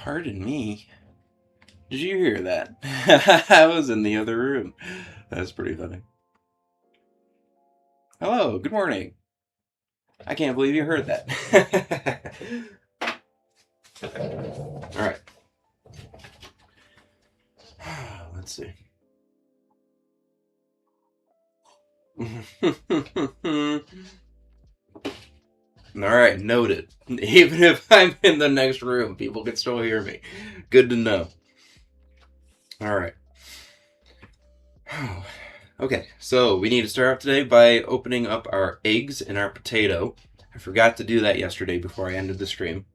Pardon me. Did you hear that? I was in the other room. That's pretty funny. Hello, good morning. I can't believe you heard that. All right. Let's see. All right, noted. Even if I'm in the next room, people can still hear me. Good to know. All right. Okay, so we need to start off today by opening up our eggs and our potato. I forgot to do that yesterday before I ended the stream.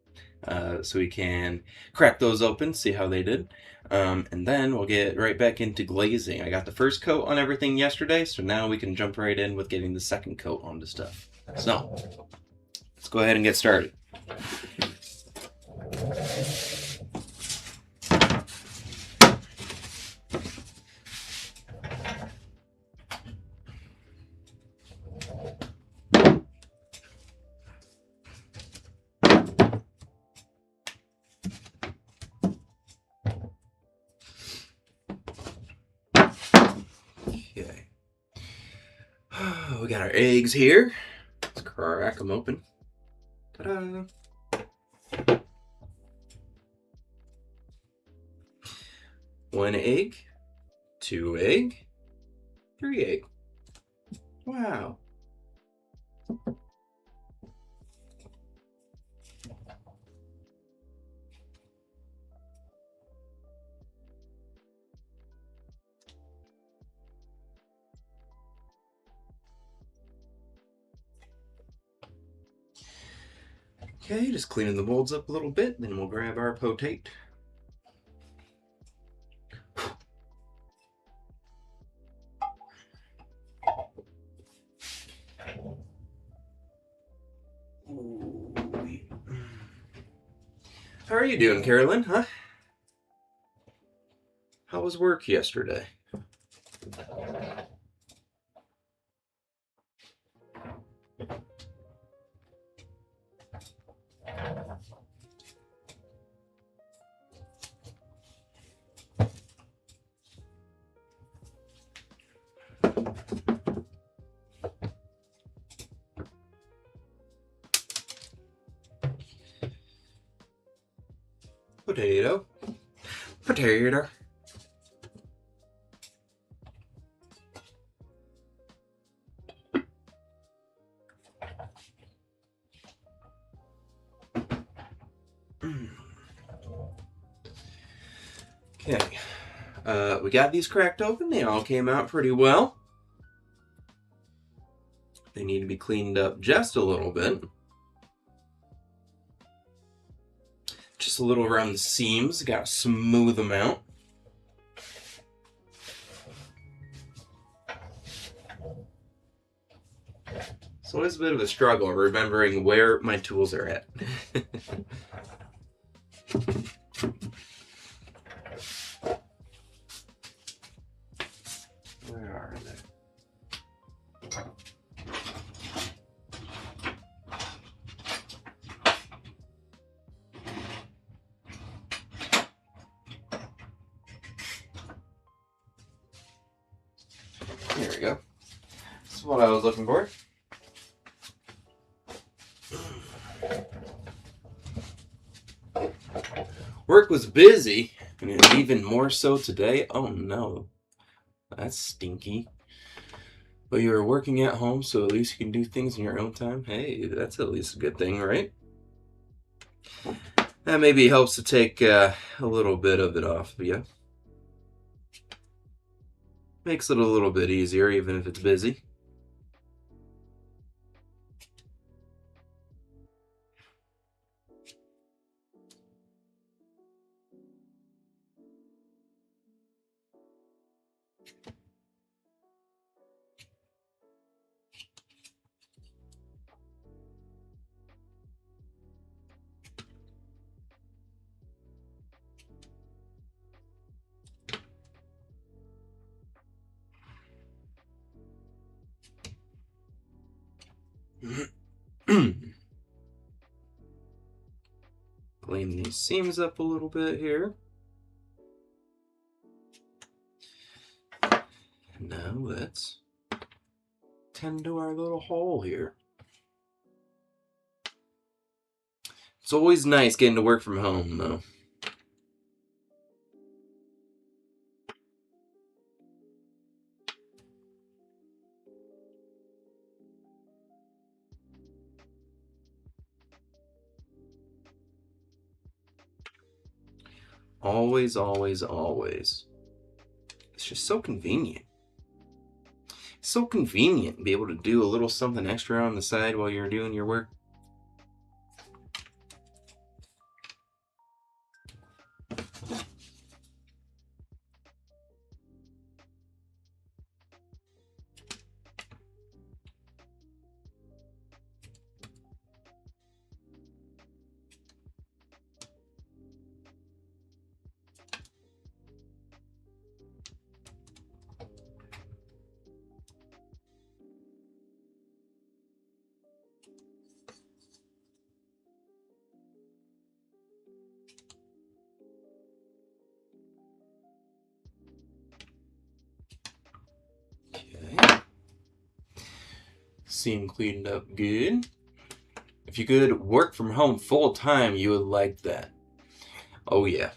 So we can crack those open, see how they did. And then we'll get right back into glazing. I got the first coat on everything yesterday, so now we can jump right in with getting the second coat on the stuff. So, let's go ahead and get started. Okay. We got our eggs here. Let's crack them open. Ta-da! One egg, two egg, three egg. Wow. Okay, just cleaning the molds up a little bit, then we'll grab our potate. How are you doing, Carolyn, huh? How was work yesterday? Potato. Potato. Okay. We got these cracked open. They all came out pretty well. They need to be cleaned up just a little bit. Just a little around the seams. Gotta smooth them out. It's always a bit of a struggle remembering where my tools are at. Where are they? There we go. This is what I was looking for. Work was busy, and it's even more so today. Oh no, that's stinky. But you were working at home, so at least you can do things in your own time. Hey, that's at least a good thing, right? That maybe helps to take a little bit of it off of you. Makes it a little bit easier, even if it's busy. Clean clean these seams up a little bit here. And now let's tend to our little hole here. It's always nice getting to work from home, though. Always, always, always. It's just so convenient. It's so convenient to be able to do a little something extra on the side while you're doing your work. Okay. Seam cleaned up good. If you could work from home full time, you would like that. Oh yeah.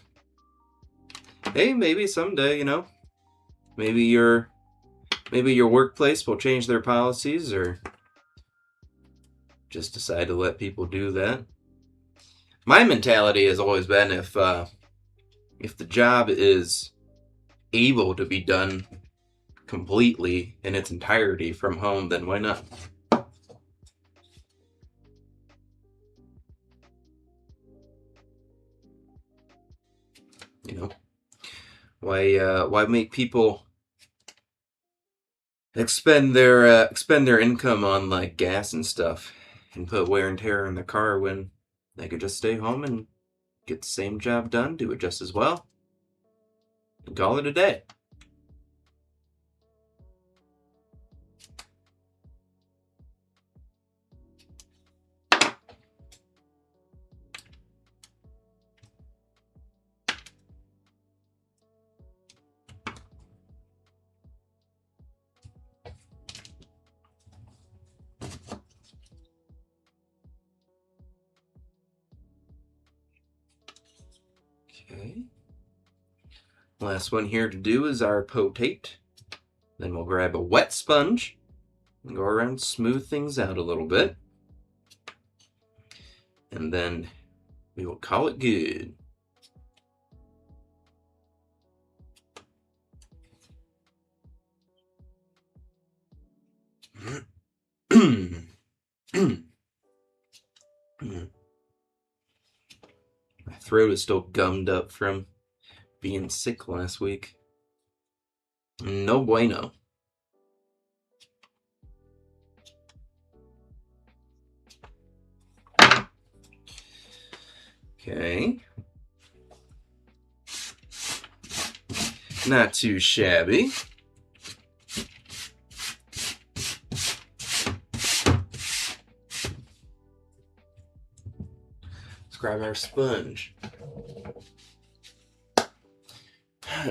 Hey, maybe someday, you know, maybe your workplace will change their policies or just decide to let people do that. My mentality has always been if the job is able to be done completely in its entirety from home, then why not? You know, why make people expend their income on like gas and stuff and put wear and tear in the car when they could just stay home and get the same job done, do it just as well, and call it a day. Okay. Last one here to do is our potate. Then we'll grab a wet sponge and go around and smooth things out a little bit. And then we will call it good. My throat is still gummed up from being sick last week. No bueno. Okay. Not too shabby. Let's grab our sponge.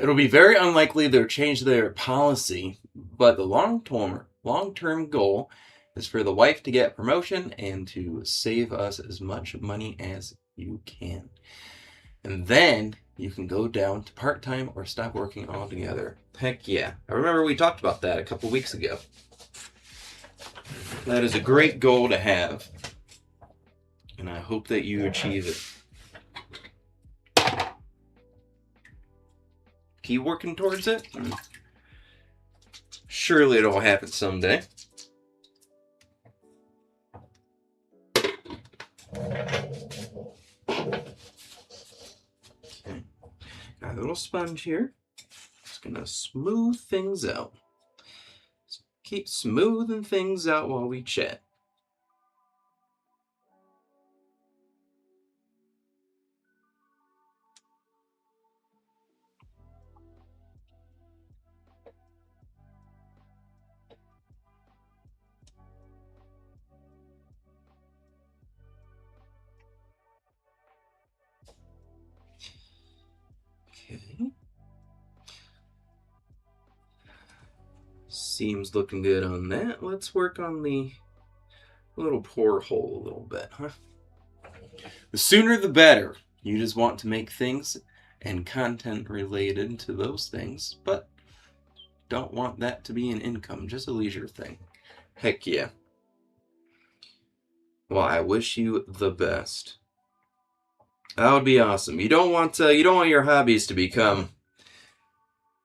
It'll be very unlikely they'll change their policy, but the long-term goal is for the wife to get promotion and to save us as much money as you can. And then you can go down to part-time or stop working altogether. Heck yeah. I remember we talked about that a couple weeks ago. That is a great goal to have. And I hope that you achieve it. Keep working towards it. Surely it'll happen someday. Okay. Got a little sponge here. Just gonna smooth things out. Just keep smoothing things out while we chat. Seam's looking good on that. Let's work on the little pour hole a little bit, huh? The sooner the better. You just want to make things and content related to those things, but don't want that to be an income, just a leisure thing. Heck yeah. Well, I wish you the best. That would be awesome. You don't want your hobbies to become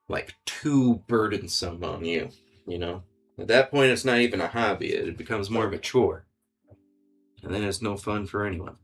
like too burdensome on you, you know? At that point it's not even a hobby, it becomes more of a chore. And then it's no fun for anyone.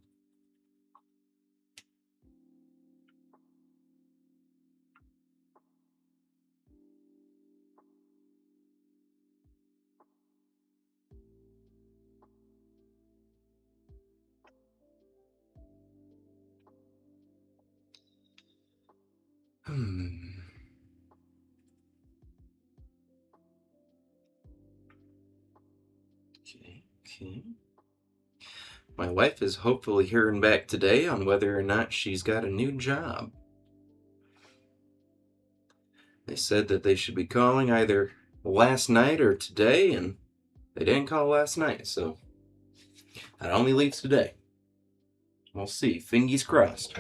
Okay. My wife is hopefully hearing back today on whether or not she's got a new job. They said that they should be calling either last night or today, and they didn't call last night, so that only leaves today. We'll see. Fingers crossed.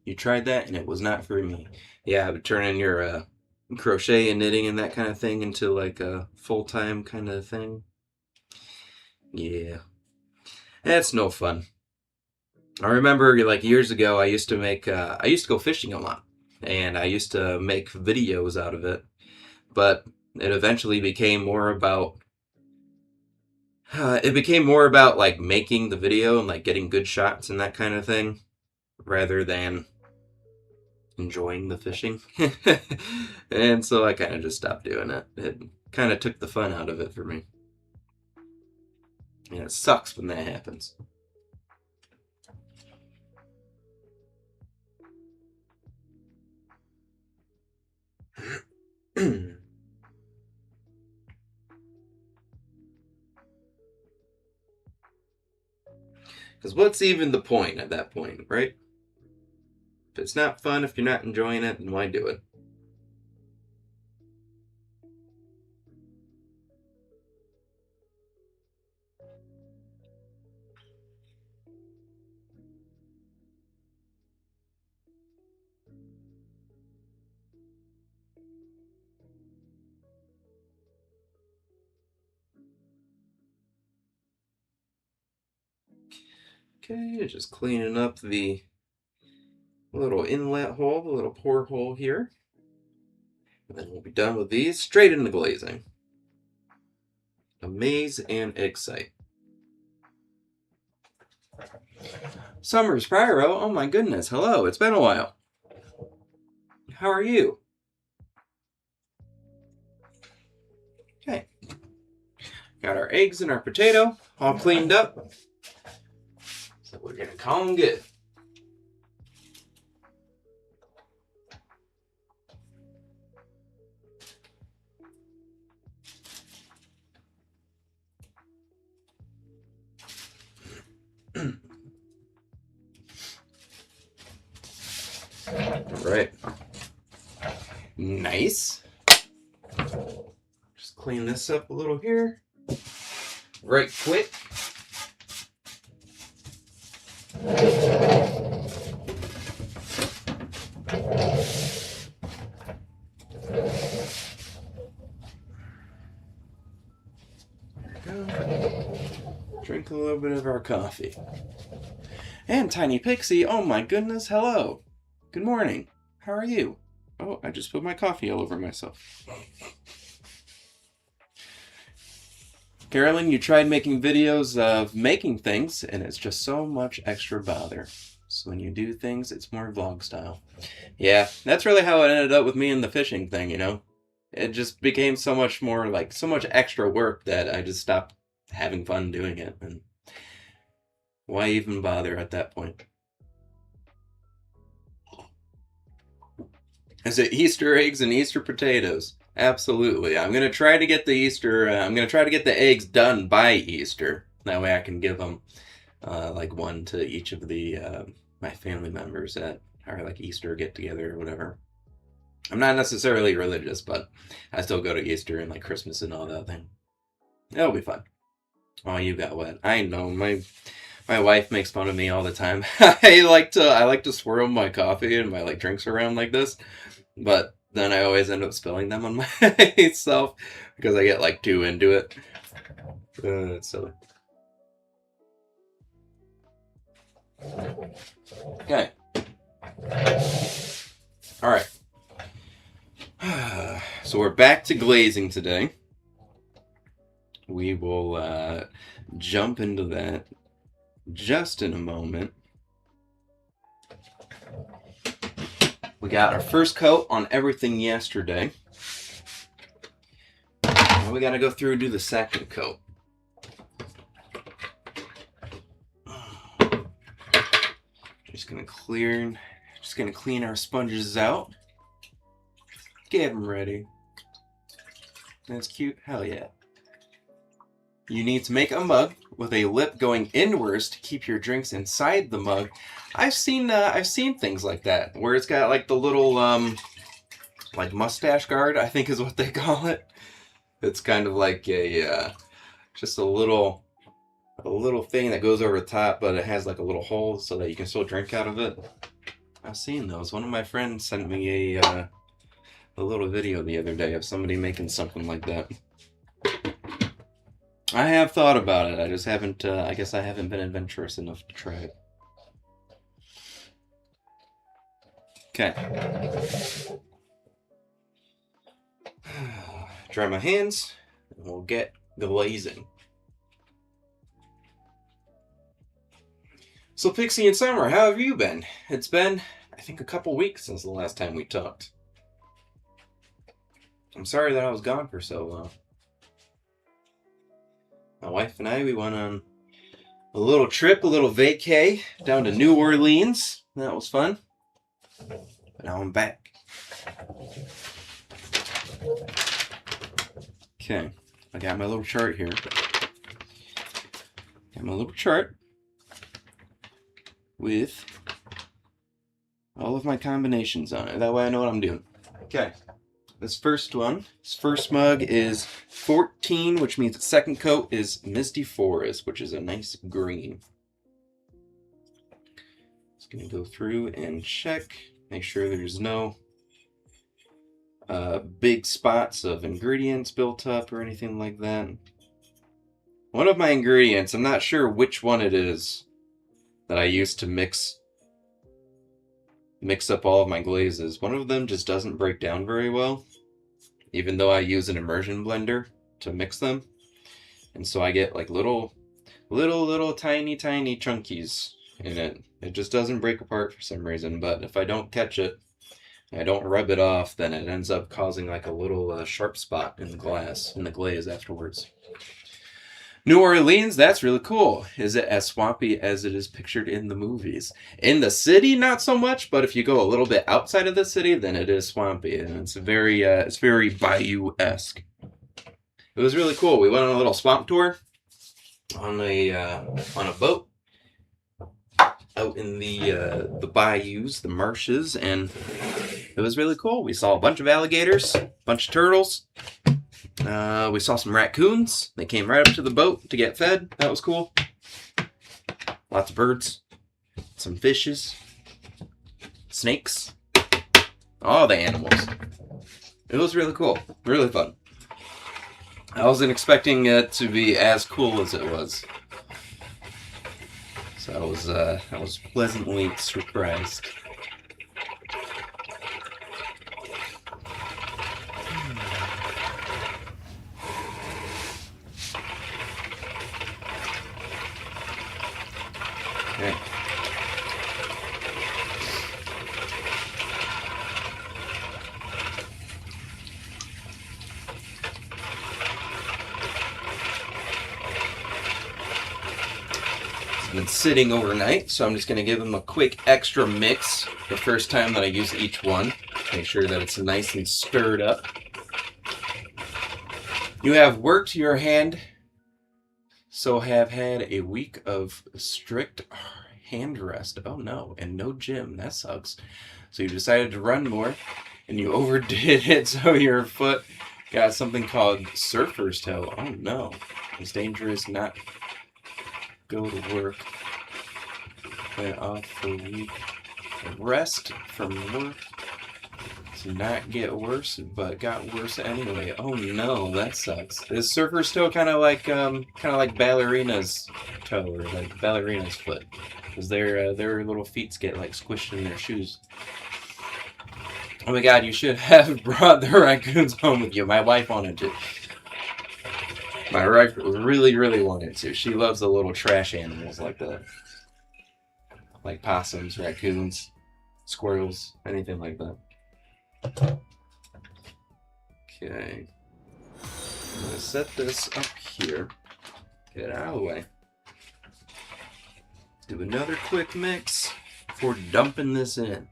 You tried that and it was not for me. Yeah, but turning your crochet and knitting and that kind of thing into like a full-time kind of thing. Yeah. That's no fun. I remember like years ago I used to go fishing a lot and I used to make videos out of it, but it eventually became more about like making the video and like getting good shots and that kind of thing rather than enjoying the fishing. And so I kind of just stopped doing it. It kind of took the fun out of it for me. And it sucks when that happens. Because what's even the point at that point, right? If it's not fun, if you're not enjoying it, then why do it? Okay, just cleaning up the little inlet hole, the little pour hole here. And then we'll be done with these, straight into glazing. Amaze and excite. Summers Pyro, oh my goodness, hello, it's been a while. How are you? Okay. Got our eggs and our potato all cleaned up. So we're gonna call them good. Right. Nice. Just clean this up a little here. Right quick. Drink a little bit of our coffee. And Tiny Pixie, oh my goodness, hello. Good morning. How are you? Oh, I just put my coffee all over myself. Carolyn, you tried making videos of making things, and it's just so much extra bother. So when you do things, it's more vlog style. Yeah, that's really how it ended up with me and the fishing thing, you know? It just became so much more, like, so much extra work that I just stopped having fun doing it. And why even bother at that point? Is it Easter eggs and Easter potatoes? Absolutely. I'm gonna try to get the Easter. I'm gonna try to get the eggs done by Easter. That way, I can give them like one to each of the my family members at our like Easter get together or whatever. I'm not necessarily religious, but I still go to Easter and like Christmas and all that thing. It'll be fun. Oh, you got wet. I know. My wife makes fun of me all the time. I like to swirl my coffee and my like drinks around like this, but then I always end up spilling them on myself because I get like too into it. It's silly. Okay. All right. So we're back to glazing today. We will jump into that just in a moment. We got our first coat on everything yesterday. Now we got to go through and do the second coat. Just gonna clean our sponges out. Get them ready. That's cute. Hell yeah. You need to make a mug with a lip going inwards to keep your drinks inside the mug. I've seen things like that where it's got like the little like mustache guard, I think is what they call it. It's kind of like a just a little thing that goes over the top, but it has like a little hole so that you can still drink out of it. I've seen those. One of my friends sent me a little video the other day of somebody making something like that. I have thought about it. I just haven't, I guess I haven't been adventurous enough to try it. Okay. Dry my hands, and we'll get glazing. So Pixie and Summer, how have you been? It's been, I think, a couple weeks since the last time we talked. I'm sorry that I was gone for so long. My wife and I, we went on a little trip, a little vacay, down to New Orleans. That was fun. But now I'm back. Okay, I got my little chart here. Got my little chart with all of my combinations on it. That way I know what I'm doing. Okay. This first mug is 14, which means the second coat is Misty Forest, which is a nice green. Just going to go through and check, make sure there's no big spots of ingredients built up or anything like that. One of my ingredients, I'm not sure which one it is that I use to mix up all of my glazes. One of them just doesn't break down very well, even though I use an immersion blender to mix them. And so I get like little tiny chunkies in it. It just doesn't break apart for some reason, but if I don't catch it, I don't rub it off, then it ends up causing like a little sharp spot in the glaze afterwards. New Orleans, that's really cool. Is it as swampy as it is pictured in the movies? In the city, not so much, but if you go a little bit outside of the city, then it is swampy, and it's very bayou-esque. It was really cool. We went on a little swamp tour on a boat out in the bayous, the marshes, and it was really cool. We saw a bunch of alligators, a bunch of turtles. We saw some raccoons. They came right up to the boat to get fed. That was cool. Lots of birds. Some fishes. Snakes. All the animals. It was really cool. Really fun. I wasn't expecting it to be as cool as it was. So I was pleasantly surprised. Okay. It's been sitting overnight, so I'm just going to give them a quick extra mix the first time that I use each one. Make sure that it's nice and stirred up. You have worked your hand, so have had a week of strict hand rest. Oh no, and no gym. That sucks. So you decided to run more, and you overdid it, so your foot got something called surfer's toe. Oh no. It's dangerous not go to work. Went off for a week. Rest from work to not get worse, but got worse anyway. Oh no, that sucks. Is surfer's toe kind of like ballerina's toe, or like ballerina's foot? Because their little feet get like squished in their shoes. Oh my god, you should have brought the raccoons home with you. My wife wanted to. My wife really, really wanted to. She loves the little trash animals like that. Like possums, raccoons, squirrels, anything like that. Okay. I'm going to set this up here. Get it out of the way. Do another quick mix before dumping this in.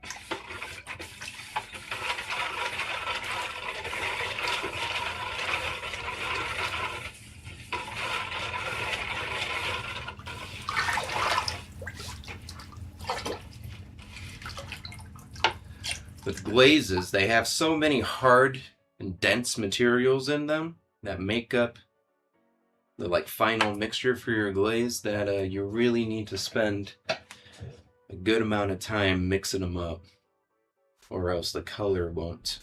With glazes, they have so many hard and dense materials in them that make up the like final mixture for your glaze that you really need to spend a good amount of time mixing them up, or else the color won't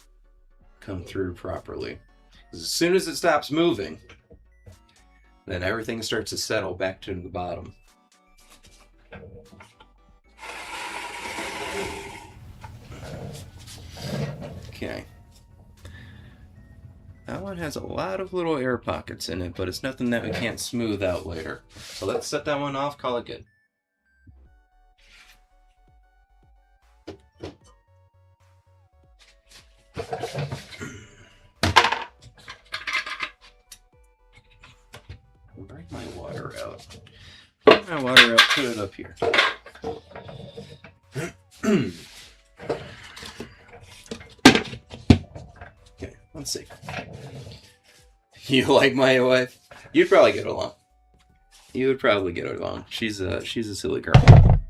come through properly. 'Cause as soon as it stops moving, then everything starts to settle back to the bottom. Okay. That one has a lot of little air pockets in it, but it's nothing that we can't smooth out later. So let's set that one off, call it good. Bring my water out. Bring my water out, put it up here. Okay, let's see. You like my wife? You'd probably get along. You would probably get along. She's a silly girl.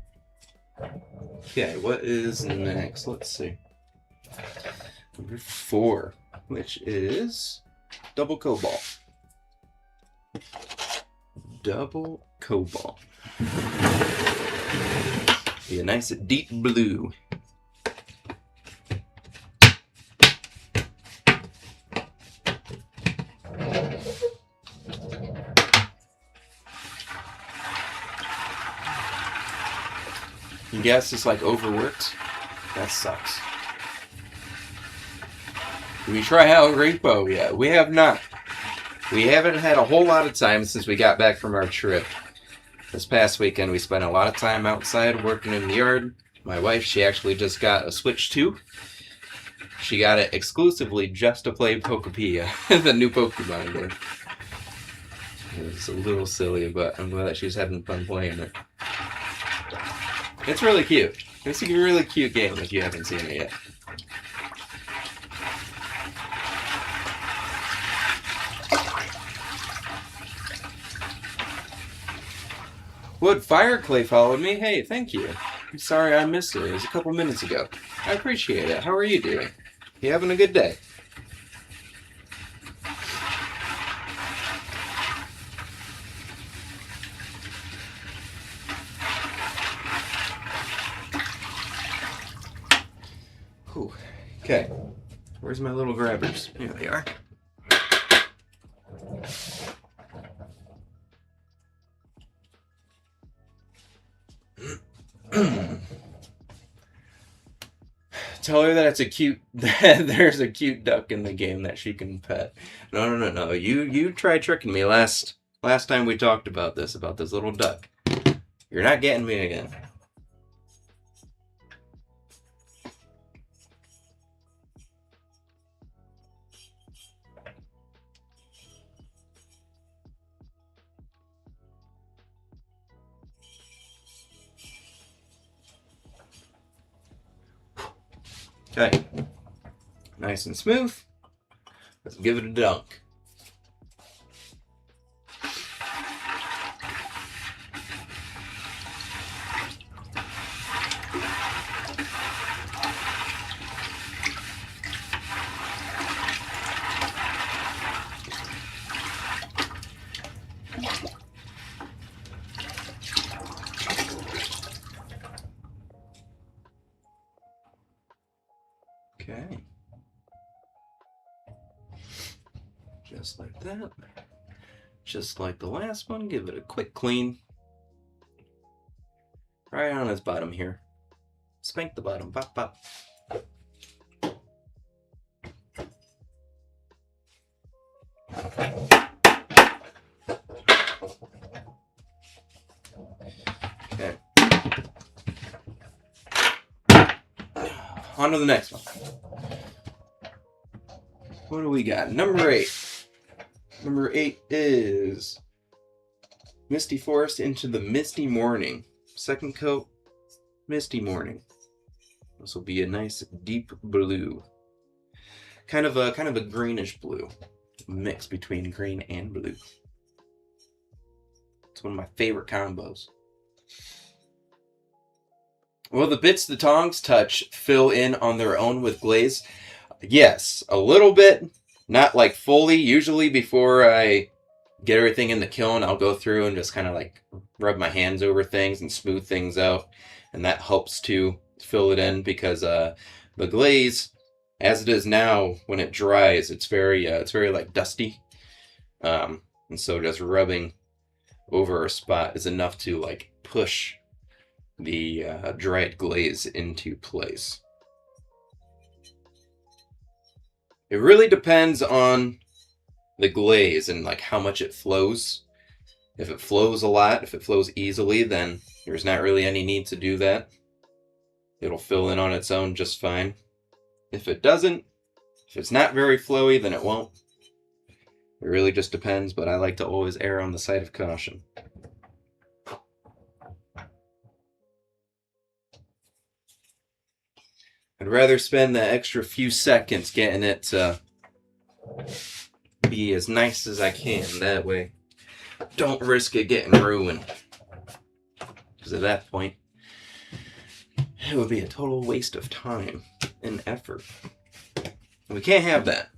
Okay, what is next? Let's see. Number 4, which is double cobalt. Double cobalt. Be a nice deep blue. You guess it's like overworked? That sucks. Did we try out repo yet? We have not. We haven't had a whole lot of time since we got back from our trip. This past weekend we spent a lot of time outside working in the yard. My wife, she actually just got a Switch 2. She got it exclusively just to play Pokepia, the new Pokemon game. It's a little silly, but I'm glad that she's having fun playing it. It's really cute. It's a really cute game if you haven't seen it yet. Wood Fireclay followed me. Hey, thank you. I'm sorry I missed it. It was a couple minutes ago. I appreciate it. How are you doing? You having a good day? Whew. Okay. Where's my little grabbers? Here they are. Tell her that it's a cute. That there's a cute duck in the game that she can pet. No. You tried tricking me last time we talked about this little duck. You're not getting me again. Okay. Nice and smooth. Let's give it a dunk. Okay. Just like that. Just like the last one, give it a quick clean. Right on its bottom here. Spank the bottom. Pop, pop. Okay. On to the next one. What do we got? Number 8. Number 8 is Misty Forest into the Misty Morning. Second coat, Misty Morning. This will be a nice deep blue. Kind of a greenish blue. Mix between green and blue. It's one of my favorite combos. Will the bits the tongs touch fill in on their own with glaze? Yes, a little bit. Not like fully. Usually before I get everything in the kiln, I'll go through and just kind of like rub my hands over things and smooth things out. And that helps to fill it in because the glaze, as it is now, when it dries, it's very like dusty. And so just rubbing over a spot is enough to like push the dried glaze into place. It really depends on the glaze and like how much it flows. If it flows a lot, if it flows easily, then there's not really any need to do that. It'll fill in on its own just fine. If it doesn't, if it's not very flowy, then it won't. It really just depends, but I like to always err on the side of caution. I'd rather spend the extra few seconds getting it to be as nice as I can. That way, don't risk it getting ruined. Because at that point, it would be a total waste of time and effort. We can't have that.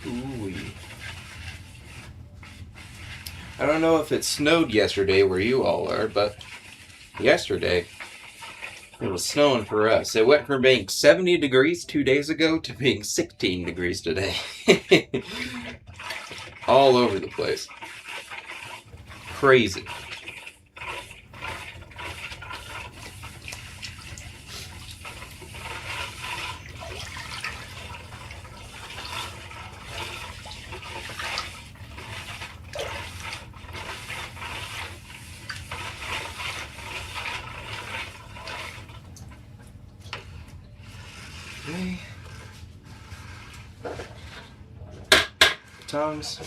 Ooh. I don't know if it snowed yesterday where you all are, but yesterday it was snowing for us. It went from being 70 degrees 2 days ago to being 16 degrees today. All over the place. Crazy. Okay. Tongs.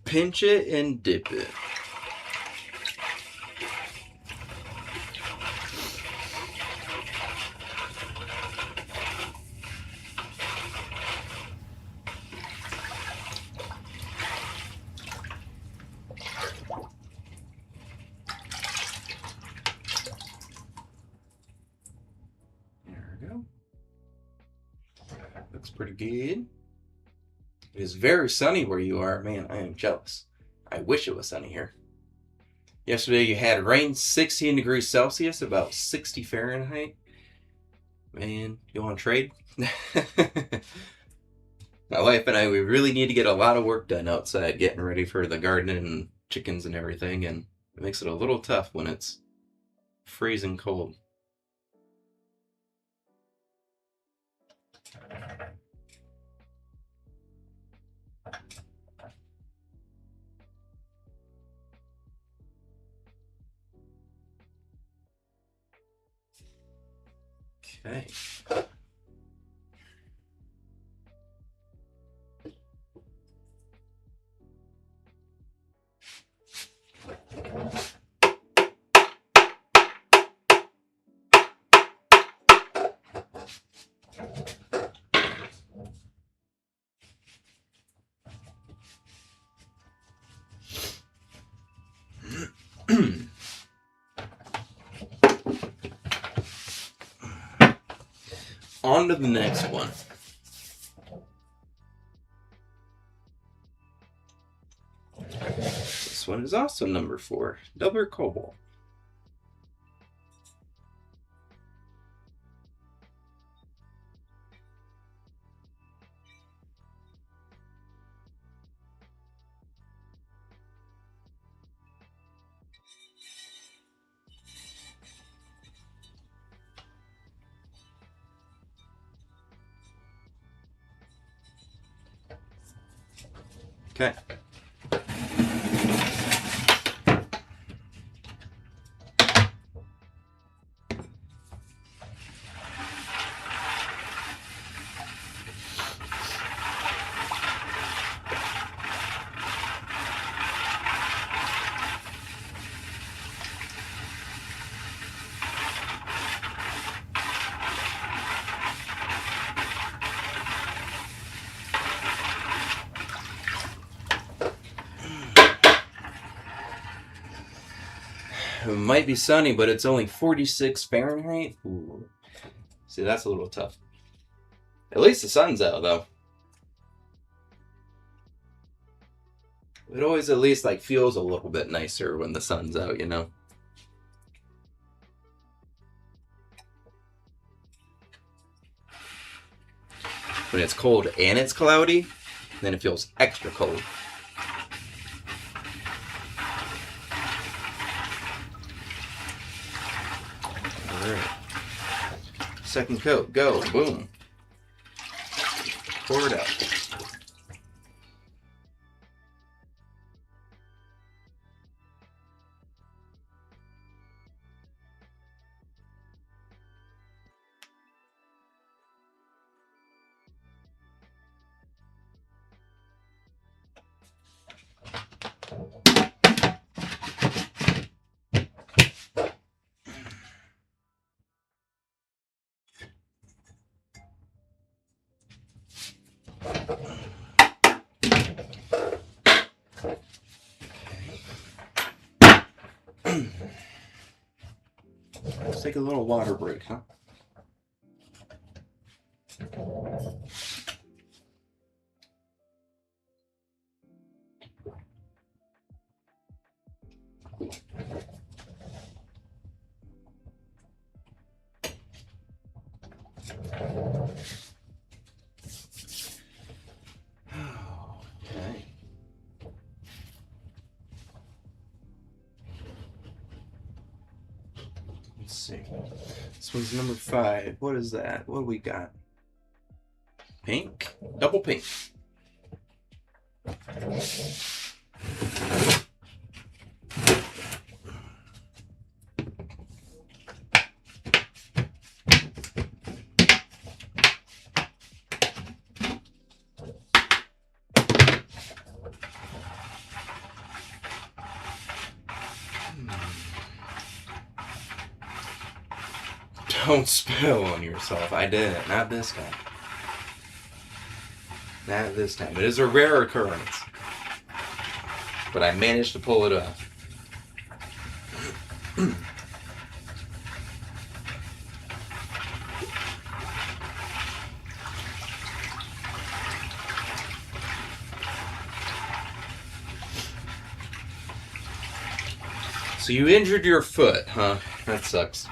Pinch it and dip it. There we go. Looks pretty good. It is very sunny where you are. Man, I am jealous. I wish it was sunny here. Yesterday you had rain, 16 degrees Celsius, about 60 Fahrenheit. Man, you want to trade? My wife and I, we really need to get a lot of work done outside, getting ready for the garden and chickens and everything, and it makes it a little tough when it's freezing cold. Okay. On to the next one. This one is also number 4, Double Cobalt. Okay. It might be sunny, but it's only 46 Fahrenheit. Ooh. See, that's a little tough. At least the sun's out, though. It always at least like feels a little bit nicer when the sun's out, you know? When it's cold and it's cloudy, then it feels extra cold. Alright. Second coat, go, boom. Pour it out. Let's take a little water break, huh? Okay. Let's see. This one's number 5. What is that? What do we got? Pink? Double pink. Don't spill on yourself. I didn't. Not this time. Not this time. It is a rare occurrence. But I managed to pull it off. So you injured your foot, huh? That sucks.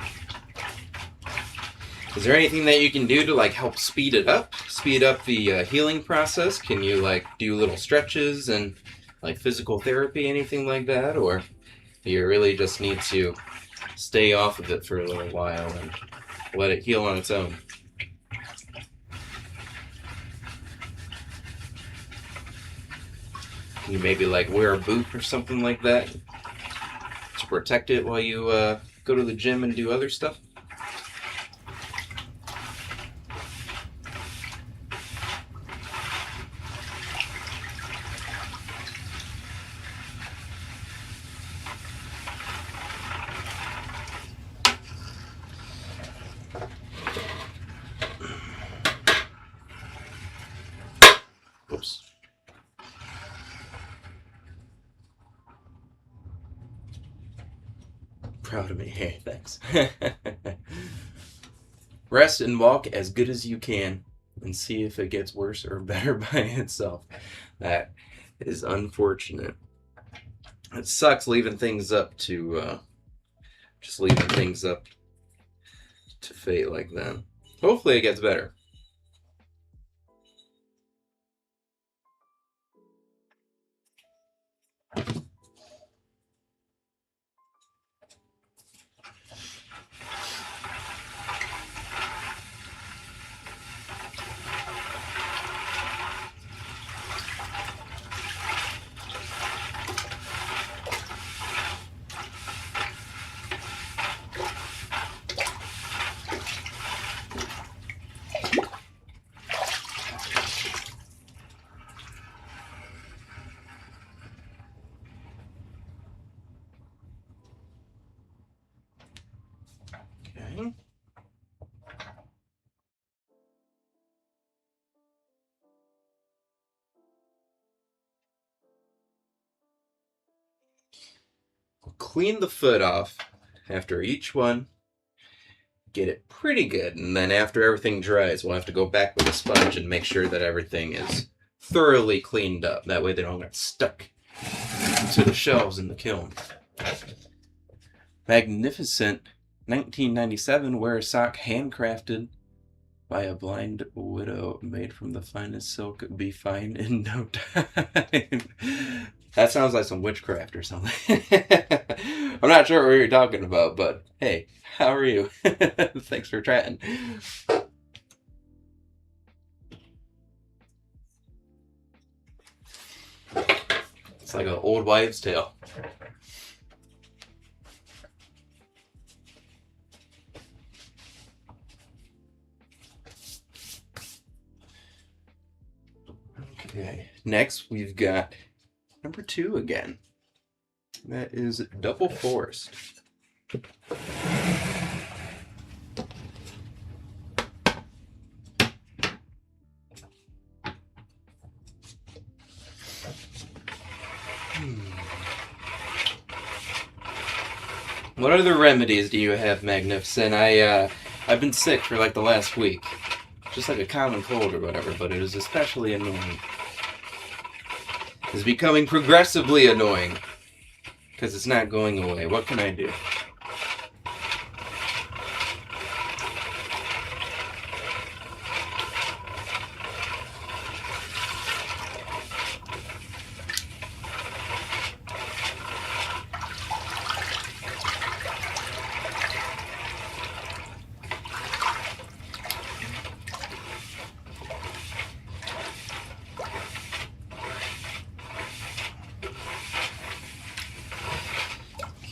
Is there anything that you can do to like help speed it up? Speed up the healing process? Can you like do little stretches and like physical therapy, anything like that? Or do you really just need to stay off of it for a little while and let it heal on its own? Can you maybe like wear a boot or something like that to protect it while you go to the gym and do other stuff? Oops. Proud of me. Hey, thanks. Rest and walk as good as you can and see if it gets worse or better by itself. That is unfortunate. It sucks leaving things up to just leaving things up to fate like that. Hopefully it gets better. Okay. We'll clean the foot off after each one. Get it pretty good, and then after everything dries, we'll have to go back with a sponge and make sure that everything is thoroughly cleaned up. That way they don't get stuck to the shelves in the kiln. Magnificent 1997 wear a sock handcrafted by a blind widow, made from the finest silk, be fine in no time. That sounds like some witchcraft or something. I'm not sure what you're talking about, but hey, how are you? Thanks for chatting. It's like an old wives' tale. Okay, next we've got number 2 again. That is Double Forest. What other remedies do you have, Magnificent? I've been sick for like the last week. Just like a common cold or whatever, but it is especially annoying. It's becoming progressively annoying. Because it's not going away. What can I do?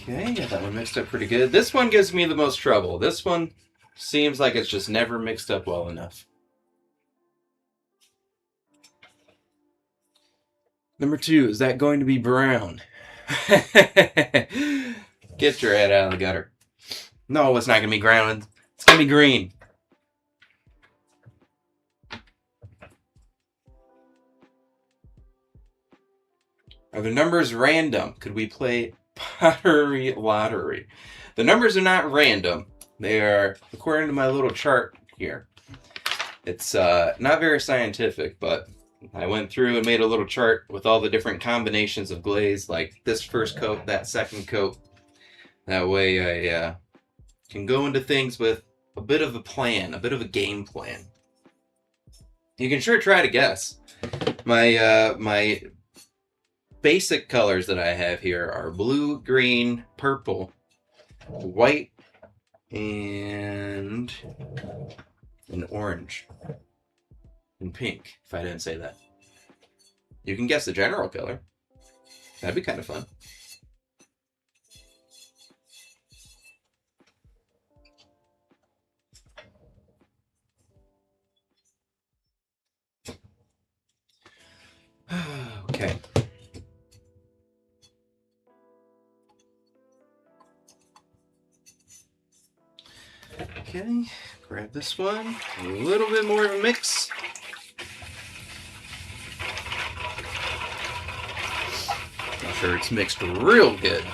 Okay, got that one mixed up pretty good. This one gives me the most trouble. This one seems like it's just never mixed up well enough. Number 2, is that going to be brown? Get your head out of the gutter. No, it's not going to be brown. It's going to be green. Are the numbers random? Could we play Pottery Lottery? The numbers are not random. They are according to my little chart here. It's not very scientific, but I went through and made a little chart with all the different combinations of glaze, like this first coat, that second coat, That way I can go into things with a bit of a plan, a bit of a game plan. You can sure try to guess. My basic colors that I have here are blue, green, purple, white, and an orange. And pink, if I didn't say that. You can guess the general color. That'd be kind of fun. Okay. Okay, grab this one. A little bit more of a mix. Make sure it's mixed real good.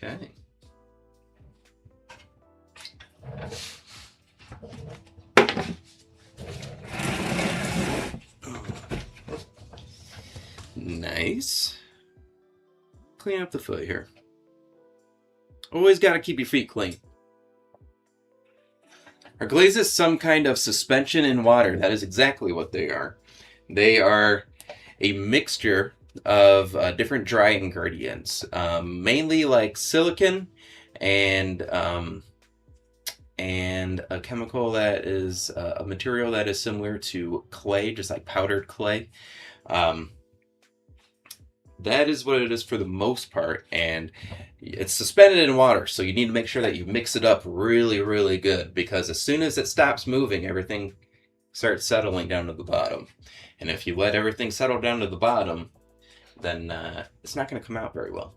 Okay. Nice. Clean up the foot here. Always got to keep your feet clean. Our glaze is some kind of suspension in water. That is exactly what they are. They are a mixture of different dry ingredients, mainly like silicon and a chemical that is a material that is similar to clay, just like powdered clay. That is what it is for the most part, and it's suspended in water, so you need to make sure that you mix it up really, really good, because as soon as it stops moving, everything starts settling down to the bottom. And if you let everything settle down to the bottom, then it's not going to come out very well.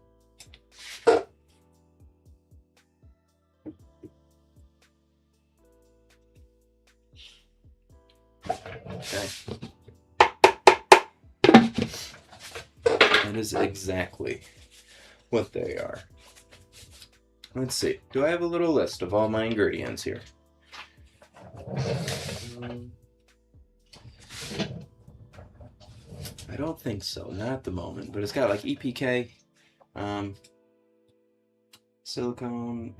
Okay. That is exactly what they are. Let's see. Do I have a little list of all my ingredients here? I don't think so. Not at the moment. But it's got like EPK, silicone.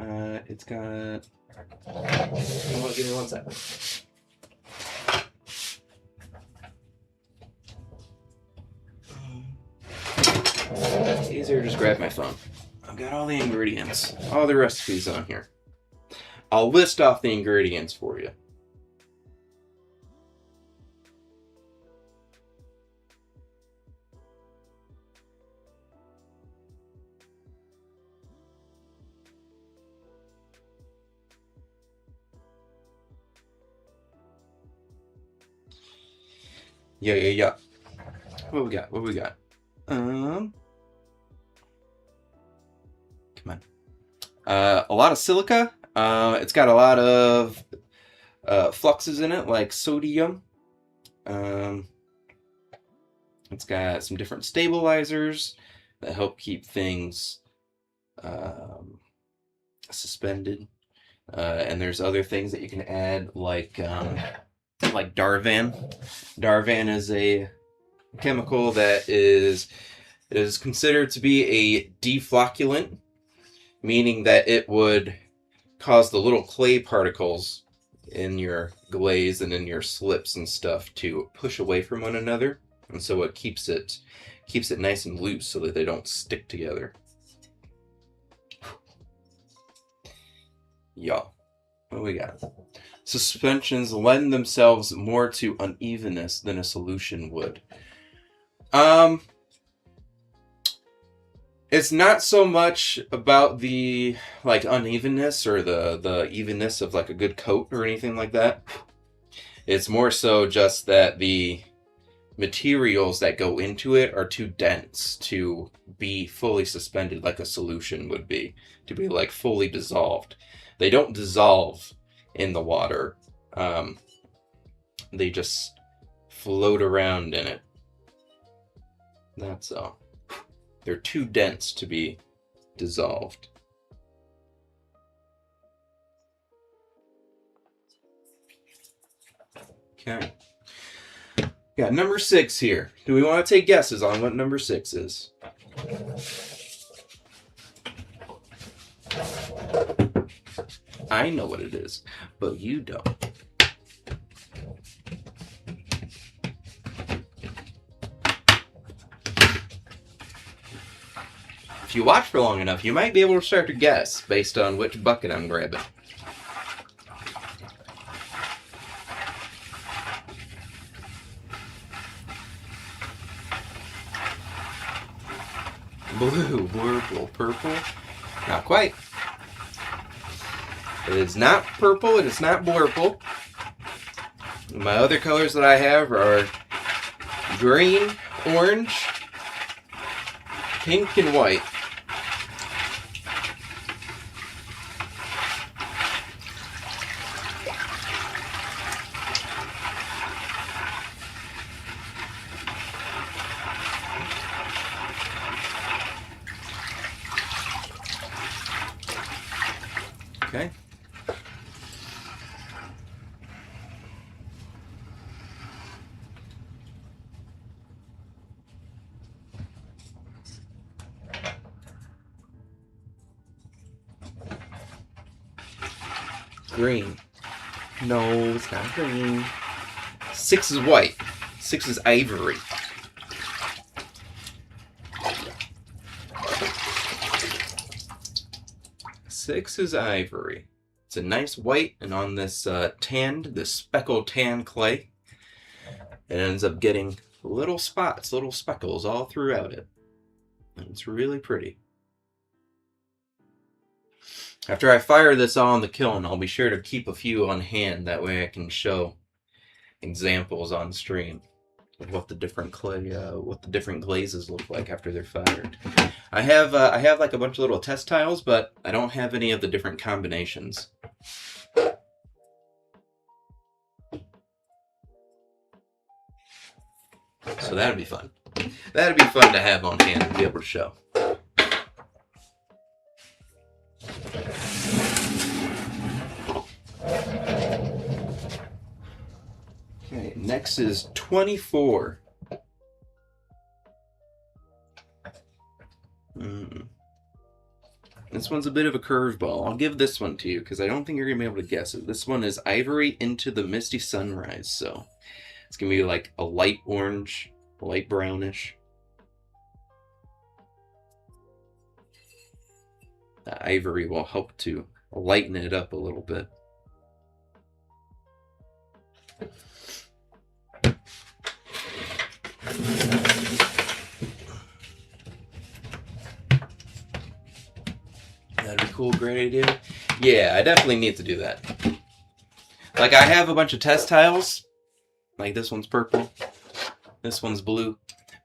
It's got. Give me one second. It's easier to just grab my phone. I've got all the ingredients, all the recipes on here. I'll list off the ingredients for you. Yeah. What we got? Come on. A lot of silica. It's got a lot of fluxes in it, like sodium. It's got some different stabilizers that help keep things suspended. And there's other things that you can add, like Darvan. Darvan is a chemical that is considered to be a deflocculant, meaning that it would cause the little clay particles in your glaze and in your slips and stuff to push away from one another, and so it keeps it nice and loose so that they don't stick together. Y'all, what do we got? Suspensions lend themselves more to unevenness than a solution would. It's not so much about the unevenness or the evenness of like a good coat or anything like that. It's more so just that the materials that go into it are too dense to be fully suspended like a solution would be, to be like fully dissolved. They don't dissolve in the water. they just float around in it. That's all. They're too dense to be dissolved. Okay. Got number 6 here. Do we want to take guesses on what number 6 is? I know what it is, but you don't. If you watch for long enough, you might be able to start to guess based on which bucket I'm grabbing. Blue, purple, purple. Not quite. It is not purple, it is not blurple. My other colors that I have are green, orange, pink, and white. Okay. Green. No, it's not green. 6 is white. 6 is ivory. Six is ivory. It's a nice white, and on this this speckled tan clay, it ends up getting little spots, little speckles all throughout it. And it's really pretty. After I fire this all in the kiln, I'll be sure to keep a few on hand. That way I can show examples on stream of what the different glazes look like after they're fired. I have like a bunch of little test tiles, but I don't have any of the different combinations. So that'd be fun. That'd be fun to have on hand and be able to show. Okay, next is 24. This one's a bit of a curveball. I'll give this one to you because I don't think you're going to be able to guess it. This one is Ivory Into the Misty Sunrise. So it's going to be like a light orange, light brownish. The ivory will help to lighten it up a little bit. That'd be cool, great idea. Yeah, I definitely need to do that. Like, I have a bunch of test tiles. Like, this one's purple. This one's blue.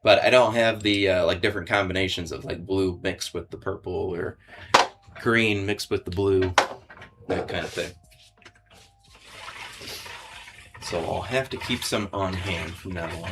But I don't have the, like, different combinations of, like, blue mixed with the purple or green mixed with the blue. That kind of thing. So I'll have to keep some on hand from now on.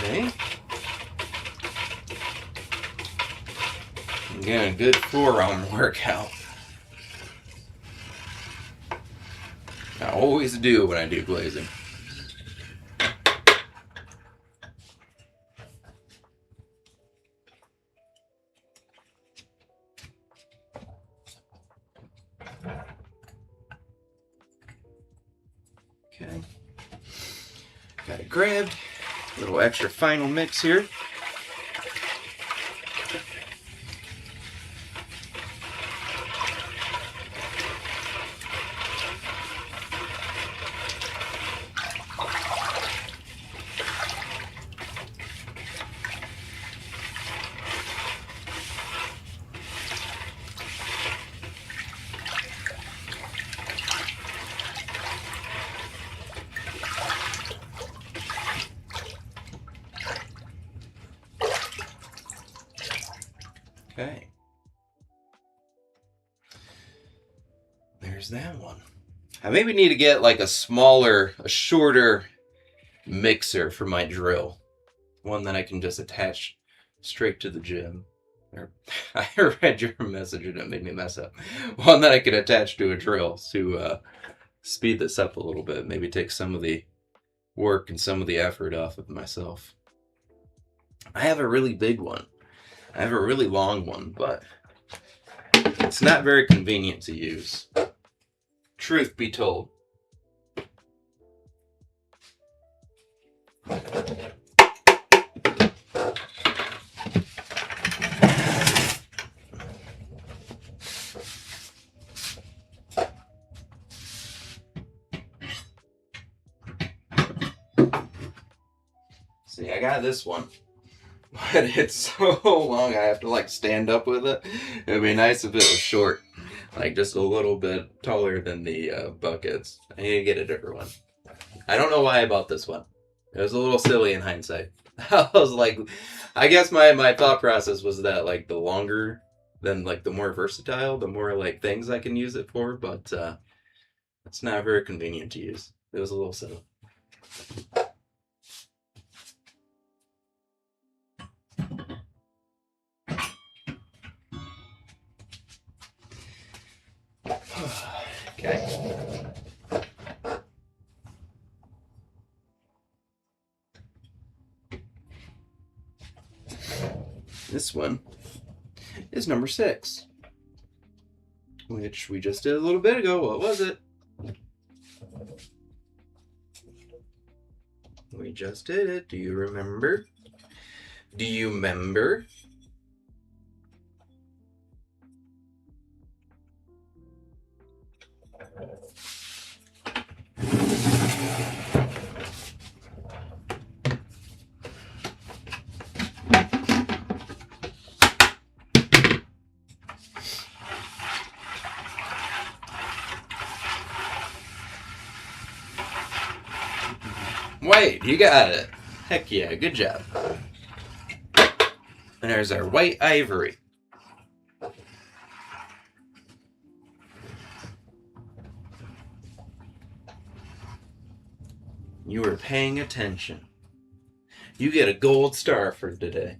Okay. I'm getting a good forearm workout. I always do when I do glazing. Okay. Got it grabbed. A little extra final mix here. Okay. There's that one. I maybe need to get like a shorter mixer for my drill. One that I can just attach straight to the gym. I read your message and it made me mess up. One that I could attach to a drill to speed this up a little bit. Maybe take some of the work and some of the effort off of myself. I have a really big one. I have a really long one, but it's not very convenient to use. Truth be told. See, I got this one, but it's so long I have to like stand up with it. It'd be nice if it was short, like just a little bit taller than the buckets. I need to get a different one. I don't know why I bought this one. It was a little silly in hindsight. I was like, I guess my thought process was that like the longer, then like the more versatile, the more like things I can use it for, but it's not very convenient to use. It was a little silly. Okay. This one is number 6, which we just did a little bit ago. What was it? We just did it. Do you remember? Do you remember? White, you got it. Heck yeah, good job. And there's our white ivory. You were paying attention. You get a gold star for today.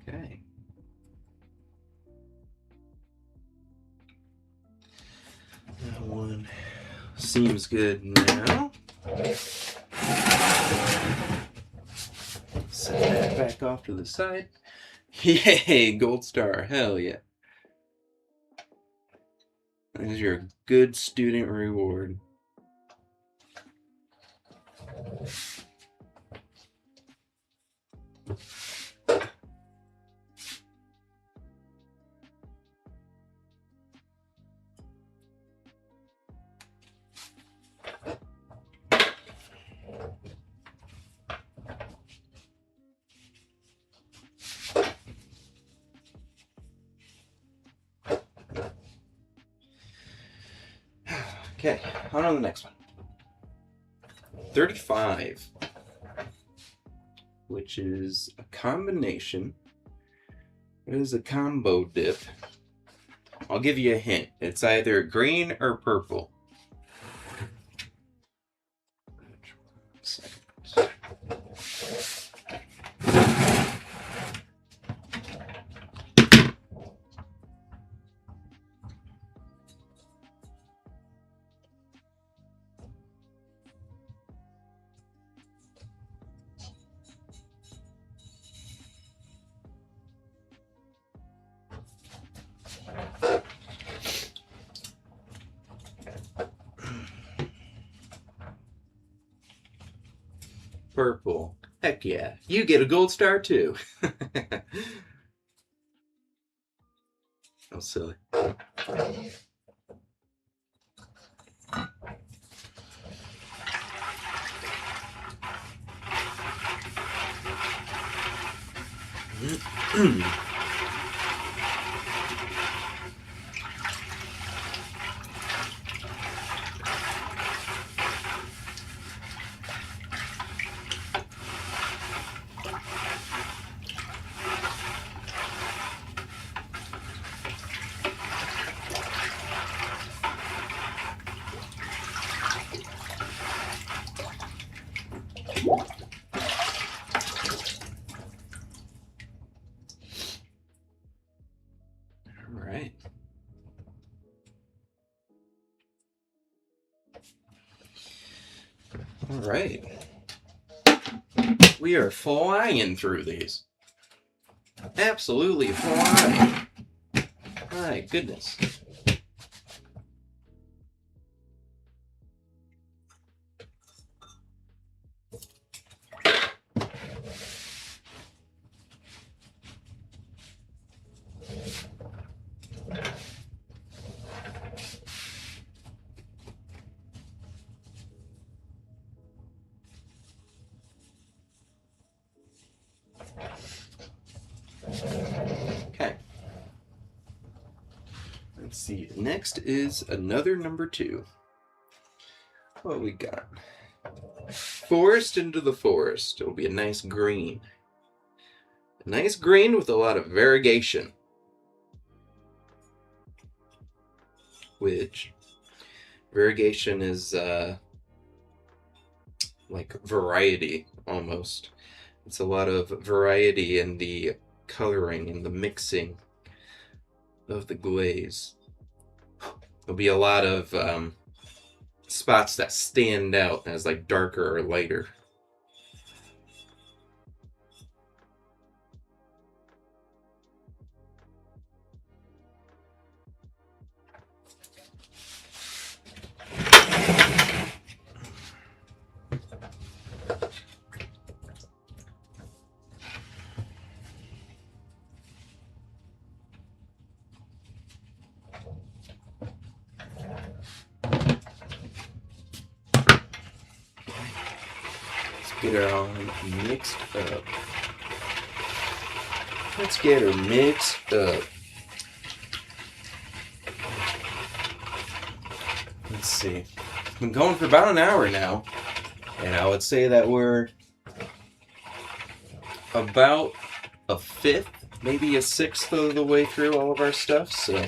Okay. That one seems good now. Set that back off to the side. Yay, gold star. Hell yeah. There's your good student reward. Okay, on to the next one. 35, which is a combination. It is a combo dip. I'll give you a hint. It's either green or purple. Purple. Heck yeah. You get a gold star too. Oh, silly. All right. All right. We are flying through these. Absolutely flying. My goodness. Okay. Let's see. Next is another number 2. What we got? Forest into the forest. It'll be a nice green. A nice green with a lot of variegation. Which variegation is like variety almost. It's a lot of variety in the coloring and the mixing of the glaze. There'll be a lot of spots that stand out as like darker or lighter. Get her all mixed up. Let's get her mixed up. Let's see. Been going for about an hour now, and I would say that we're about a fifth, maybe a sixth of the way through all of our stuff, so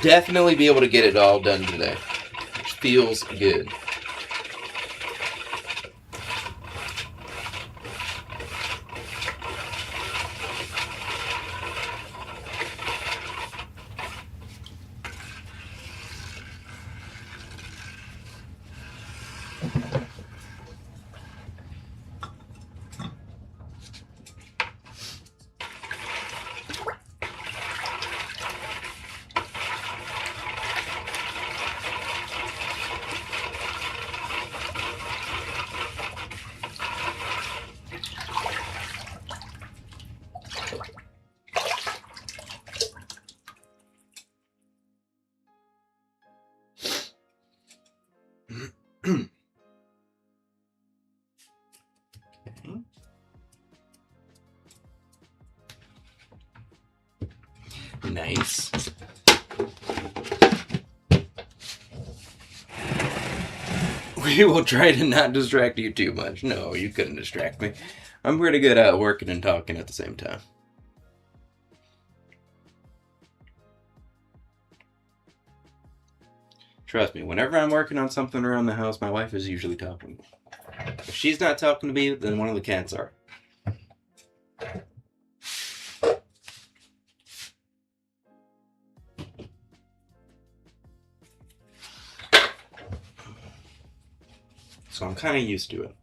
definitely be able to get it all done today, which feels good. Okay. Nice. We will try to not distract you too much. No, you couldn't distract me. I'm pretty good at working and talking at the same time. Trust me, whenever I'm working on something around the house, my wife is usually talking. If she's not talking to me, then one of the cats are. So I'm kind of used to it.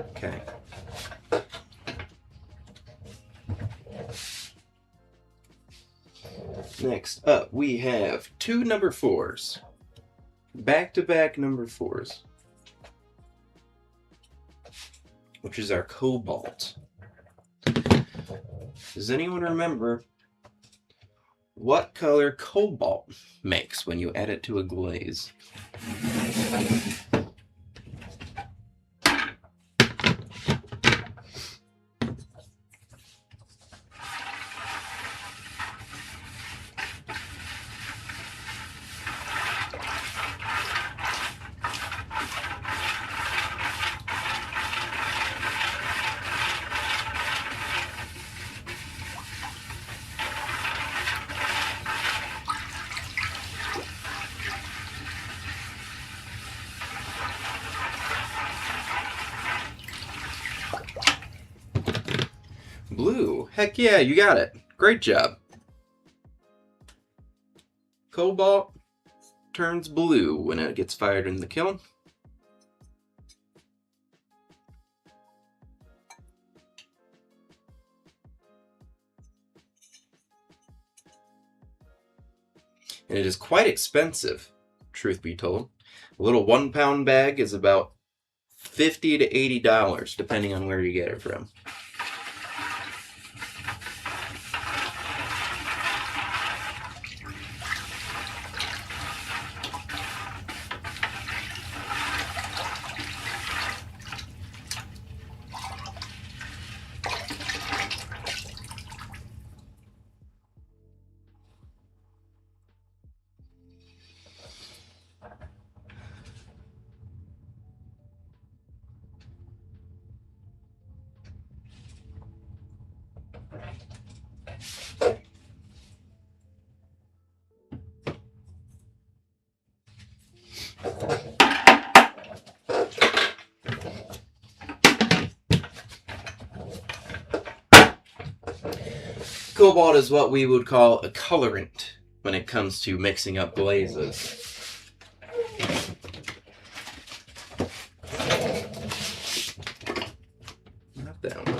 Okay. Next up, we have two number 4s. Back-to-back number 4s. Which is our cobalt. Does anyone remember what color cobalt makes when you add it to a glaze? Blue. Heck yeah, you got it. Great job. Cobalt turns blue when it gets fired in the kiln. And it is quite expensive, truth be told. A little 1-pound bag is about $50 to $80, depending on where you get it from. Cobalt is what we would call a colorant when it comes to mixing up glazes. Not that one.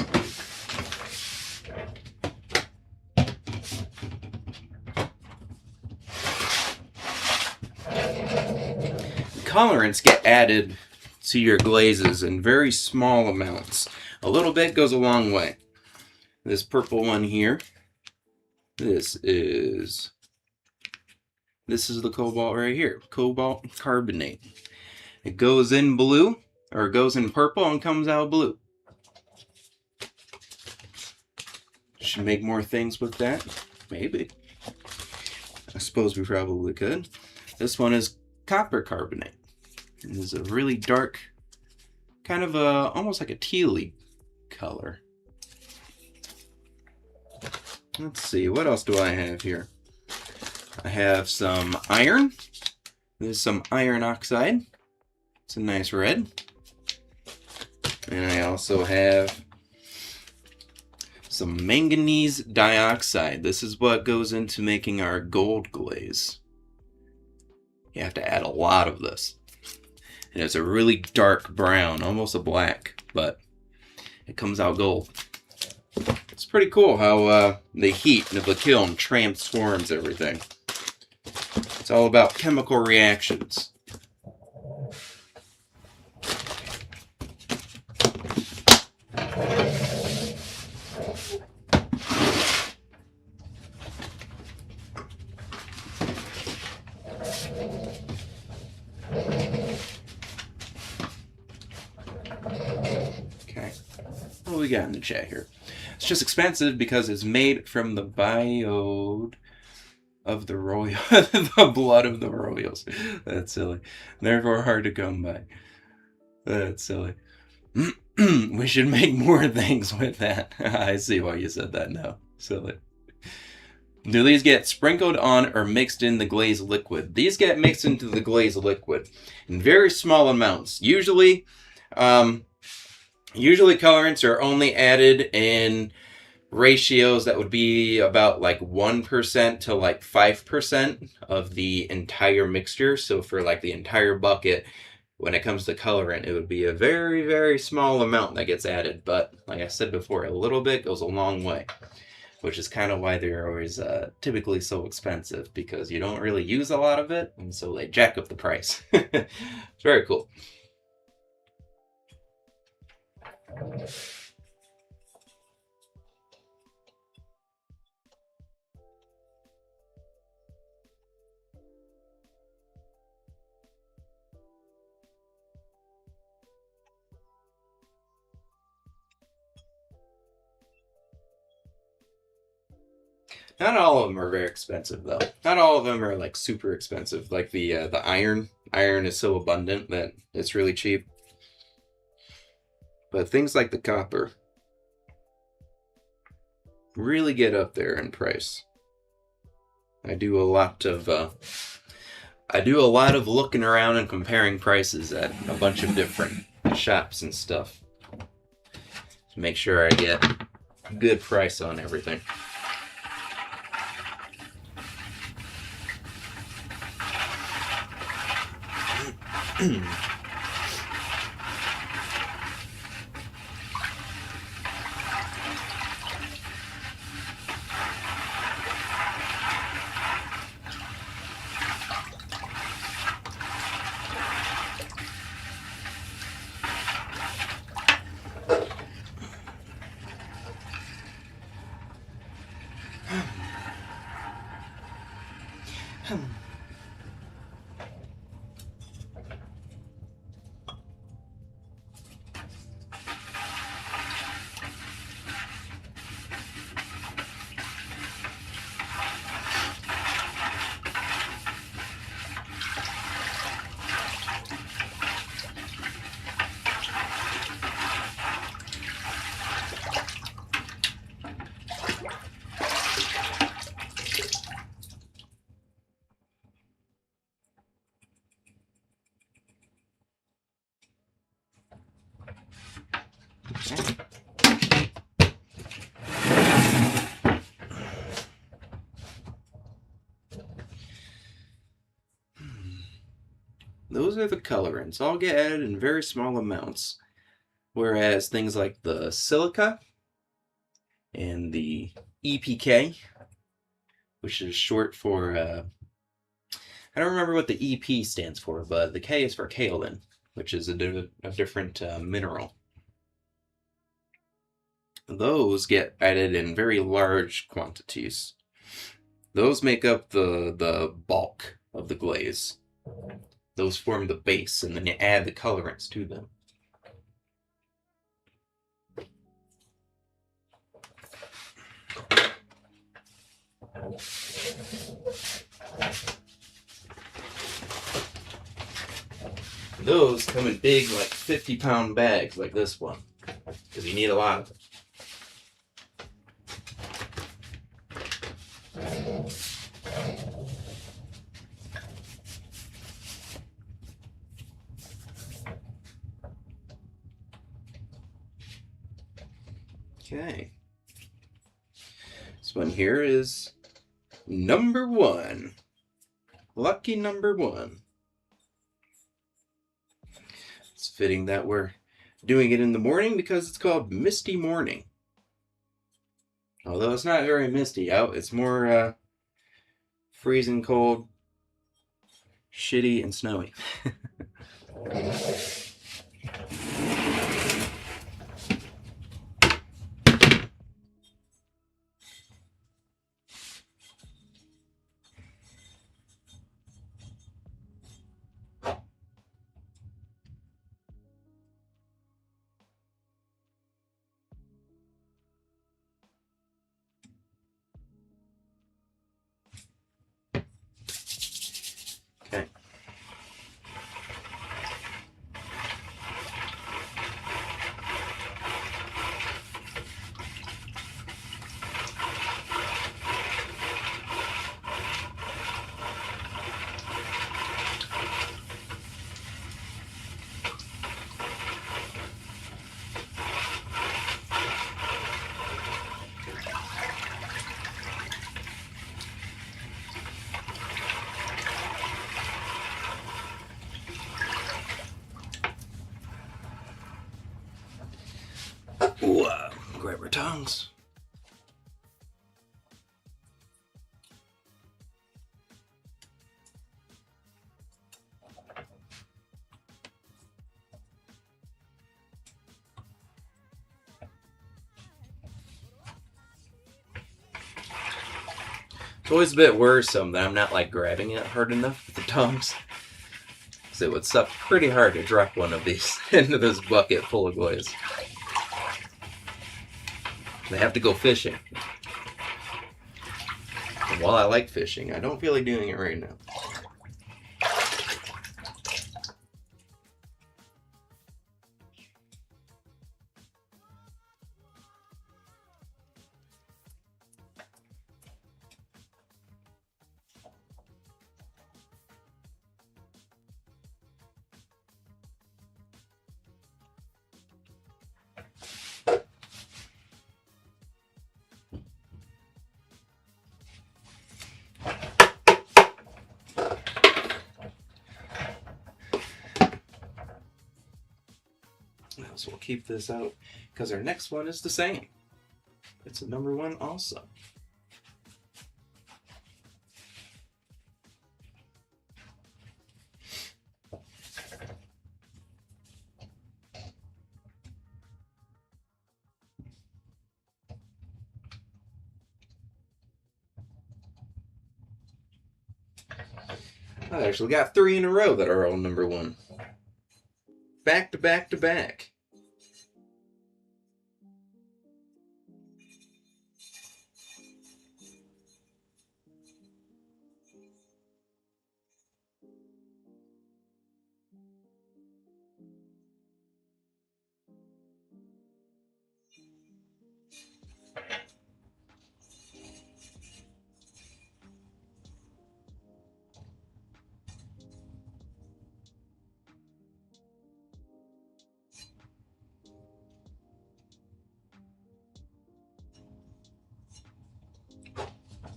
Colorants get added to your glazes in very small amounts. A little bit goes a long way. This purple one here, this is the cobalt right here, cobalt carbonate. It goes in blue, or it goes in purple and comes out blue. Should make more things with that, maybe. I suppose we probably could. This one is copper carbonate. It is a really dark, kind of almost like a tealy color. Let's see, what else do I have here? I have some iron. There's some iron oxide. It's a nice red. And I also have some manganese dioxide. This is what goes into making our gold glaze. You have to add a lot of this. And it's a really dark brown, almost a black, but it comes out gold. It's pretty cool how the heat of the kiln transforms everything. It's all about chemical reactions. Okay, what do we got in the chat here? It's just expensive because it's made from the biode of the royal, the blood of the royals. That's silly. Therefore hard to come by. That's silly. We should make more things with that. I see why you said that now. Silly. Do these get sprinkled on or mixed in the glaze liquid? These get mixed into the glaze liquid in very small amounts. Usually colorants are only added in ratios that would be about like 1% to like 5% of the entire mixture. So for like the entire bucket, when it comes to coloring, it would be a very, very small amount that gets added. But like I said before, a little bit goes a long way, which is kind of why they're always typically so expensive, because you don't really use a lot of it, and so they jack up the price. It's very cool. Not all of them are very expensive, though. Not all of them are like super expensive. Like the iron. Iron is so abundant that it's really cheap. But things like the copper really get up there in price. I do a lot of looking around and comparing prices at a bunch of different shops and stuff to make sure I get a good price on everything. Those are the colorants. All get added in very small amounts. Whereas things like the silica and the EPK, which is short for, I don't remember what the EP stands for, but the K is for kaolin, which is a different mineral. Those get added in very large quantities. Those make up the bulk of the glaze. Those form the base, and then you add the colorants to them. Those come in big, like 50-pound bags like this one, because you need a lot of it. Okay. This one here is number 1. Lucky number 1. It's fitting that we're doing it in the morning because it's called Misty Morning. Although it's not very misty out, it's more freezing cold, shitty, and snowy. Okay. Ooh, grab our tongs. It's always a bit worrisome that I'm not like grabbing it hard enough with the tongs. Because it would suck pretty hard to drop one of these into this bucket full of glaze. They have to go fishing. And while I like fishing, I don't feel like doing it right now. So we'll keep this out because our next one is the same. It's a number 1 also. I actually got 3 in a row that are all number 1. Back to back to back.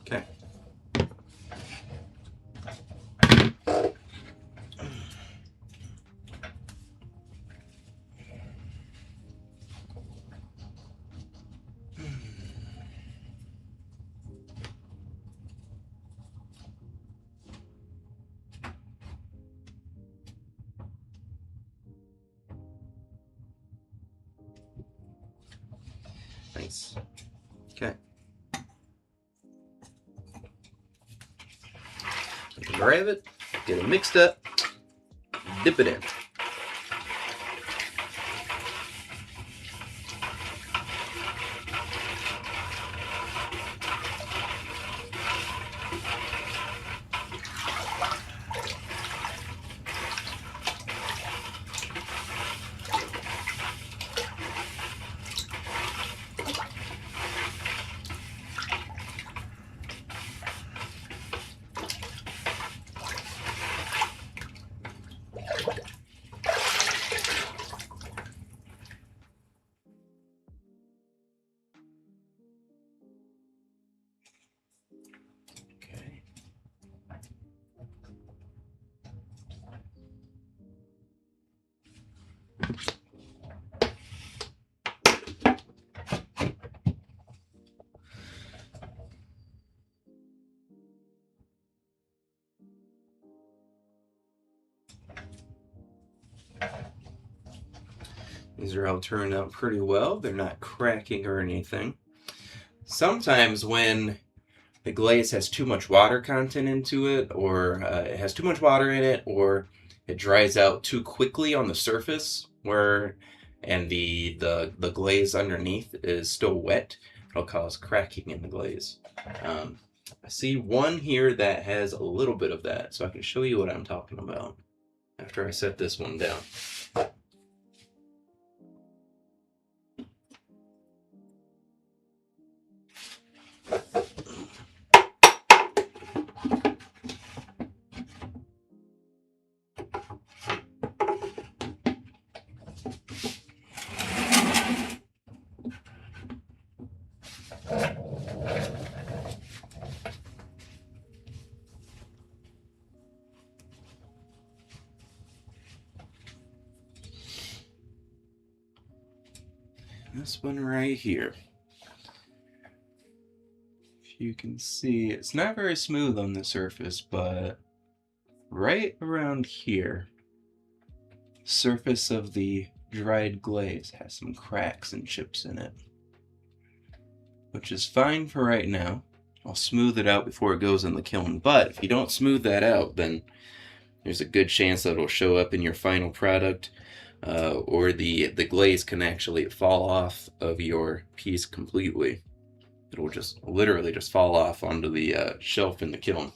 Okay. Nice. Okay. Grab it, get it mixed up, dip it in. These are all turned out pretty well. They're not cracking or anything. Sometimes when the glaze has too much water content into it, or it has too much water in it, or it dries out too quickly on the surface, and the glaze underneath is still wet, it'll cause cracking in the glaze. I see one here that has a little bit of that, so I can show you what I'm talking about after I set this one down. This one right here. If you can see, it's not very smooth on the surface, but right around here, surface of the dried glaze has some cracks and chips in it, which is fine for right now. I'll smooth it out before it goes in the kiln, but if you don't smooth that out, then there's a good chance that it'll show up in your final product, or the glaze can actually fall off of your piece completely. It'll just literally just fall off onto the shelf in the kiln.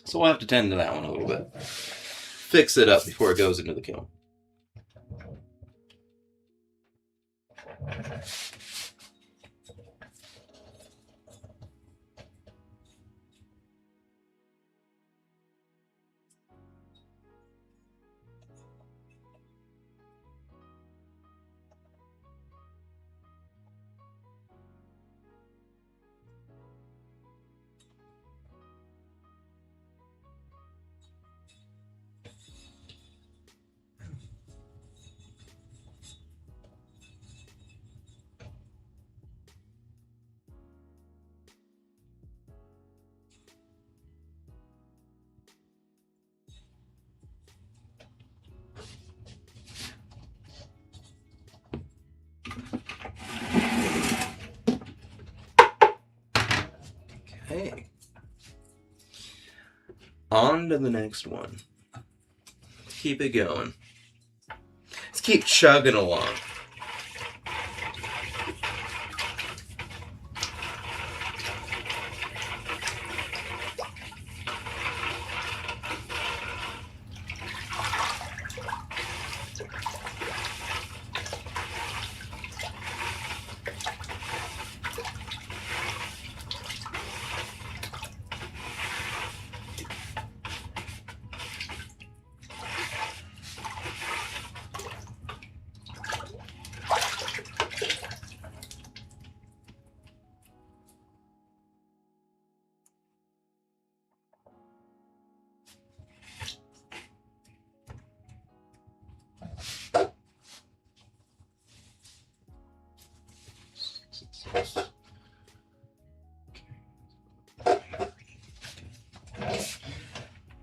So we'll have to tend to that one a little bit. Fix it up before it goes into the kiln. Okay. On to the next one. Let's keep it going. Let's keep chugging along.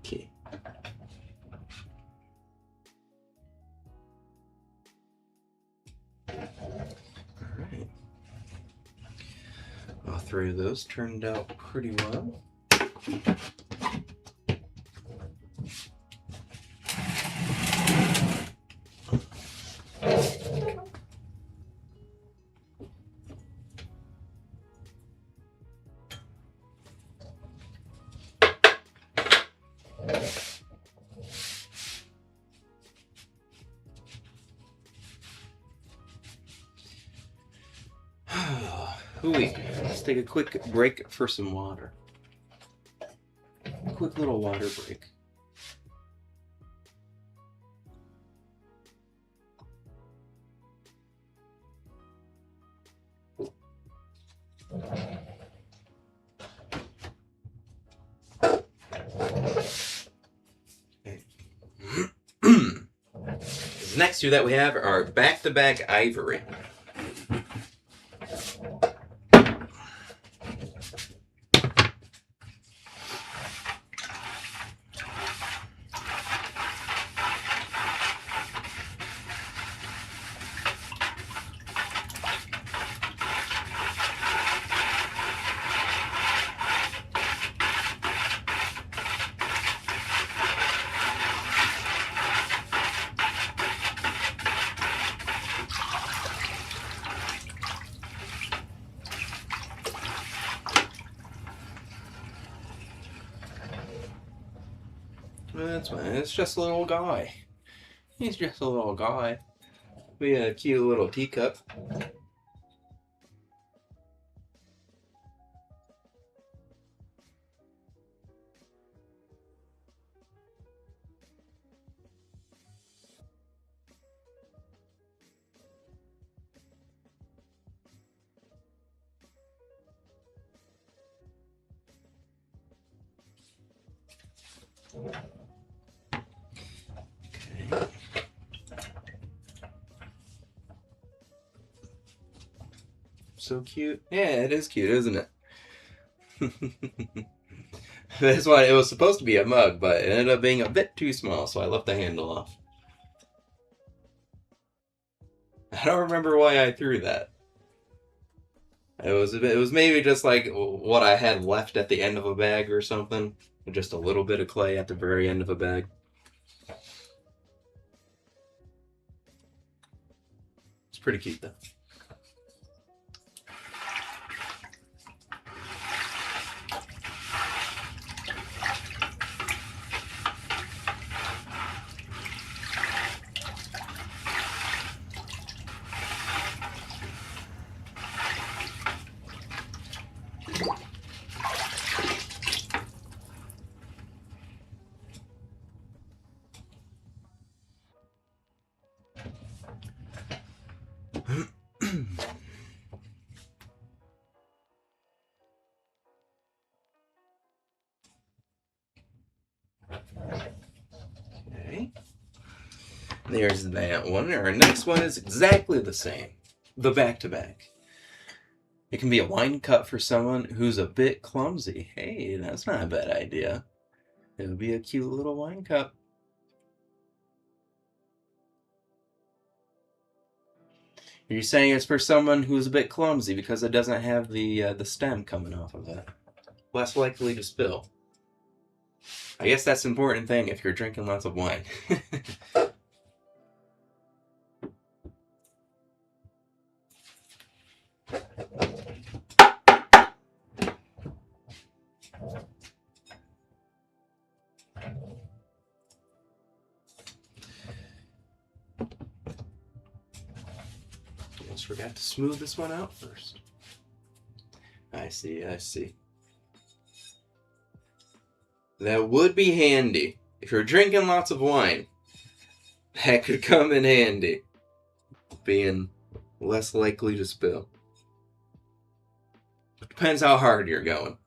Okay. Alright. All three of those turned out pretty well. Let's take a quick break for some water. Quick little water break. Next two that we have are back-to-back ivory. That's fine. It's just a little guy. He's just a little guy. We had a cute little teacup. Okay. So cute. Yeah, it is cute, isn't it? That's why it was supposed to be a mug, but it ended up being a bit too small, so I left the handle off. I don't remember why I threw that. It was maybe just like what I had left at the end of a bag or something. Just a little bit of clay at the very end of a bag. It's pretty cute though. Okay. There's that one. Our next one is exactly the same. The back-to-back. It can be a wine cup for someone who's a bit clumsy. Hey, that's not a bad idea. It would be a cute little wine cup. You're saying it's for someone who's a bit clumsy because it doesn't have the stem coming off of it. Less likely to spill. I guess that's an important thing if you're drinking lots of wine. Almost forgot to smooth this one out first. I see, I see. That would be handy. If you're drinking lots of wine, that could come in handy. Being less likely to spill. Depends how hard you're going.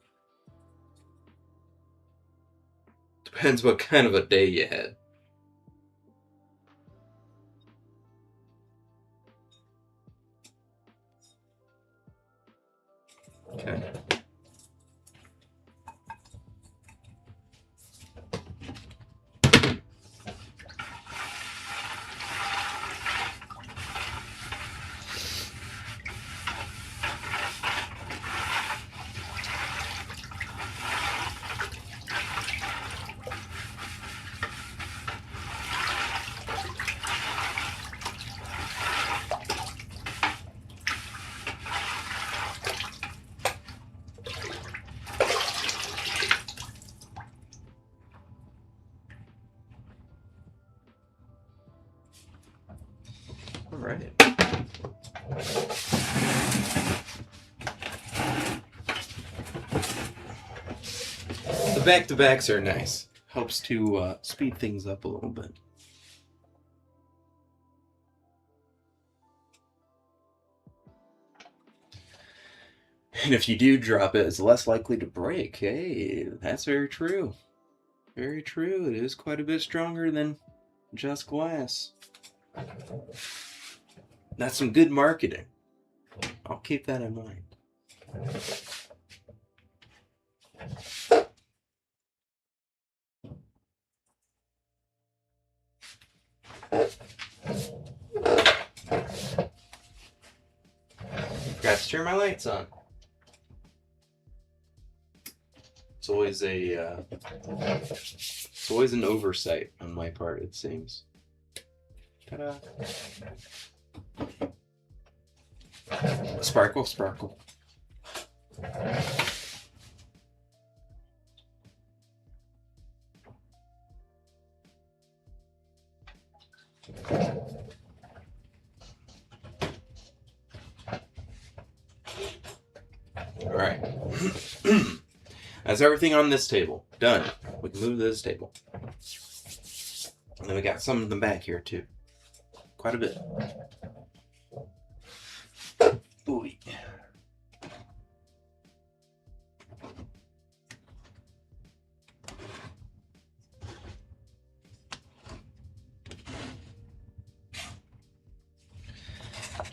Depends what kind of a day you had. Okay. All right. The back-to-backs are nice. Helps to speed things up a little bit. And if you do drop it, it's less likely to break. Hey, that's very true. Very true. It is quite a bit stronger than just glass. That's some good marketing. I'll keep that in mind. Forgot to turn my lights on. It's always an oversight on my part, it seems. Ta-da! Sparkle, sparkle. All right. That's everything on this table. Done. We can move to this table. And then we got some in the back here too. Quite a bit. Ooh.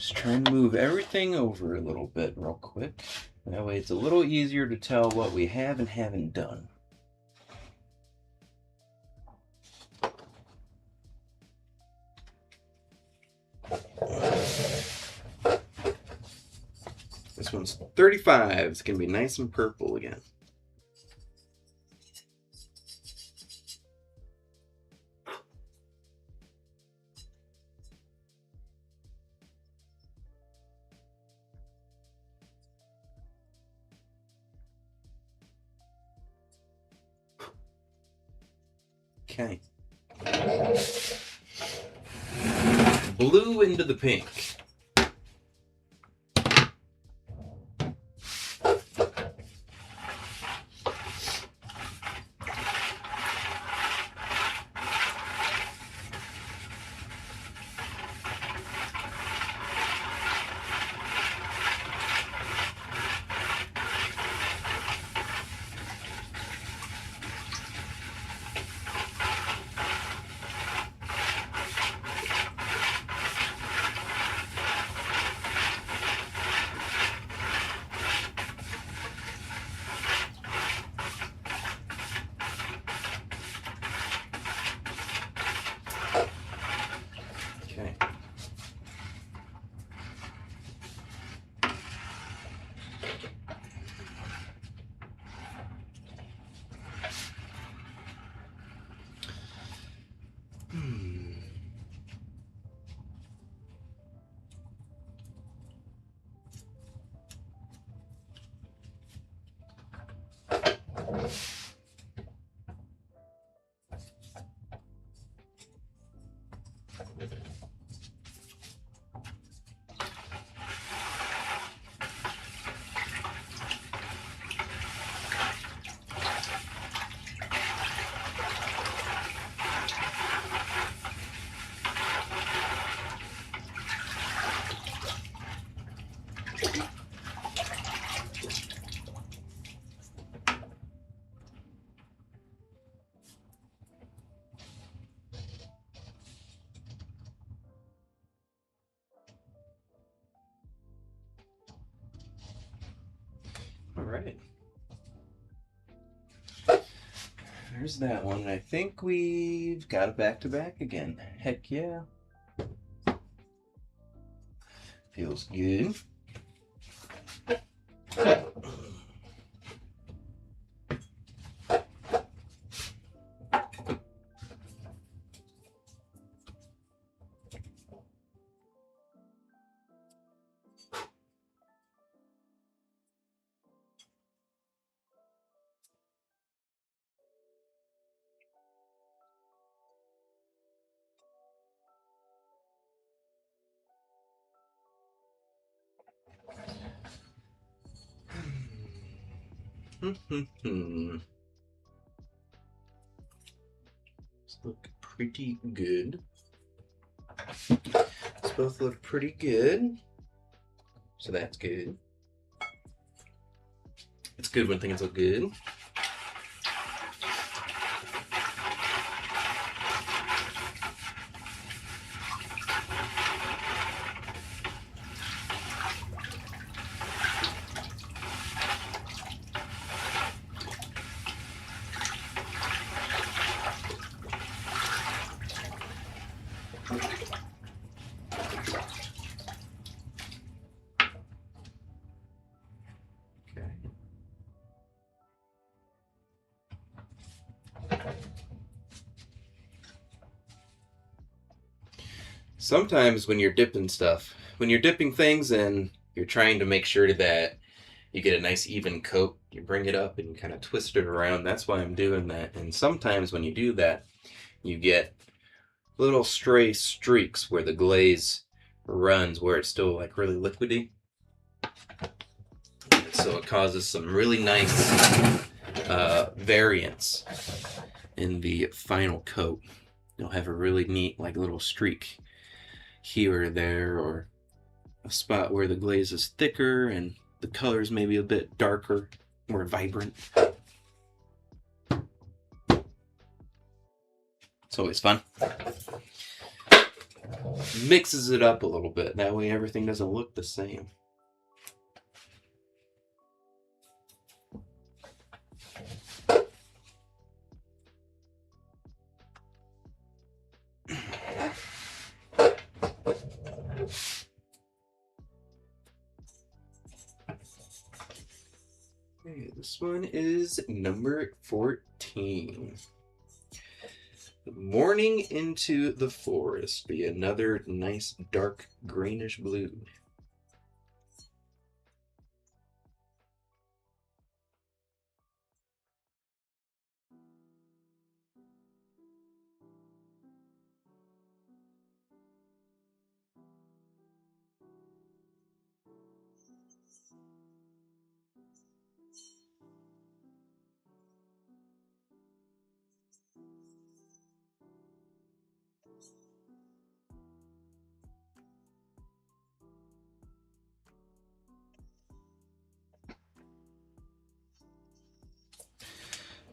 Just trying to move everything over a little bit real quick. That way it's a little easier to tell what we have and haven't done. This one's 35. It's going to be nice and purple again. Okay. Blue into the pink. All right. There's that one. I think we've got it back to back again. Heck yeah. Feels good. These look pretty good. These both look pretty good. So that's good. It's good when things look good. Sometimes when you're dipping stuff, when you're dipping things and you're trying to make sure that you get a nice even coat, you bring it up and you kind of twist it around. That's why I'm doing that. And sometimes when you do that, you get little stray streaks where the glaze runs, where it's still like really liquidy. So it causes some really nice variance in the final coat. You'll have a really neat like little streak here or there, or a spot where the glaze is thicker and the color's maybe a bit darker, more vibrant. It's always fun. Mixes it up a little bit. That way everything doesn't look the same. Okay, this one is number 14. Morning into the forest. Be another nice dark greenish blue.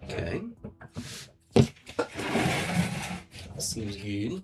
Okay. Seems good.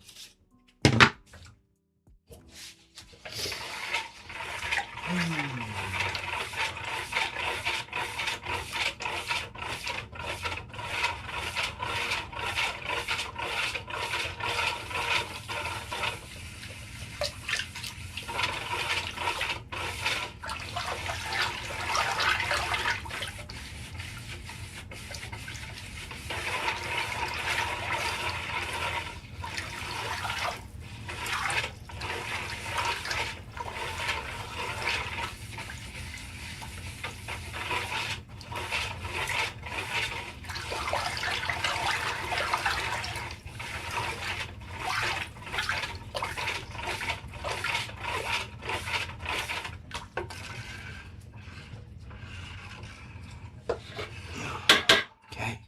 Okay.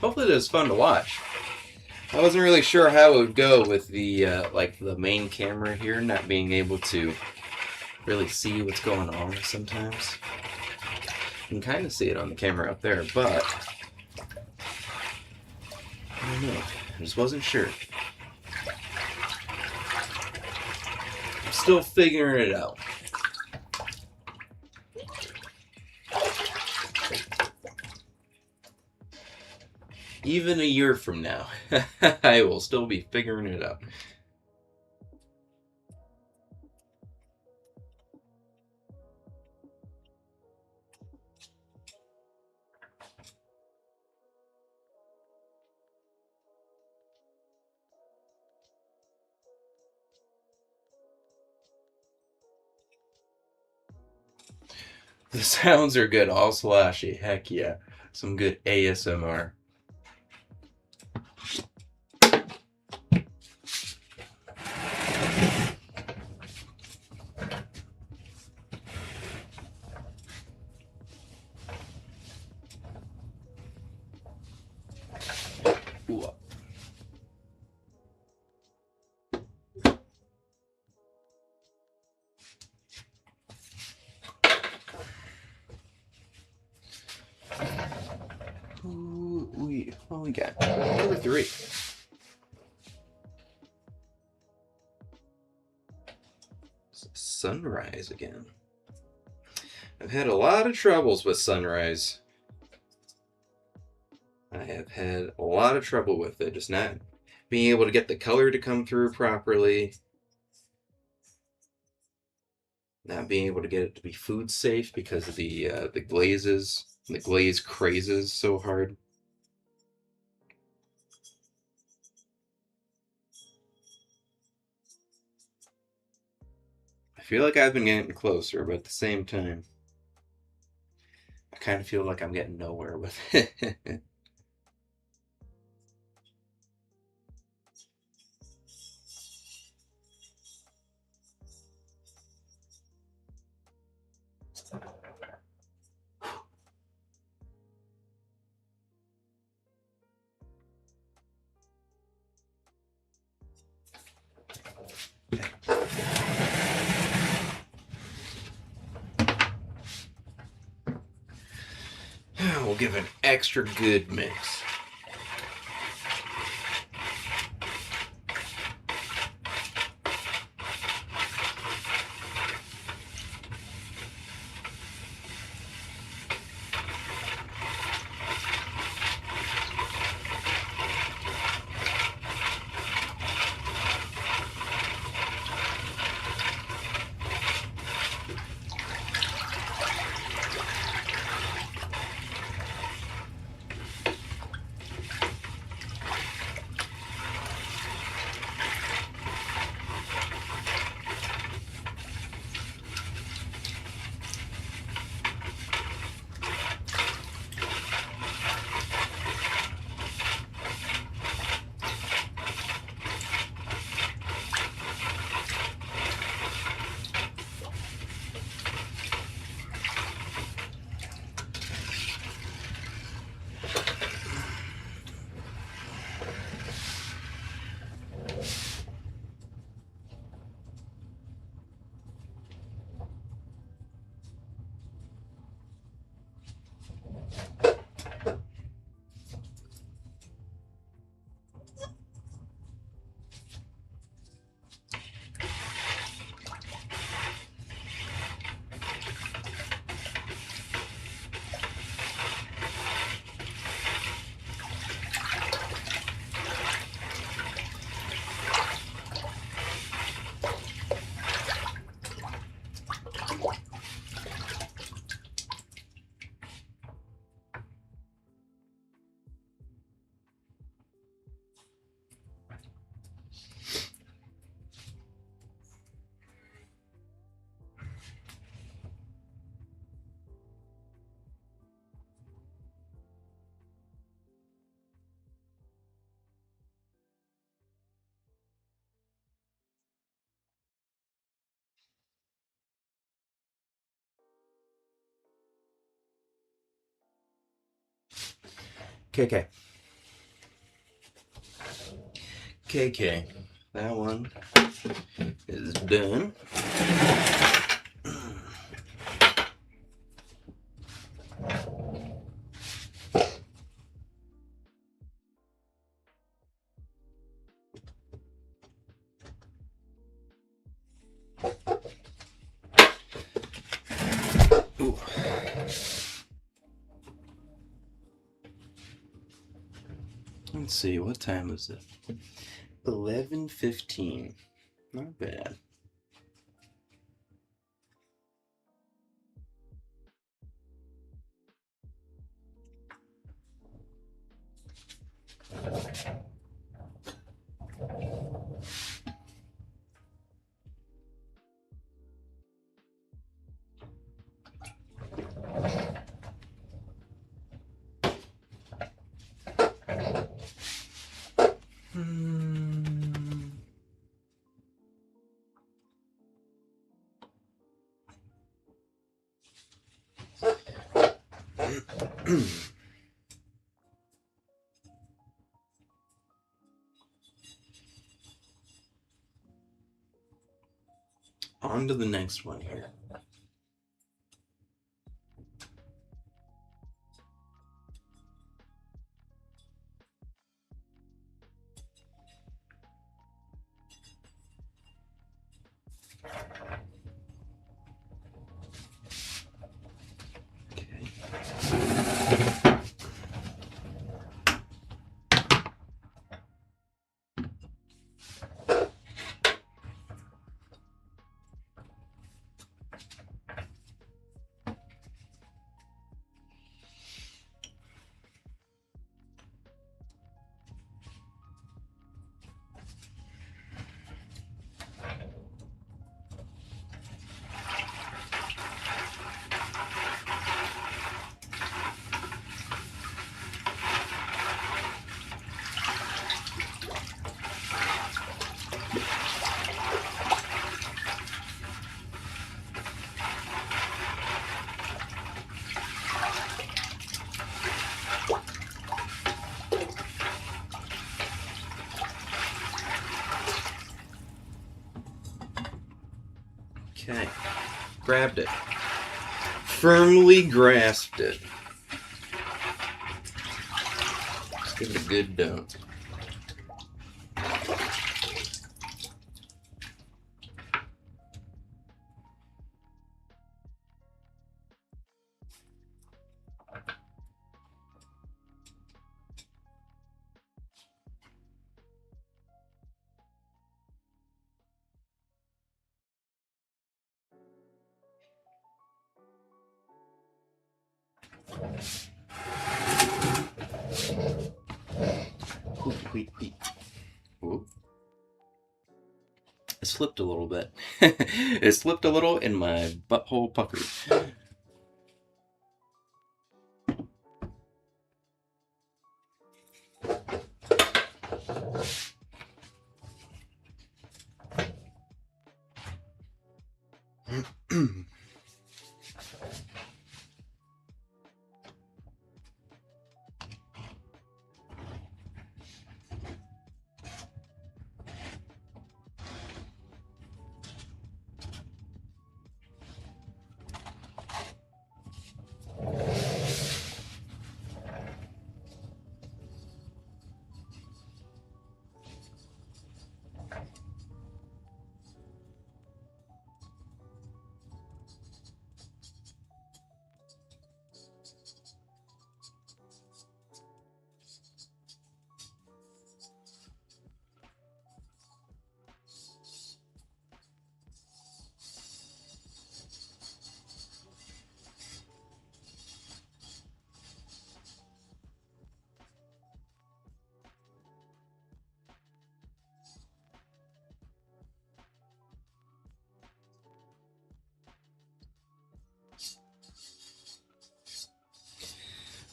Hopefully this is fun to watch. I wasn't really sure how it would go with the like the main camera here not being able to really see what's going on sometimes. You can kind of see it on the camera up there, but I don't know. I just wasn't sure. I'm still figuring it out. Even a year from now, I will still be figuring it out. The sounds are good, all slashy. Heck yeah. Some good ASMR. Ooh. What we got? Number 3. Sunrise again. I've had a lot of troubles with sunrise. I have had a lot of trouble with it. Just not being able to get the color to come through properly. Not being able to get it to be food safe because of the glazes. The glaze crazes so hard. I feel like I've been getting closer, but at the same time, I kind of feel like I'm getting nowhere with it. We'll give it an extra good mix. KK. KK. That one is done. Ooh. Let's see, what time is it? 11:15. Not bad. On to the next one here. Okay, grabbed it. Firmly grasped it. Give it a good dunk. Ooh. It slipped a little bit. It slipped a little and my butthole puckered.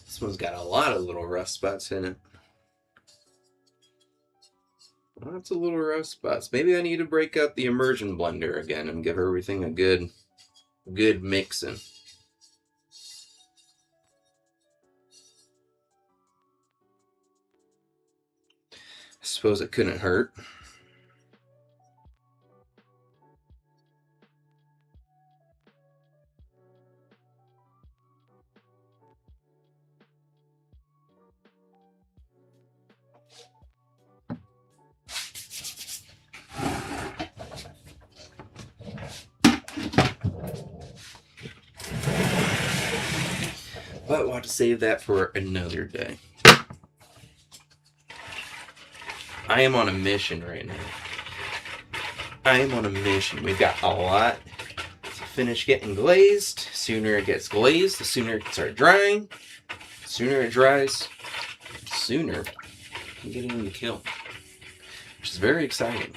This one's got a lot of little rust spots in it. Lots of little rust spots. Maybe I need to break out the immersion blender again and give everything a good mixing. I suppose it couldn't hurt. But we'll have to save that for another day. I am on a mission right now. I am on a mission. We've got a lot to finish getting glazed. The sooner it gets glazed, the sooner it can start drying. The sooner it dries, the sooner we get in the kiln. Which is very exciting.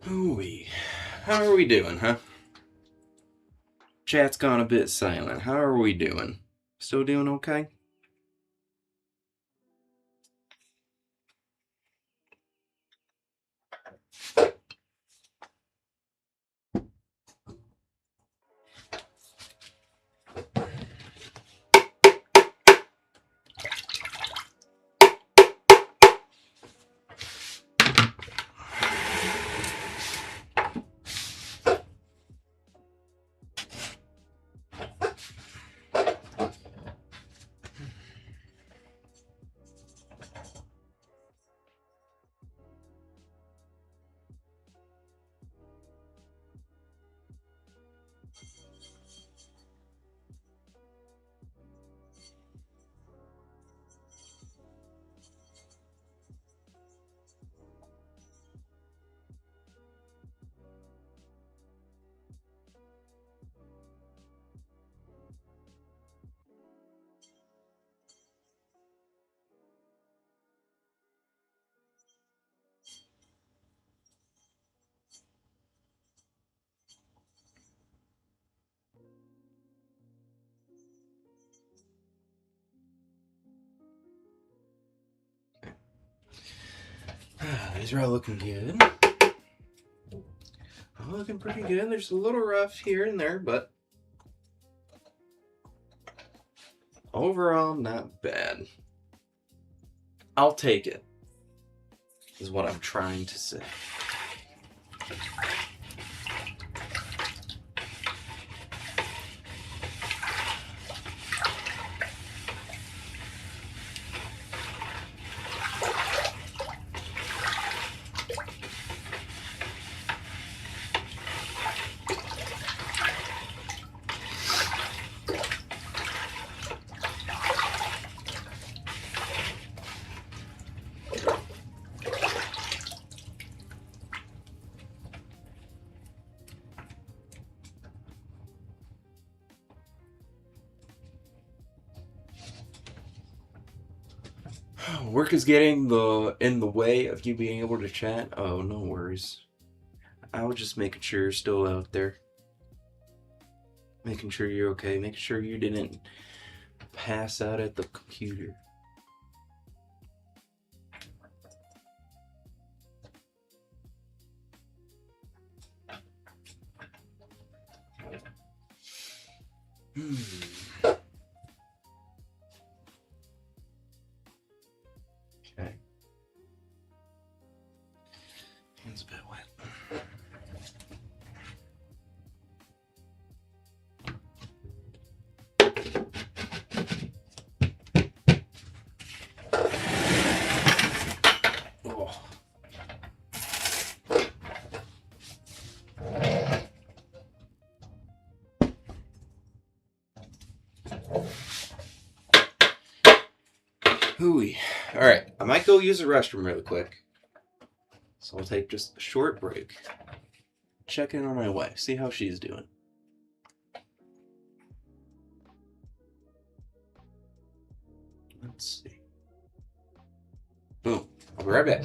Ooh-wee. How are we doing, huh? Chat's gone a bit silent. How are we doing? Still doing okay? These are all looking good. All looking pretty good. There's a little rough here and there, but overall, not bad. I'll take it, is what I'm trying to say. Work is getting in the way of you being able to chat. Oh, no worries. I was just making sure you're still out there. Making sure you're okay. Making sure you didn't pass out at the computer. Okay. Hands a bit wet. Oh. Hooey. Alright, I might go use the restroom really quick. So I'll take just a short break. Check in on my wife, see how she's doing. Let's see. Boom. I'll be right back.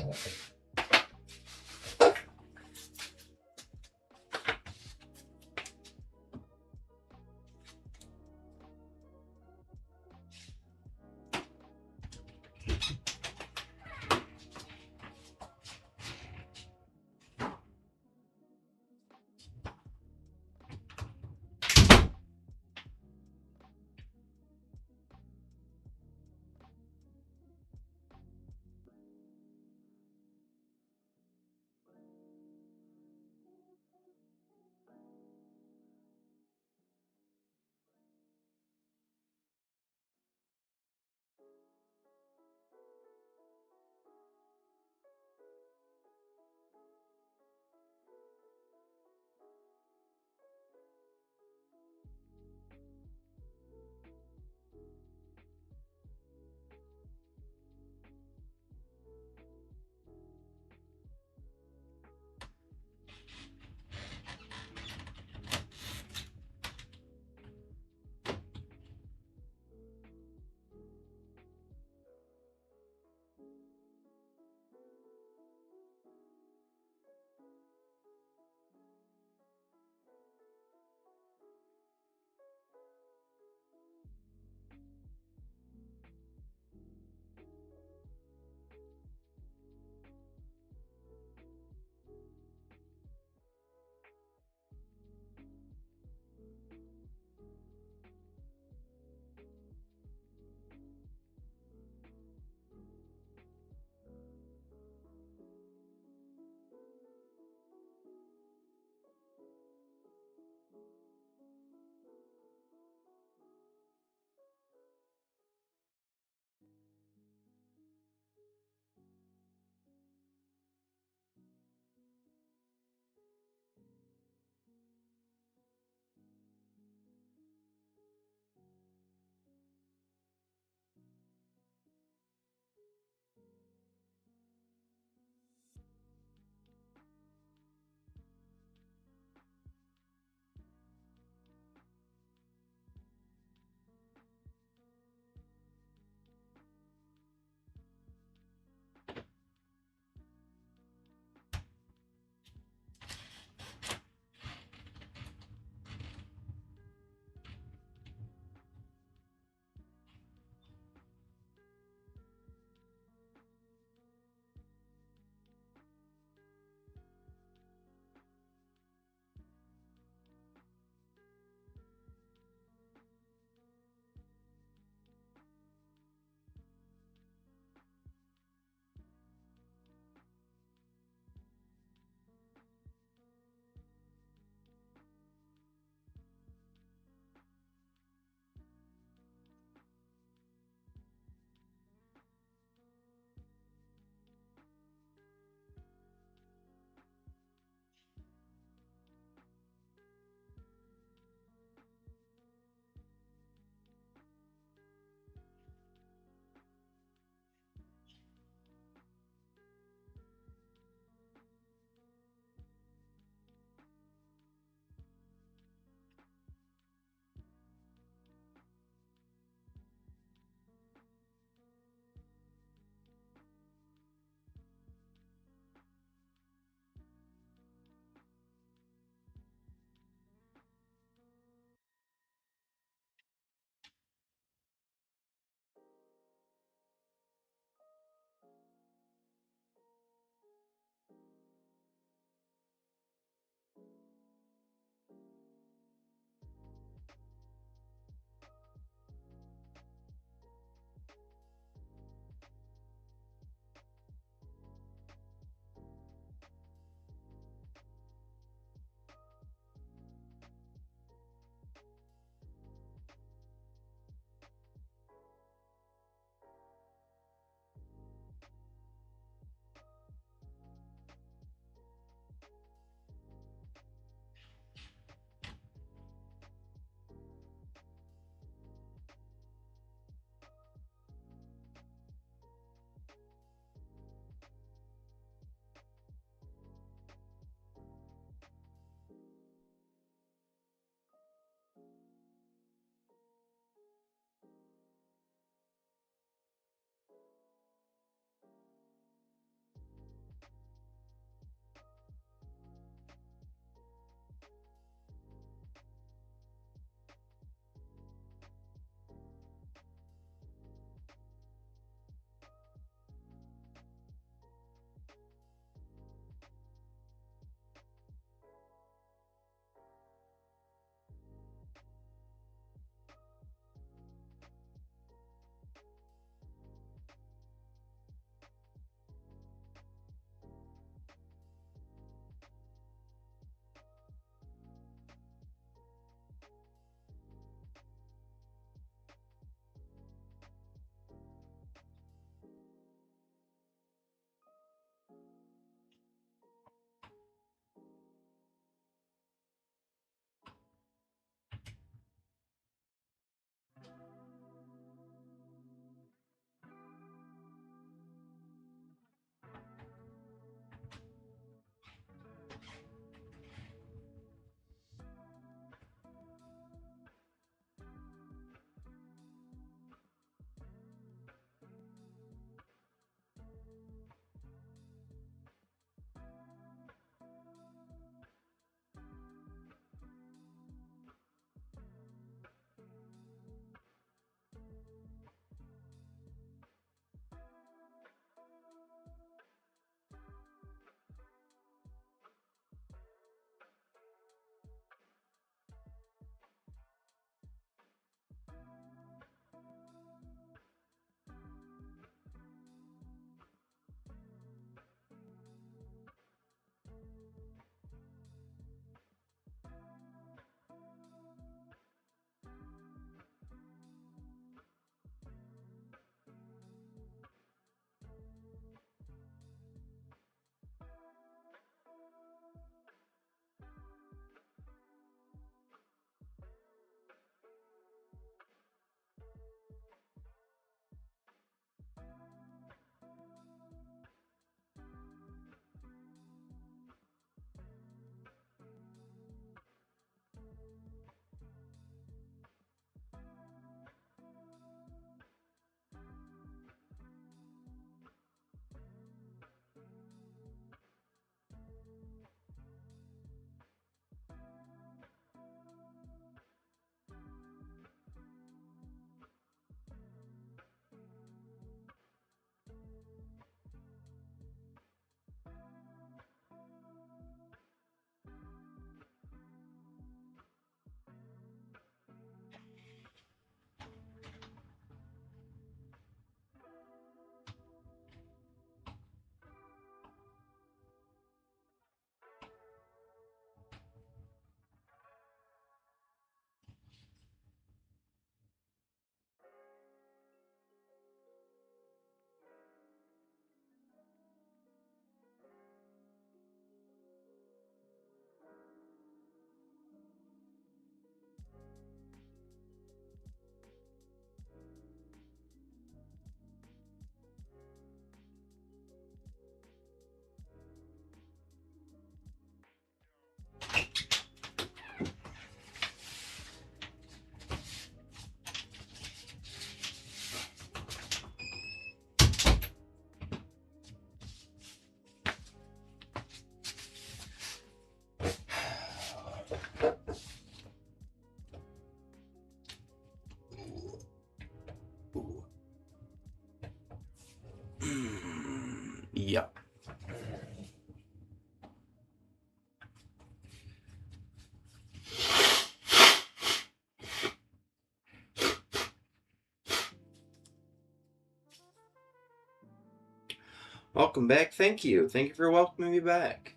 Welcome back. Thank you. Thank you for welcoming me back.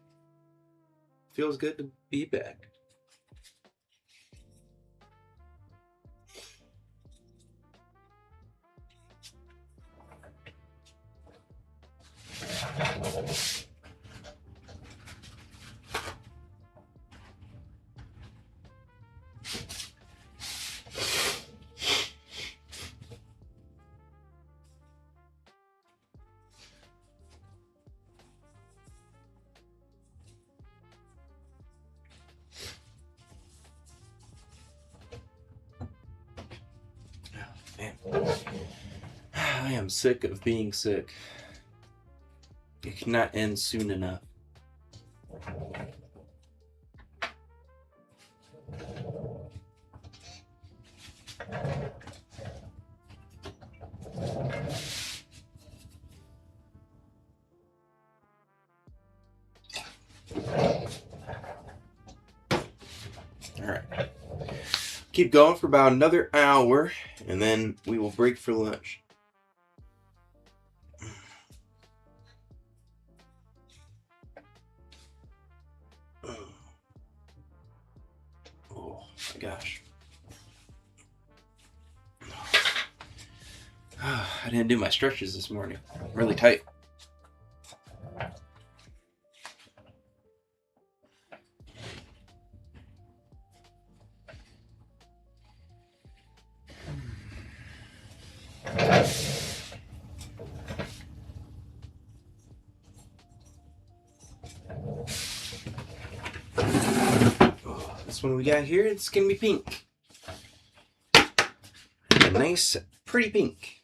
Feels good to be back. Man, I am sick of being sick. It cannot end soon enough. Alright. Keep going for about another hour, and then we will break for lunch. Oh my gosh. I didn't do my stretches this morning. Really tight. This one we got here, it's gonna be pink. A nice, pretty pink.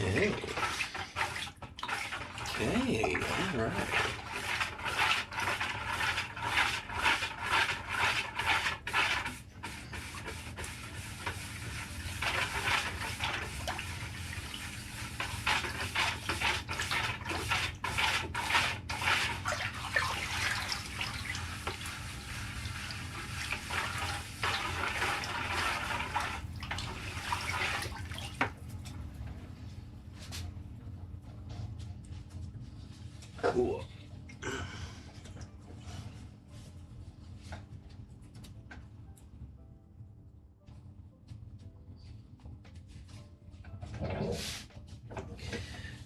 Okay. Okay, all right. Cool.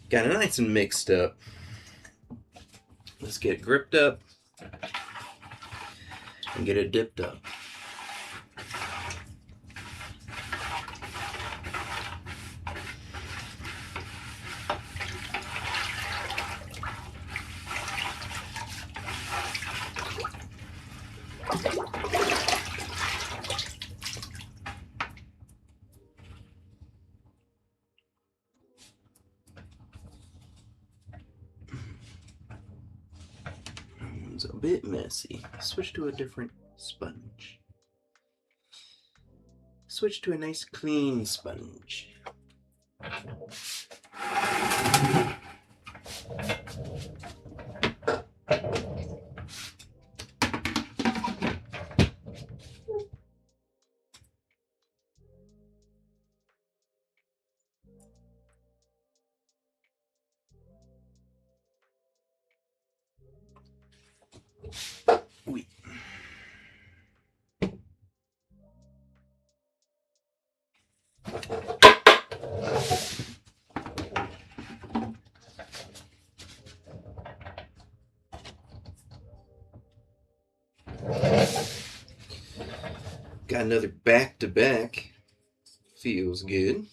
Got it nice and mixed up. Let's get it gripped up and get it dipped up. It's a bit messy. Switch to a different sponge. Switch to a nice clean sponge. Oui. Got another back-to-back. Feels good.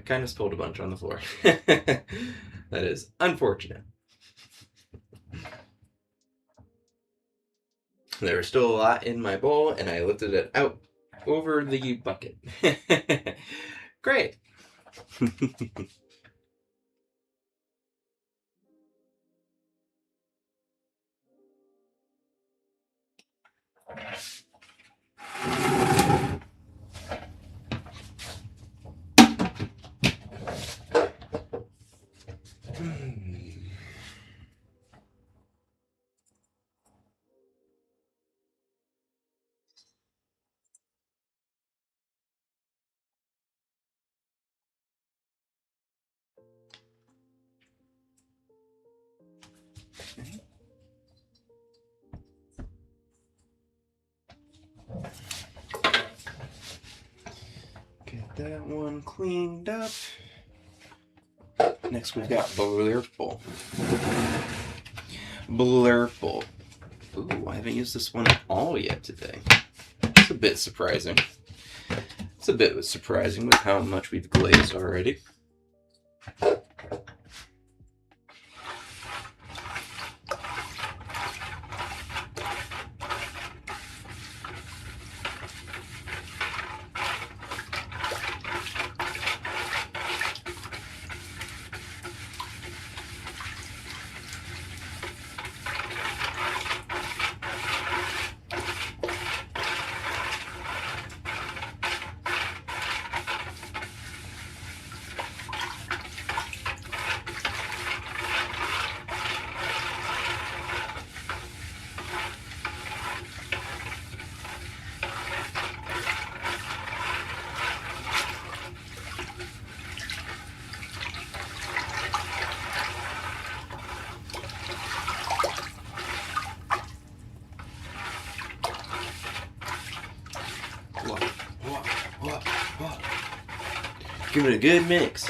kind of spilled a bunch on the floor. That is unfortunate. There was still a lot in my bowl, and I lifted it out over the bucket. Great. Get that one cleaned up. Next we've got Blurple. Blurple. Ooh, I haven't used this one at all yet today. It's a bit surprising. It's a bit surprising with how much we've glazed already. Give it a good mix.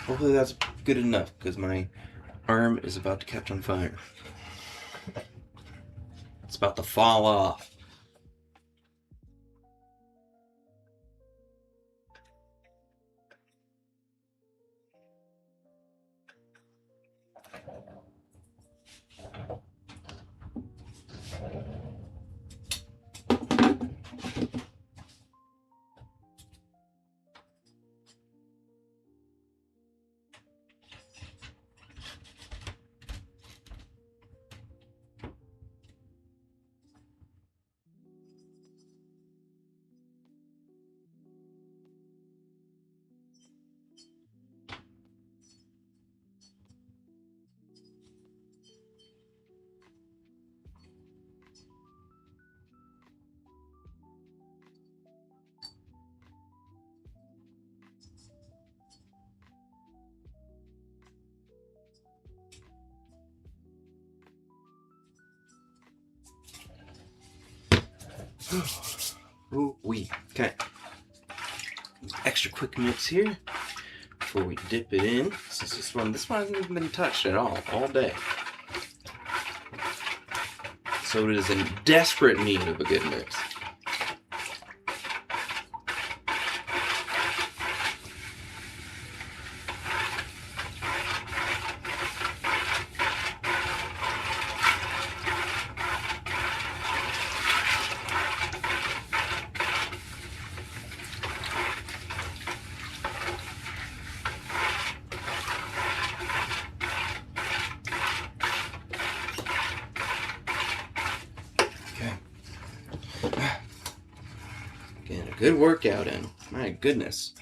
Hopefully that's good enough, because my arm is about to catch on fire. It's about to fall off. Ooh, okay. Extra quick mix here before we dip it in. Since this one hasn't even been touched at all day. So it is in desperate need of a good mix. Getting a good workout in. My goodness.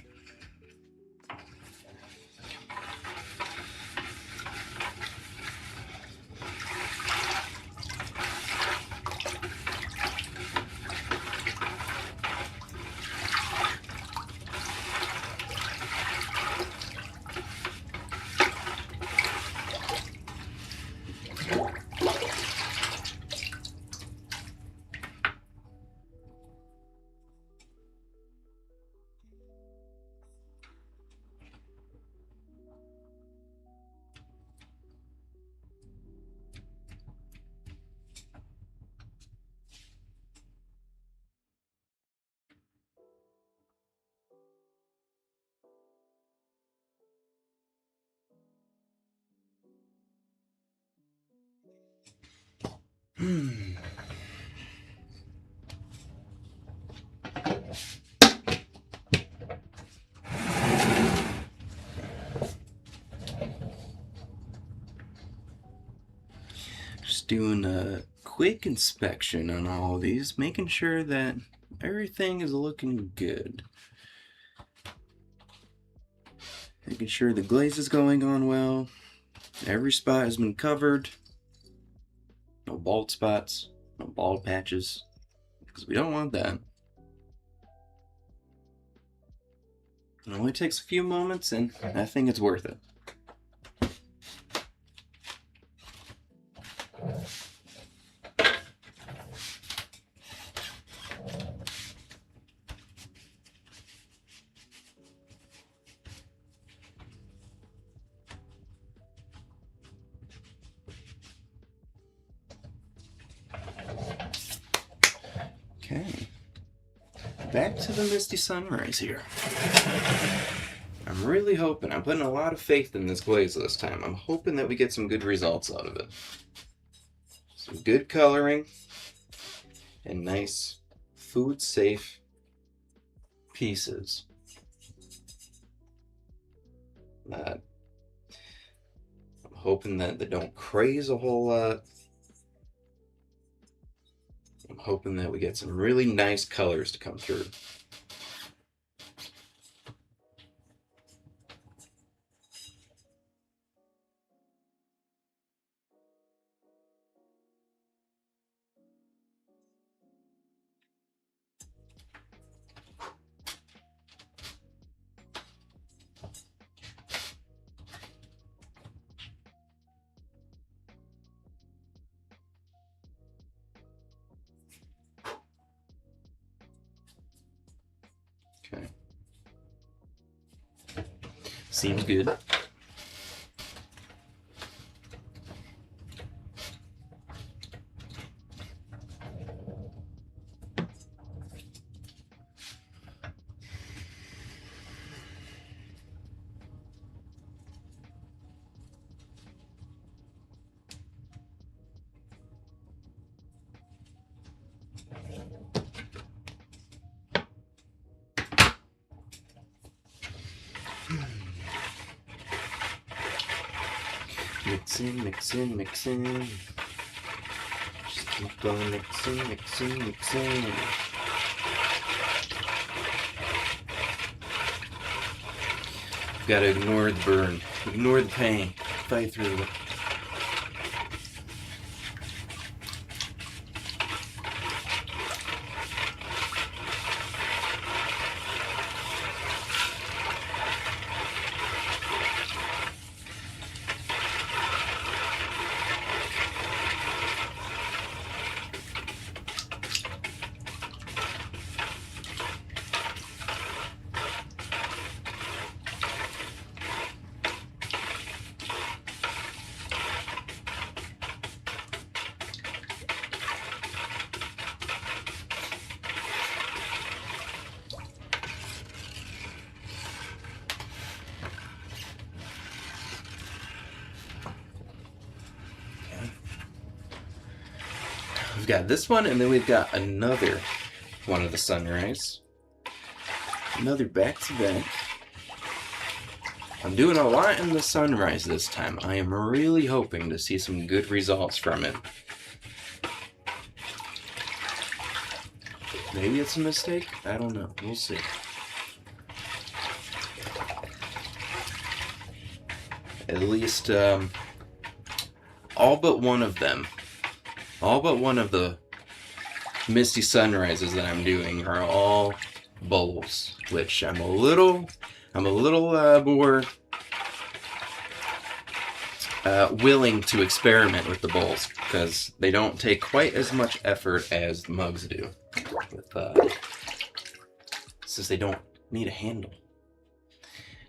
doing a quick inspection on all of these, making sure that everything is looking good. Making sure the glaze is going on well. Every spot has been covered. No bald spots, no bald patches, because we don't want that. It only takes a few moments, and I think it's worth it. Okay, back to the misty sunrise here. I'm really hoping, I'm putting a lot of faith in this glaze this time. I'm hoping that we get some good results out of it. Some good coloring and nice food safe pieces. I'm hoping that they don't craze a whole lot. I'm hoping that we get some really nice colors to come through. Okay. Seems good. Mixing, mixing, mixing. Just keep on mixing, mixing, mixing. Gotta ignore the burn, ignore the pain, fight through it. We've got this one, and then we've got another one of the sunrise. Another back-to-back. I'm doing a lot in the sunrise this time. I am really hoping to see some good results from it. Maybe it's a mistake? I don't know. We'll see. At least, all but one of them. All but one of the misty sunrises that I'm doing are all bowls, which I'm a little more willing to experiment with the bowls, because they don't take quite as much effort as the mugs do. Since they don't need a handle.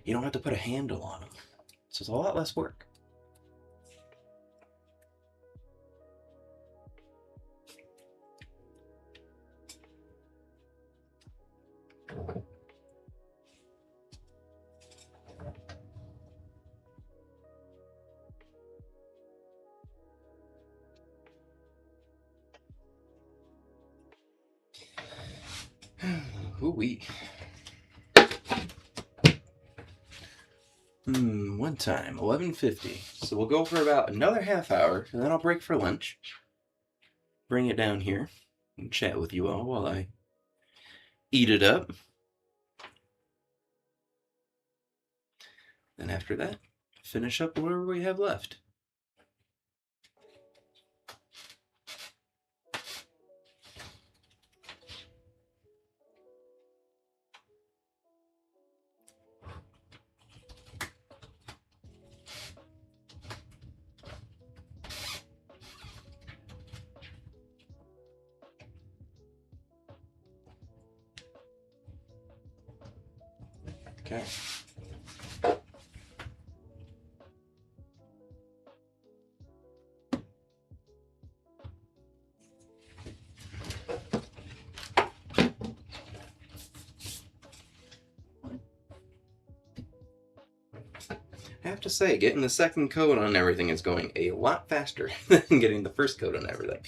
You don't have to put a handle on them. So it's a lot less work. Ooh-wee. one time, 11:50. So we'll go for about another half hour, and then I'll break for lunch. Bring it down here and chat with you all while I eat it up. Then after that, finish up whatever we have left. Okay. I have to say, getting the second coat on everything is going a lot faster than getting the first coat on everything.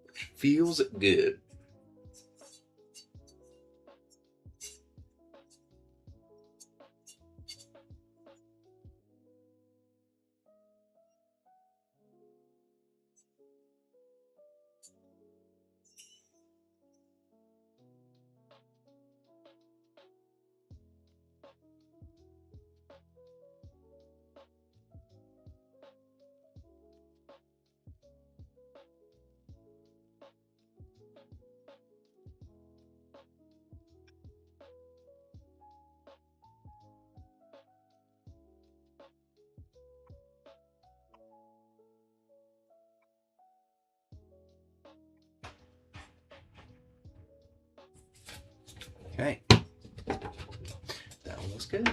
Which feels good. Okay. That one looks good.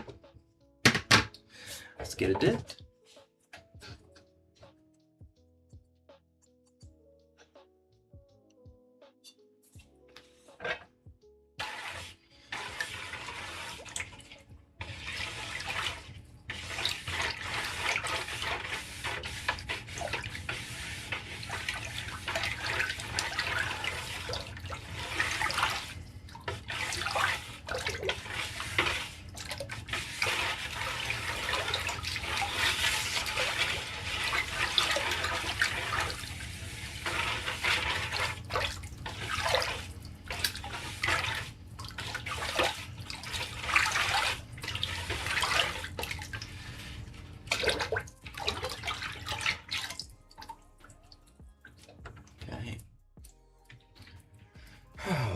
Let's get it dipped.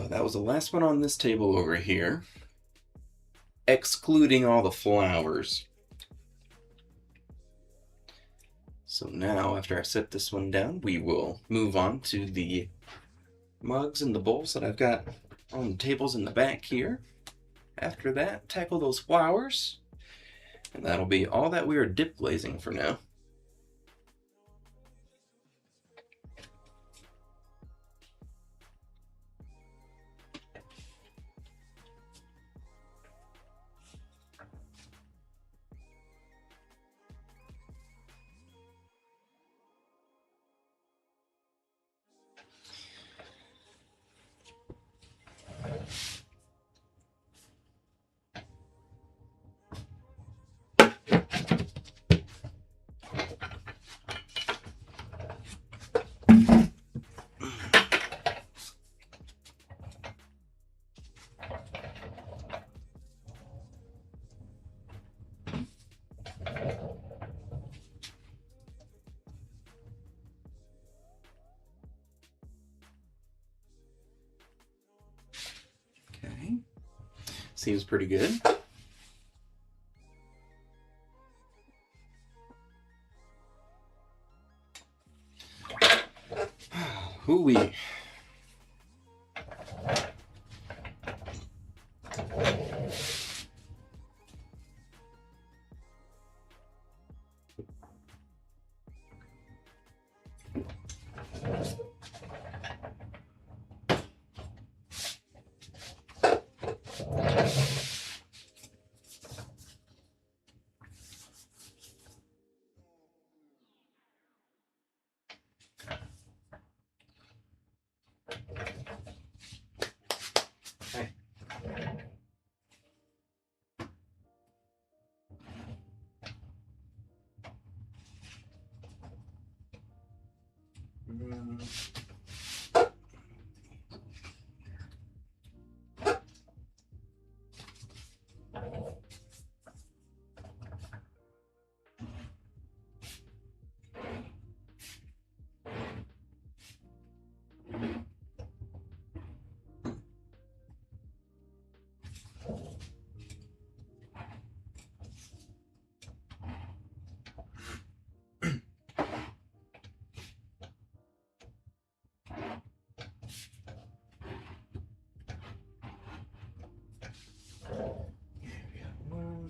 That was the last one on this table over here, excluding all the flowers. So now, after I set this one down, we will move on to the mugs and the bowls that I've got on the tables in the back here. After that, tackle those flowers, and that'll be all that we are dip glazing for now. Okay, seems pretty good. Hooey. 1,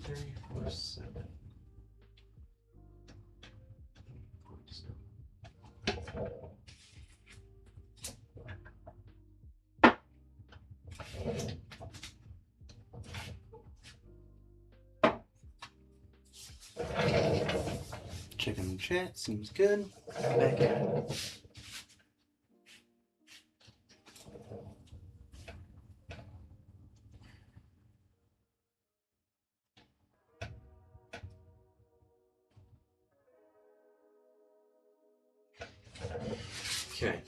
3, 4, 7. Checking the chat, seems good. Back at it. Okay.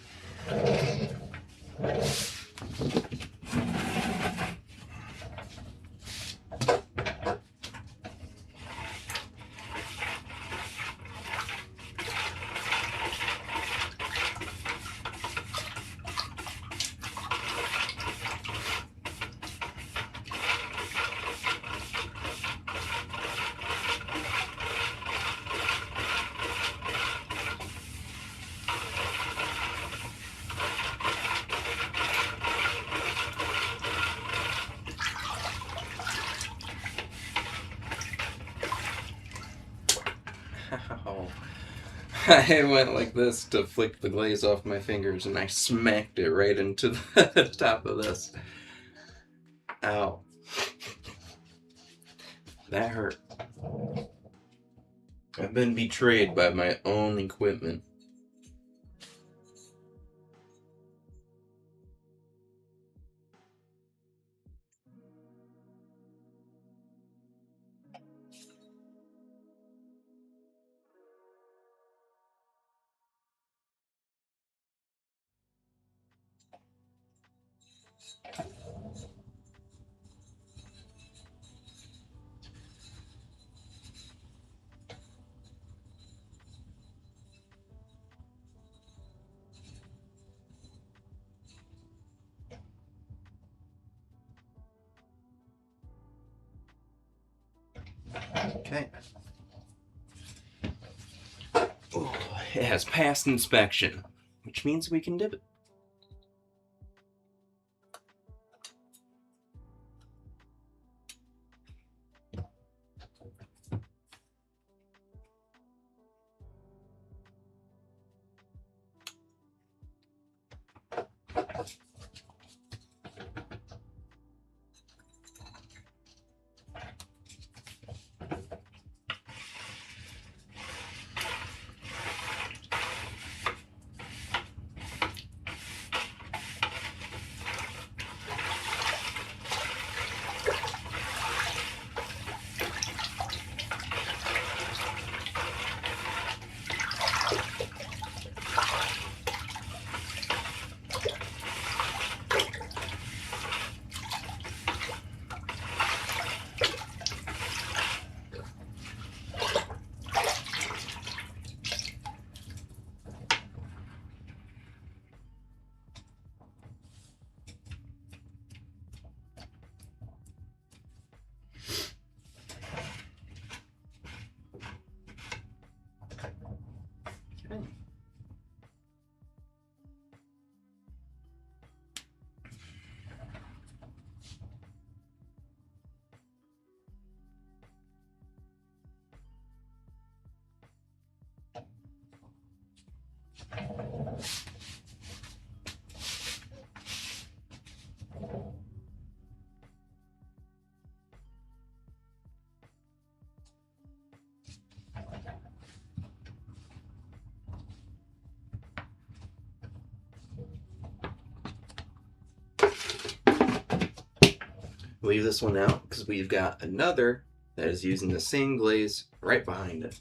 Ow. I went like this to flick the glaze off my fingers and I smacked it right into the top of this. Ow. That hurt. I've been betrayed by my own equipment. Okay. Oh, it has passed inspection, which means we can dip it. Okay. Leave this one out because we've got another that is using the same glaze right behind it.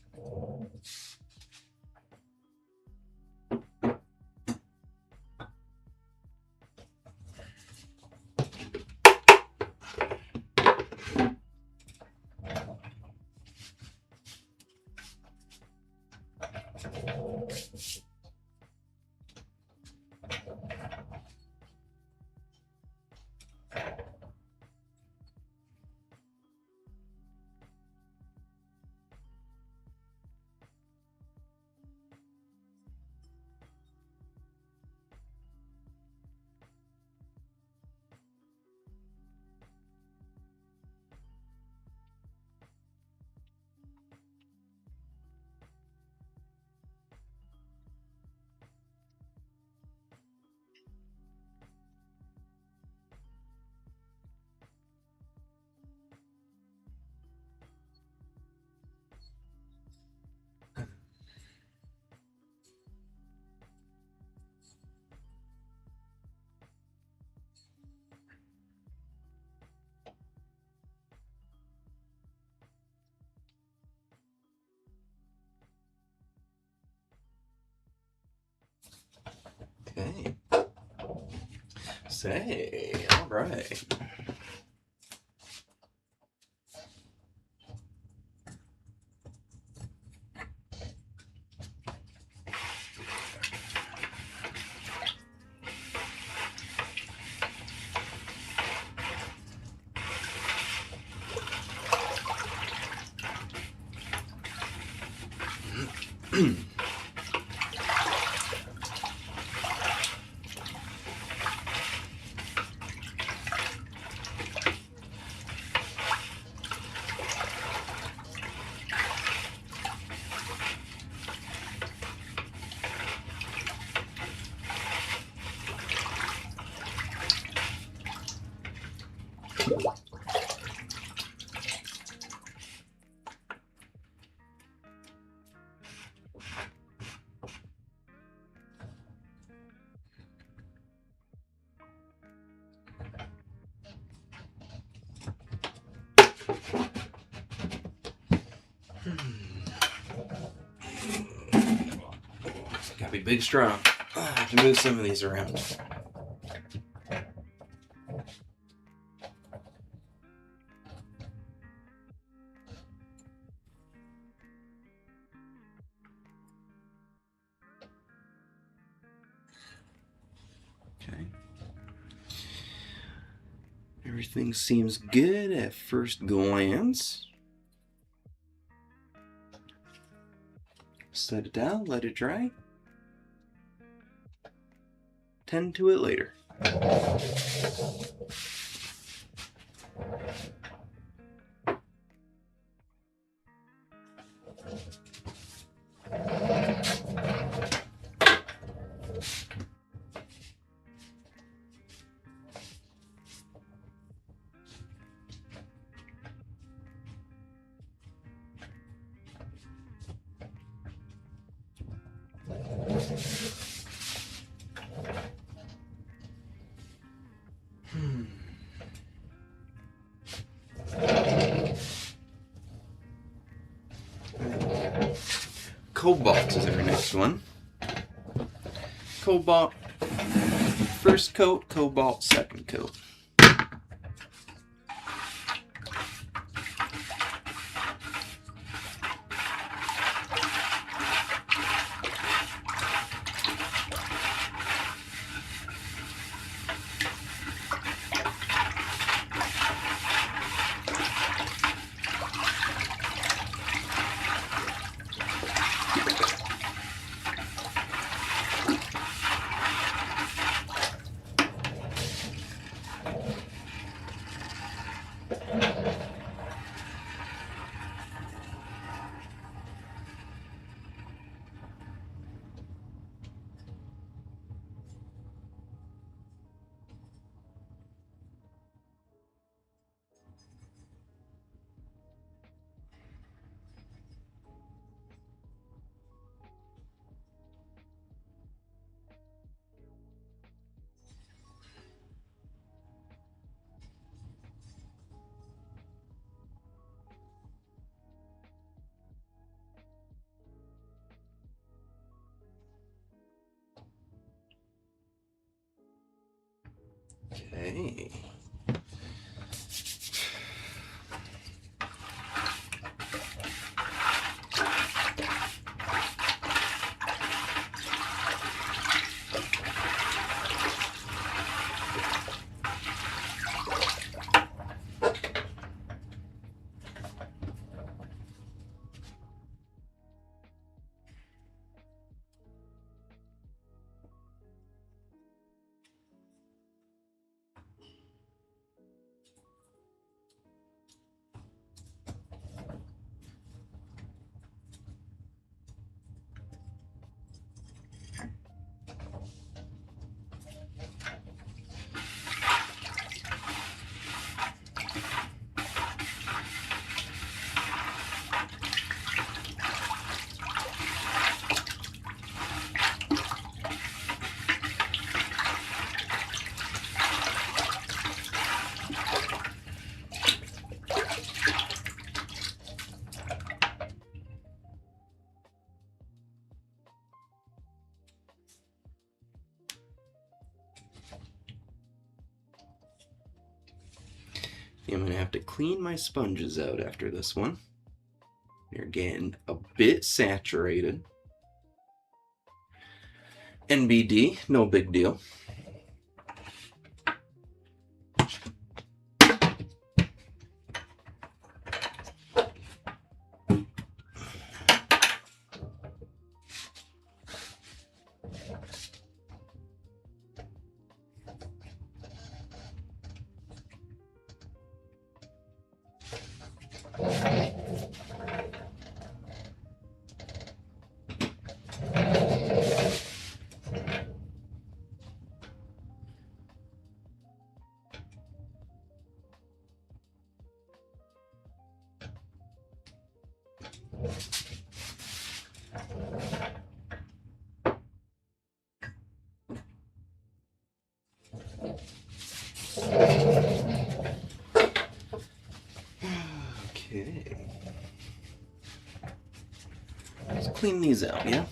Okay. Say, all right. Gotta be big strong. I have to move some of these around. Okay. Everything seems good at first glance. Set it down, let it dry. Tend to it later. Cobalt is our next one. Cobalt first coat, cobalt second coat. Okay. I'm going to have to clean my sponges out after this one. They're getting a bit saturated. NBD, no big deal. Okay. Let's clean these out, yeah?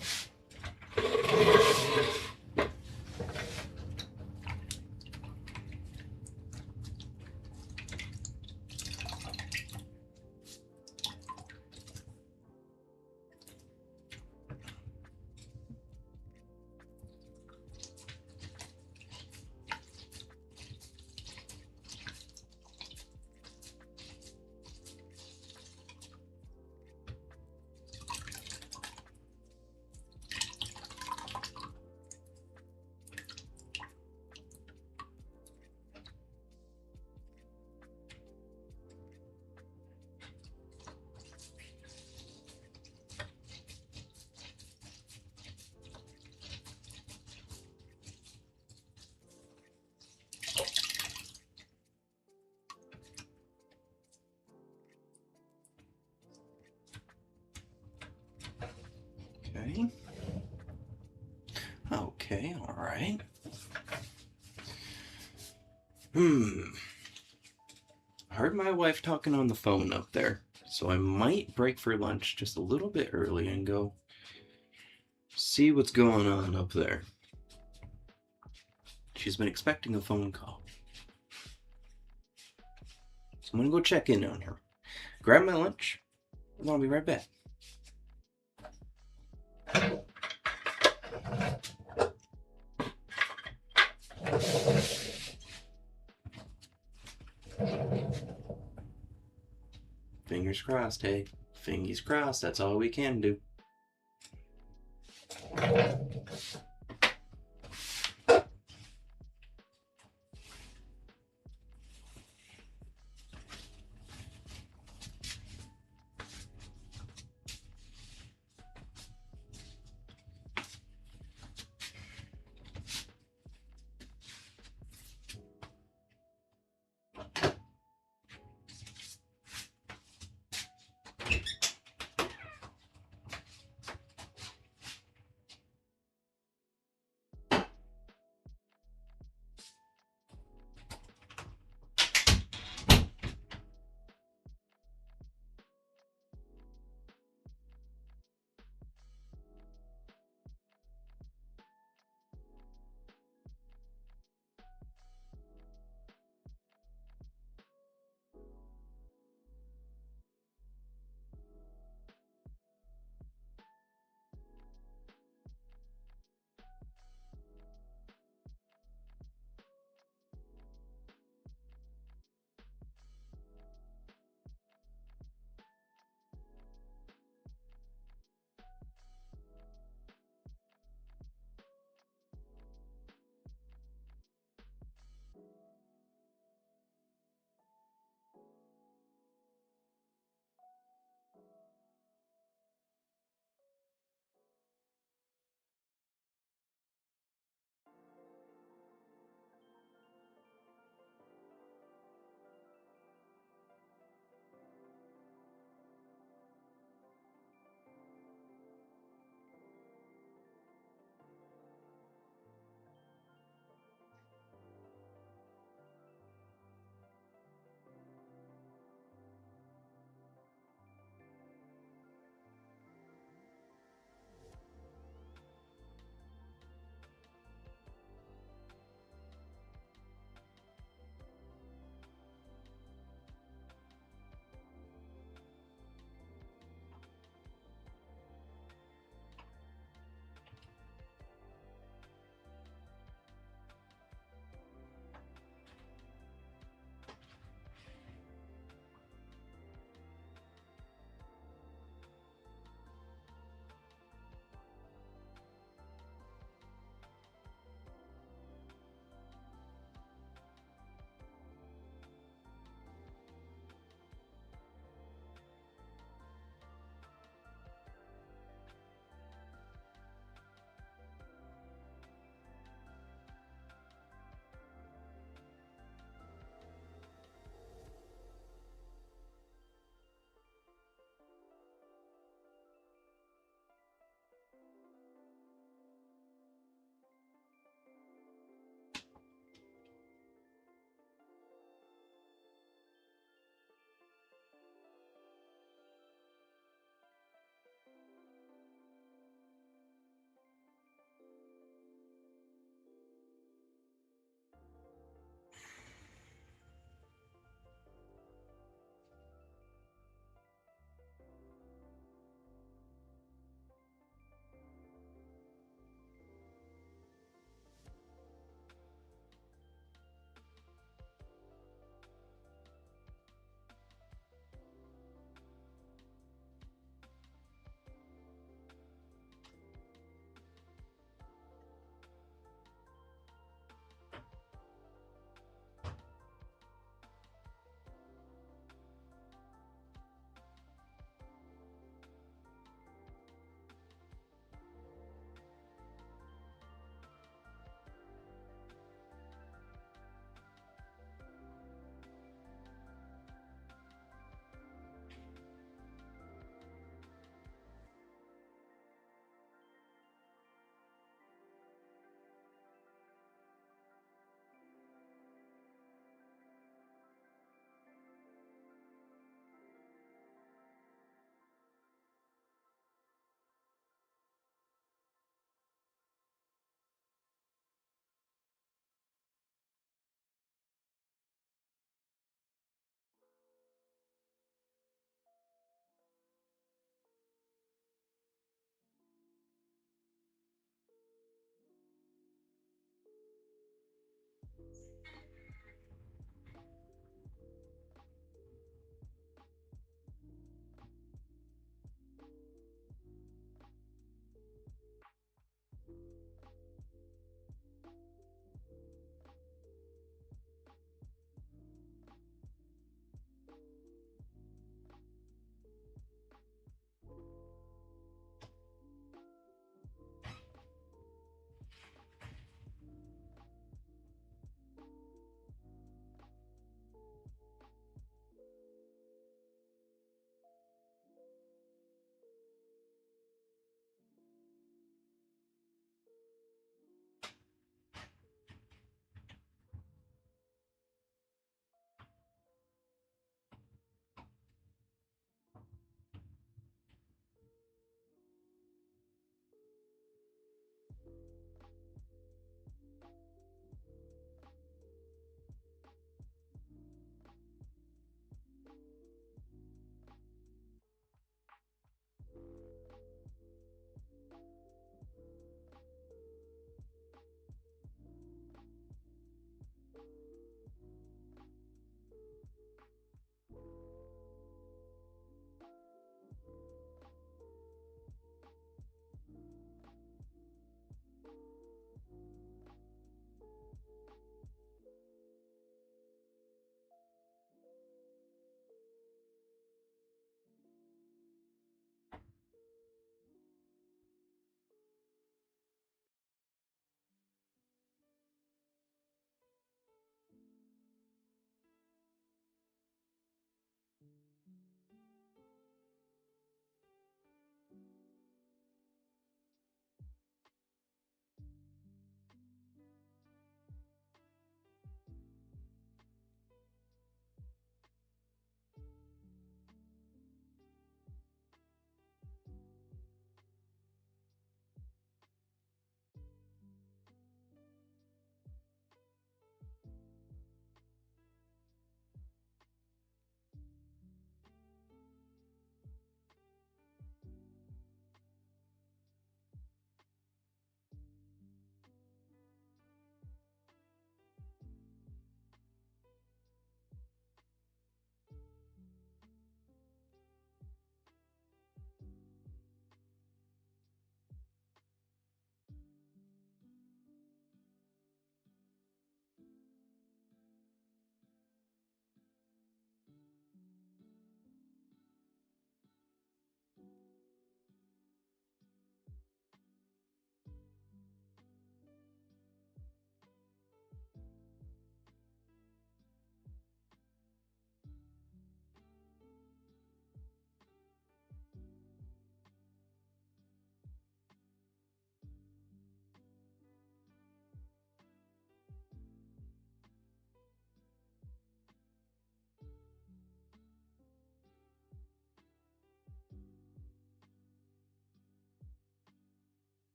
Okay. Okay, all right. I heard my wife talking on the phone up there, so I might break for lunch just a little bit early and go see what's going on up there. She's been expecting a phone call. So I'm gonna go check in on her. Grab my lunch, and I'll be right back. Fingers crossed, hey. Fingers crossed, that's all we can do.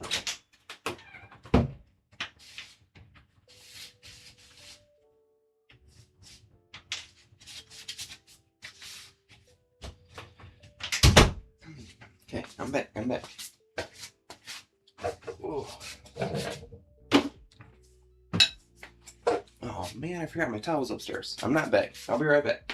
Okay, I'm back. Ooh. Oh man, I forgot my towels upstairs. I'm not back. I'll be right back.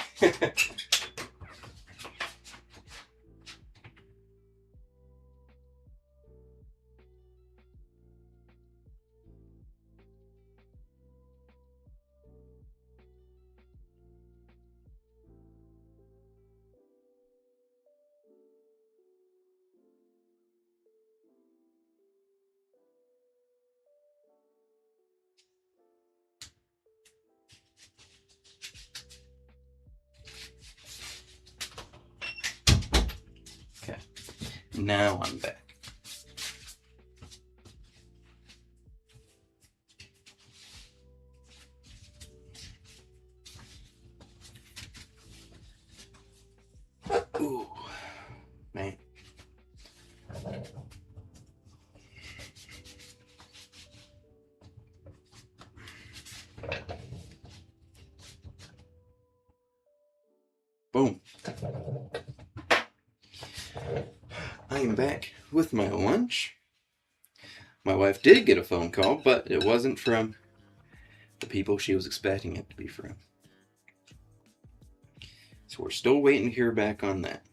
Okay, now I'm back. Ooh, man. Boom. I am back with my lunch. My wife did get a phone call, but it wasn't from the people she was expecting it to be from. So we're still waiting to hear back on that.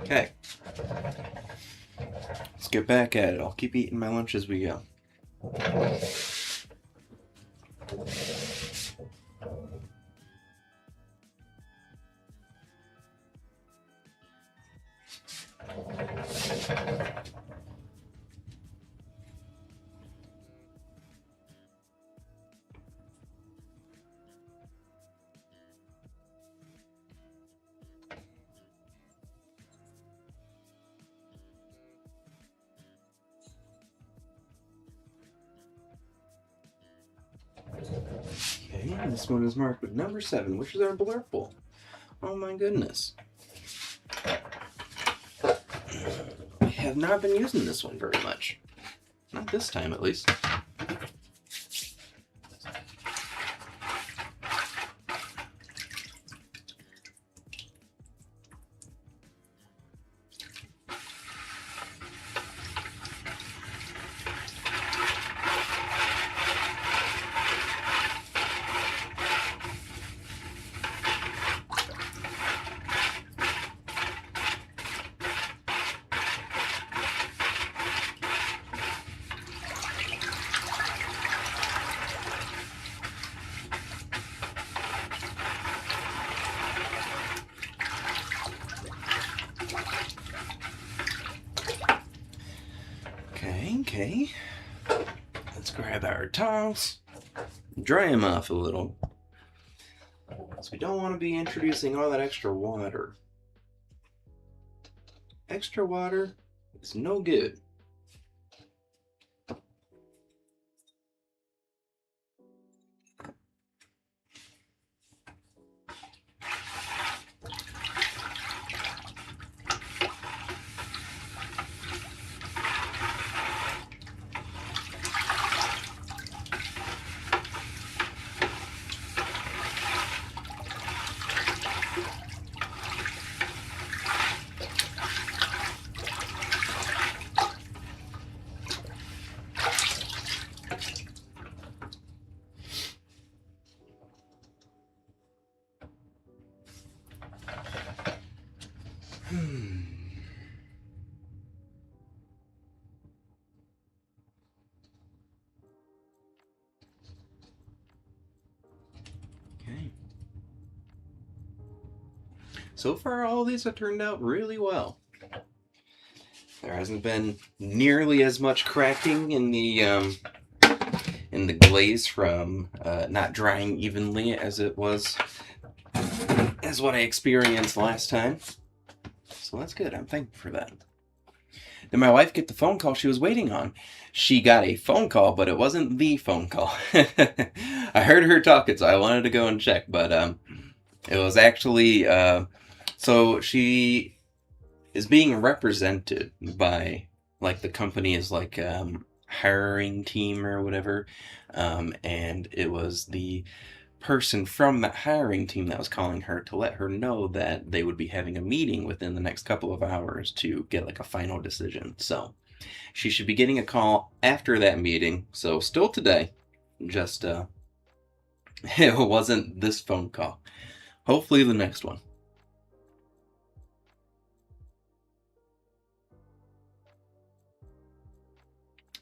Okay. Let's get back at it. I'll keep eating my lunch as we go. Okay, this one is marked with number 7, which is our blurple. Oh my goodness. I have not been using this one very much. Not this time, at least. Okay. Let's grab our towels, dry them off a little. So we don't want to be introducing all that extra water. Extra water is no good. Okay. So far, all these have turned out really well. There hasn't been nearly as much cracking in the glaze from not drying evenly as it was as what I experienced last time. So that's good. I'm thankful for that. Did my wife get the phone call she was waiting on? She got a phone call, but it wasn't the phone call. I heard her talking, so I wanted to go and check, but it was actually so she is being represented by like the company is like hiring team or whatever, and it was the person from that hiring team that was calling her to let her know that they would be having a meeting within the next couple of hours to get like a final decision. So she should be getting a call after that meeting. So still today, just it wasn't this phone call. Hopefully the next one.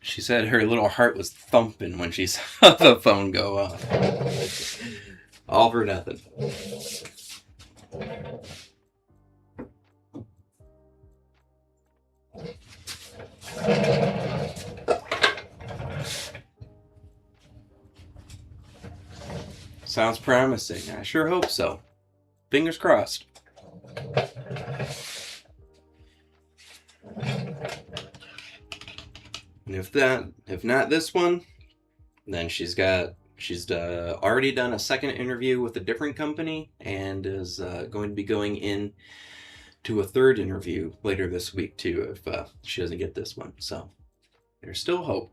She said her little heart was thumping when she saw the phone go off. All for nothing. Sounds promising. I sure hope so. Fingers crossed. And if not this one, then she's already done a second interview with a different company and is going to be going in to a third interview later this week too if she doesn't get this one. So there's still hope.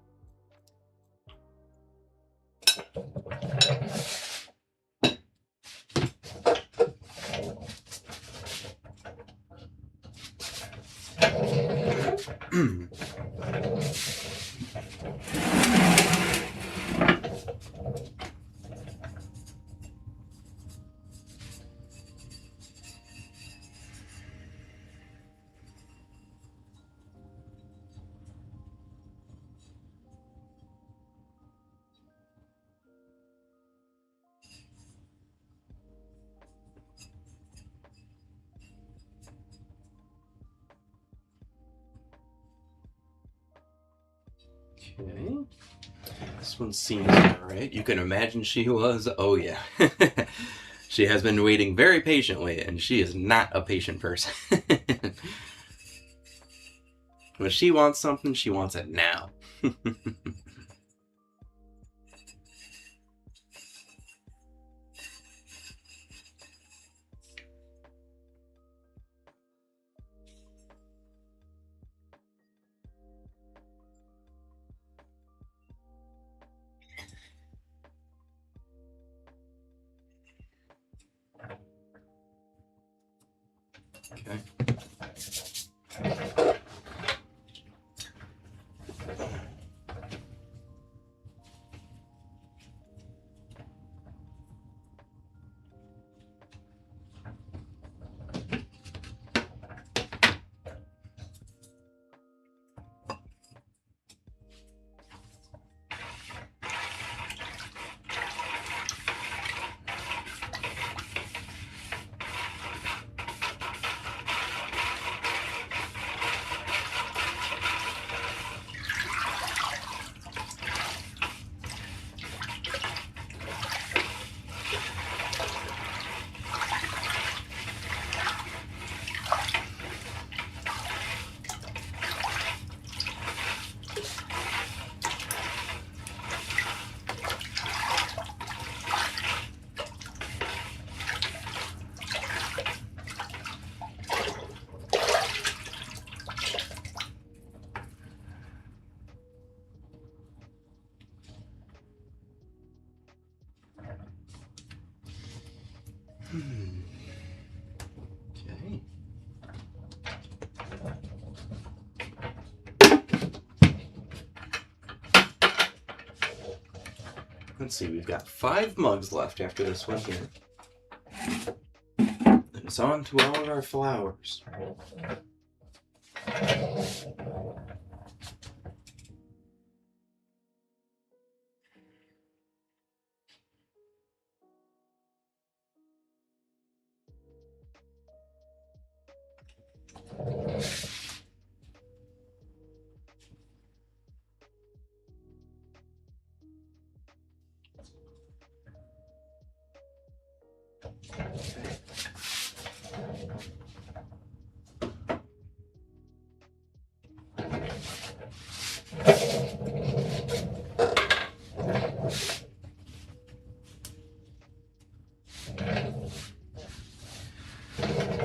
Okay. This one seems alright. You can imagine she was. Oh, yeah. She has been waiting very patiently, and she is not a patient person. When she wants something, she wants it now. Okay. Okay. Let's see, we've got 5 mugs left after this one here. That It's on to all of our flowers.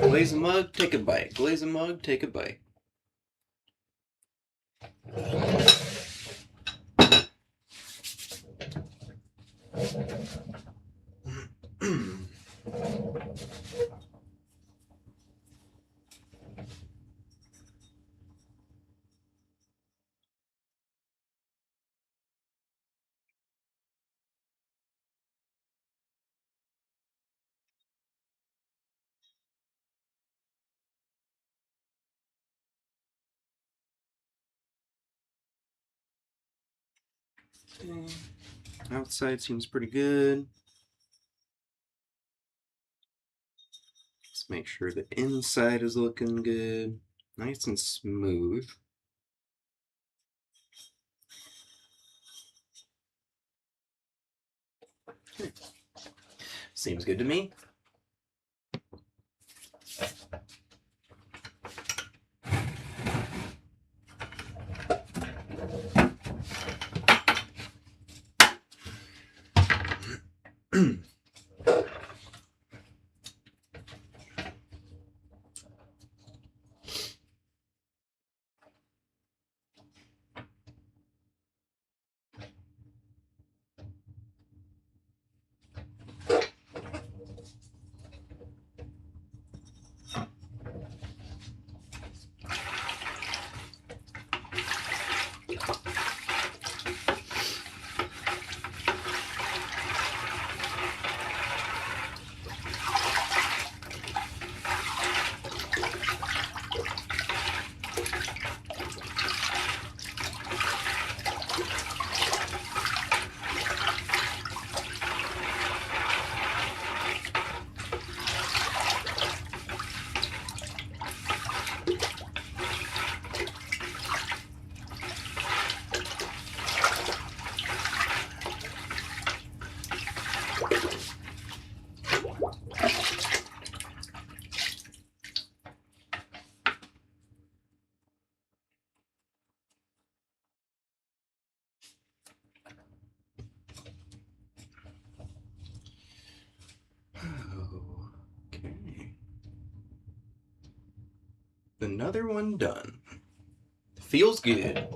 Glaze a mug, take a bite. Glaze a mug, take a bite. Outside seems pretty good. Let's make sure the inside is looking good. Nice and smooth. Seems good to me. Okay. Another one done. Feels good.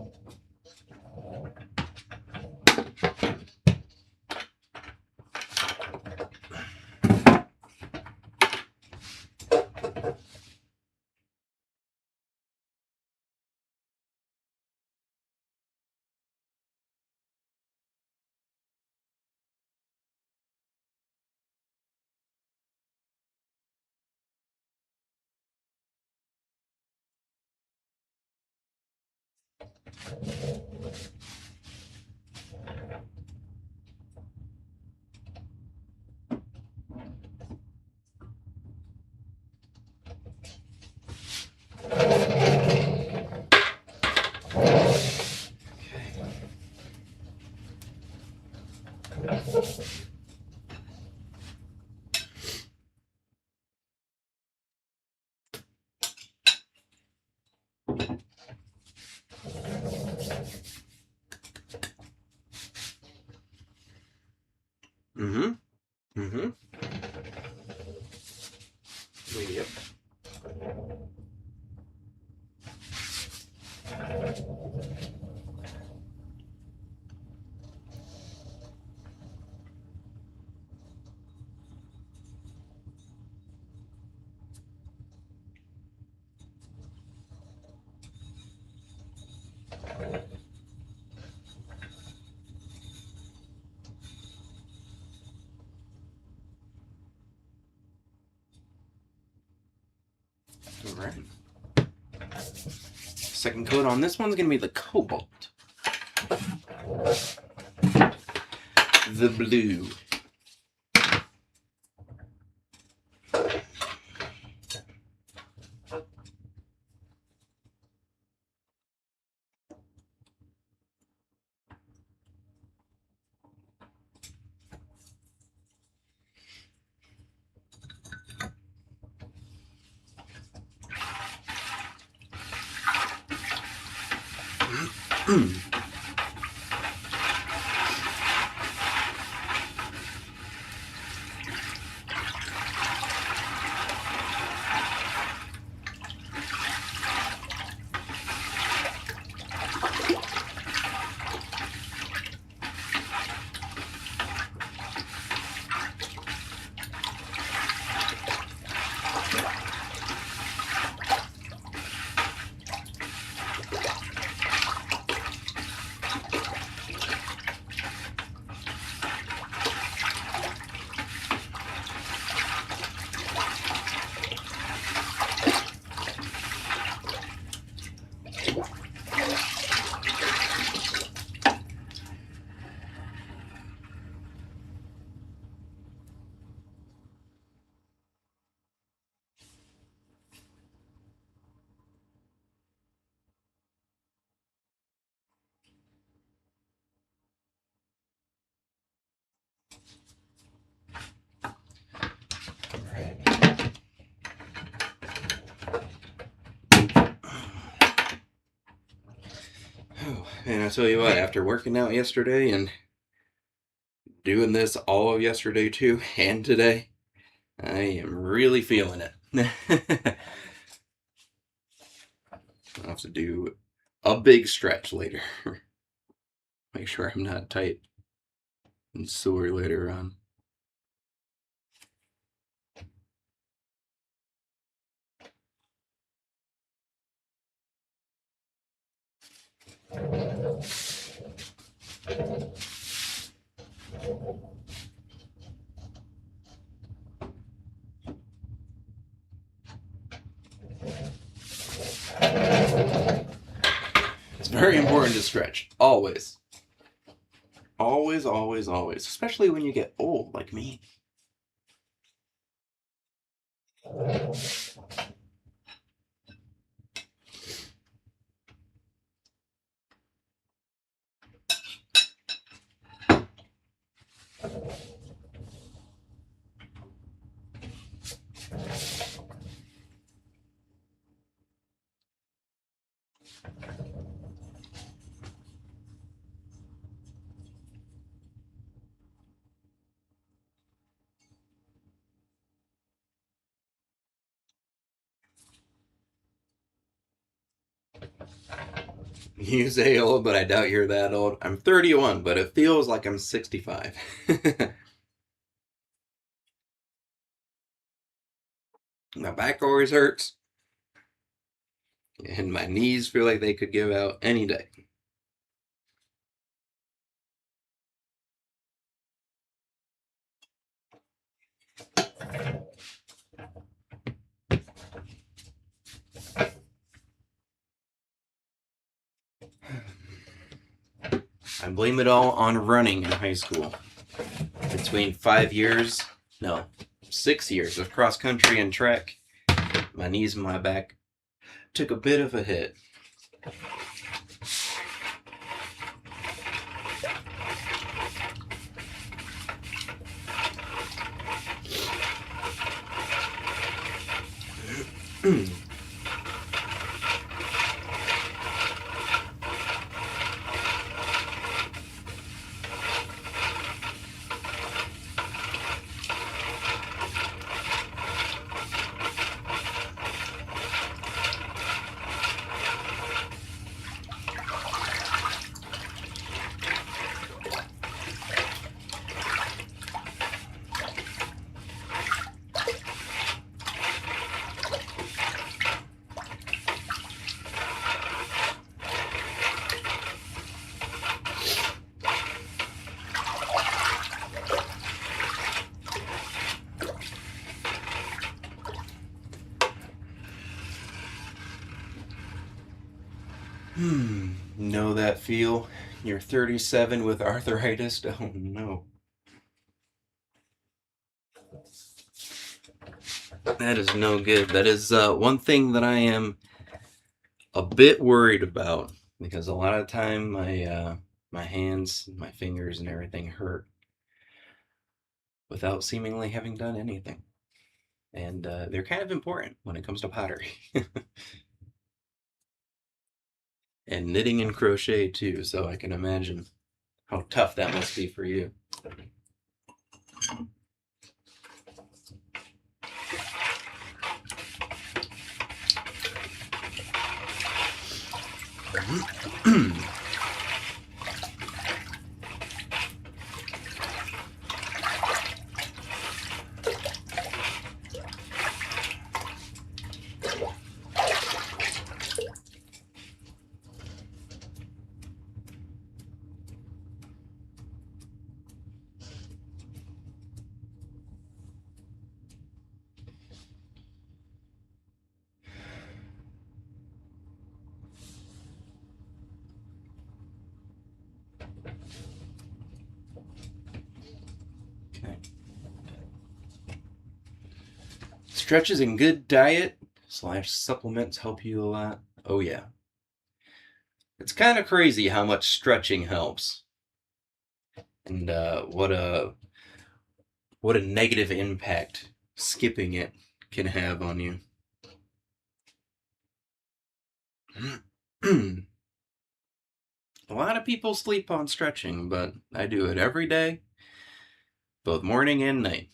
Mm-hmm. Mm-hmm. Yep. right. Second coat on this one's going to be the cobalt. The blue. Oh, and I tell you what, after working out yesterday and doing this all of yesterday too, and today, I am really feeling it. I'll have to do a big stretch later. Make sure I'm not tight and sore later on. It's very important to stretch, always. Always, always, always. Especially when you get old, like me. You say old, but I doubt you're that old. I'm 31, but it feels like I'm 65. My back always hurts, and my knees feel like they could give out any day. I blame it all on running in high school. Between 6 years of cross country and track, my knees and my back took a bit of a hit. Know that feel? You're 37 with arthritis? Oh no. That is no good. That is one thing that I am a bit worried about because a lot of time my hands, my fingers, and everything hurt without seemingly having done anything. And they're kind of important when it comes to pottery. And knitting and crochet too, so I can imagine how tough that must be for you. Okay. Stretches and good diet / supplements help you a lot. Oh yeah. It's kind of crazy how much stretching helps, and what a negative impact skipping it can have on you. A lot of people sleep on stretching, but I do it every day, both morning and night.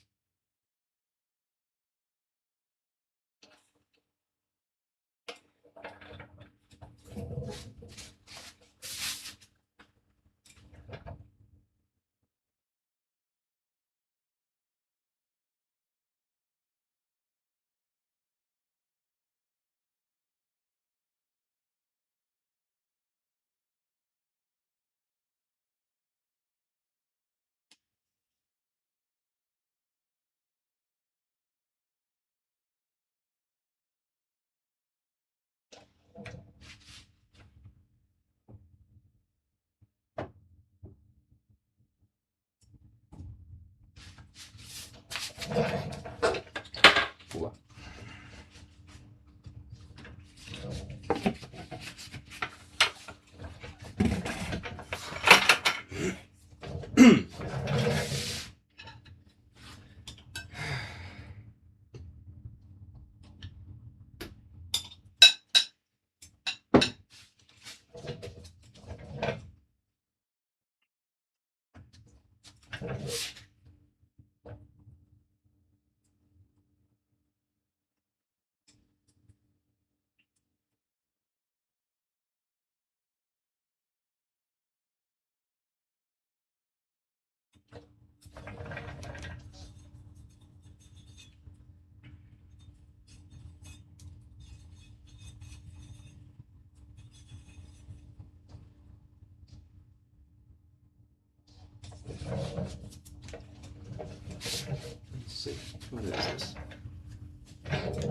Let's see. What is this?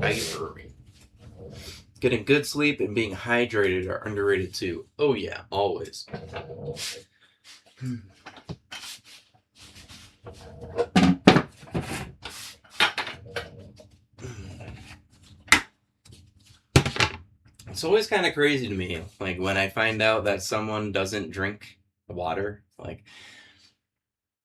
Ivory. Getting good sleep and being hydrated are underrated too. Oh yeah, always. It's always kind of crazy to me, like when I find out that someone doesn't drink water. Like,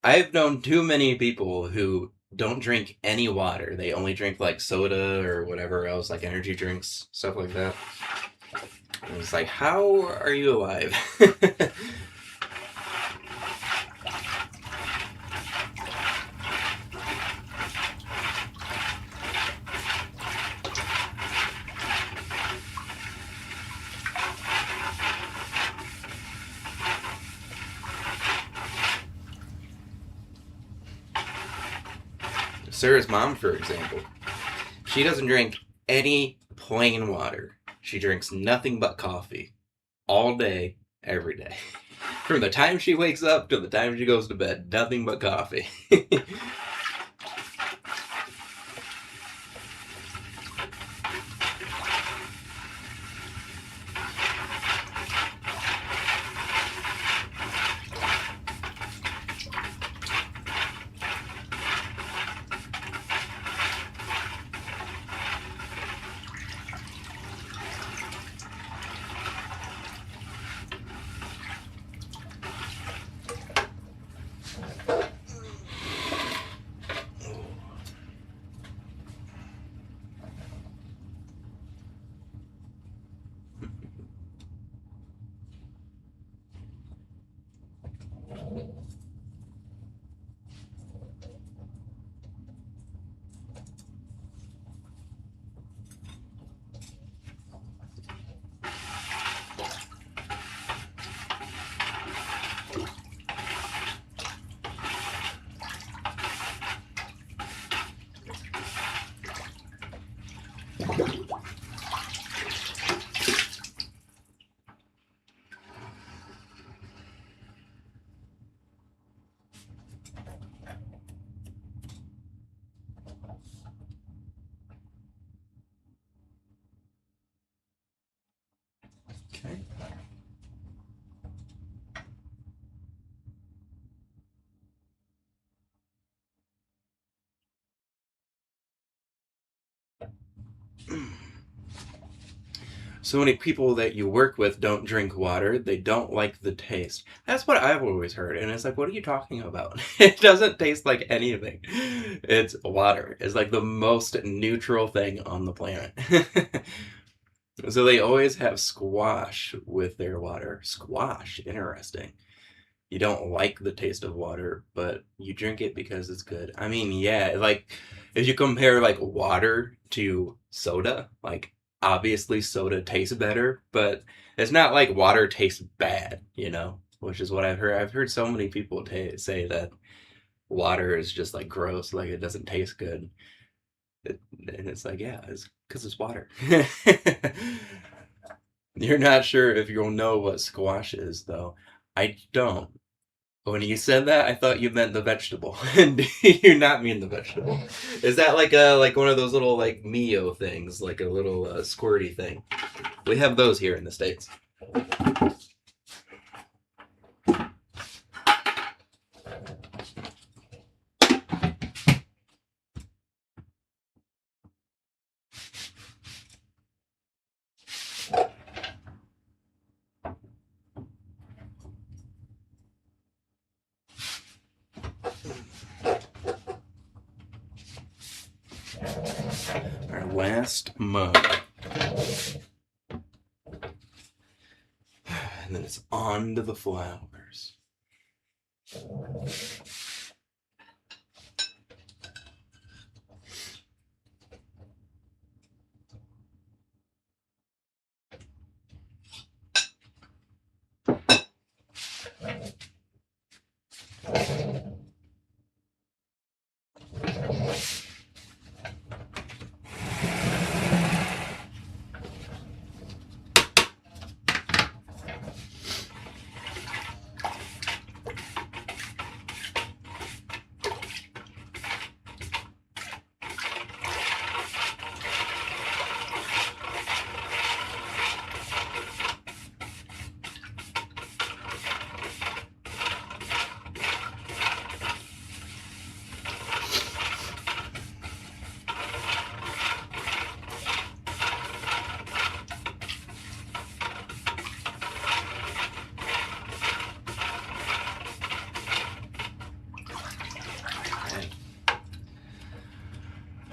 I've known too many people who don't drink any water. They only drink like soda or whatever else, like energy drinks, stuff like that. And it's like, how are you alive? Sarah's mom, for example, she doesn't drink any plain water. She drinks nothing but coffee all day, every day. From the time she wakes up to the time she goes to bed, nothing but coffee. Okay. So many people that you work with don't drink water. They don't like the taste. That's what I've always heard. And it's like, what are you talking about? It doesn't taste like anything. It's water. It's like the most neutral thing on the planet. So they always have squash with their water. Squash. Interesting. You don't like the taste of water, but you drink it because it's good. I mean, yeah, like if you compare like water to soda, like obviously soda tastes better, but it's not like water tastes bad, which is what I've heard. I've heard so many people say that water is just like gross, like it doesn't taste good. And it's like, yeah, it's because it's water. You're not sure if you'll know what squash is, though. I don't. When you said that, I thought you meant the vegetable. And you do not mean the vegetable. Is that like one of those little like Mio things, like a little squirty thing? We have those here in the States. Our last mug. And then it's on to the flowers.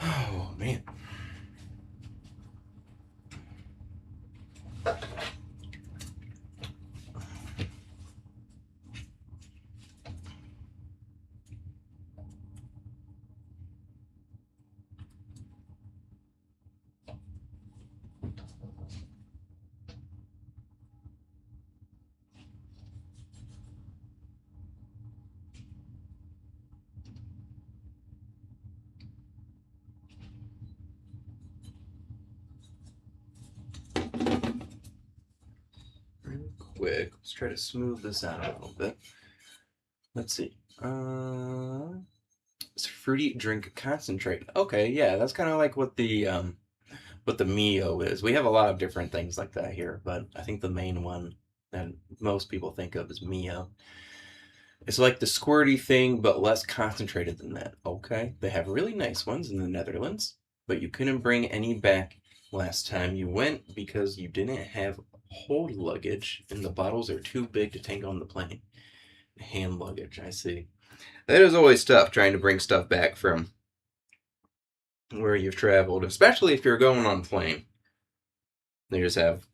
Oh, man. Real quick, let's try to smooth this out a little bit. Let's see. It's fruity drink concentrate. Okay, yeah, that's kind of like what the Mio is. We have a lot of different things like that here, but I think the main one that most people think of is Mio. It's like the squirty thing, but less concentrated than that. Okay, they have really nice ones in the Netherlands, but you couldn't bring any back last time you went because you didn't have hold luggage, and the bottles are too big to take on the plane. Hand luggage, I see. That is always tough trying to bring stuff back from where you've traveled, especially if you're going on a plane. They just have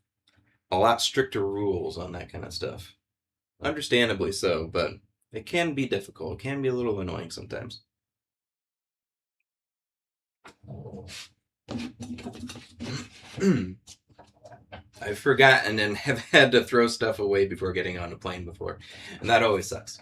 a lot stricter rules on that kind of stuff. Understandably so, but it can be difficult. It can be a little annoying sometimes. I've forgotten and have had to throw stuff away before getting on a plane before, and that always sucks.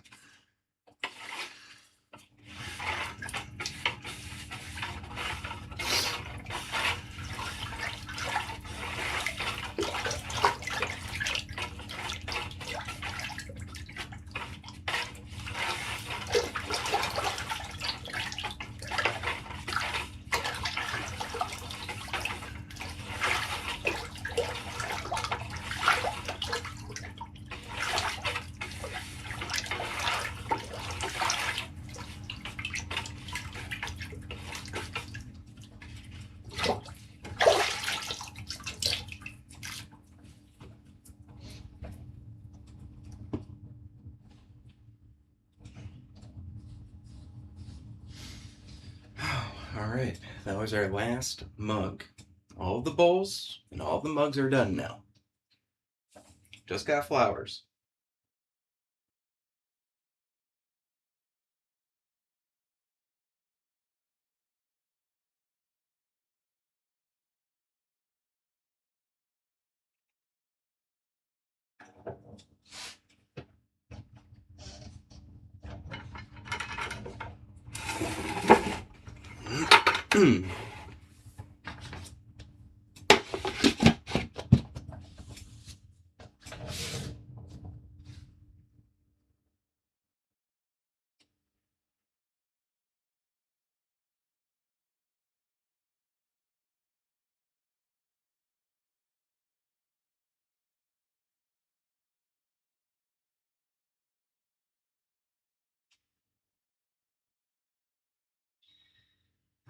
All right, that was our last mug. All the bowls and all the mugs are done now. Just got flowers.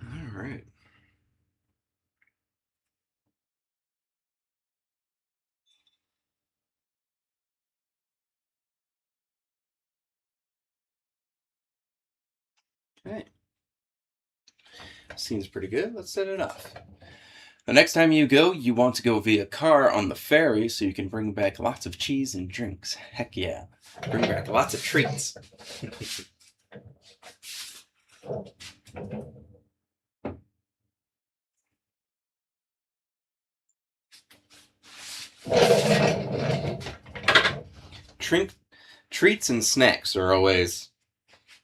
All right. Okay. Seems pretty good. Let's set it off. The next time you go, you want to go via car on the ferry so you can bring back lots of cheese and drinks. Heck yeah. Bring back lots of treats. Treats and snacks are always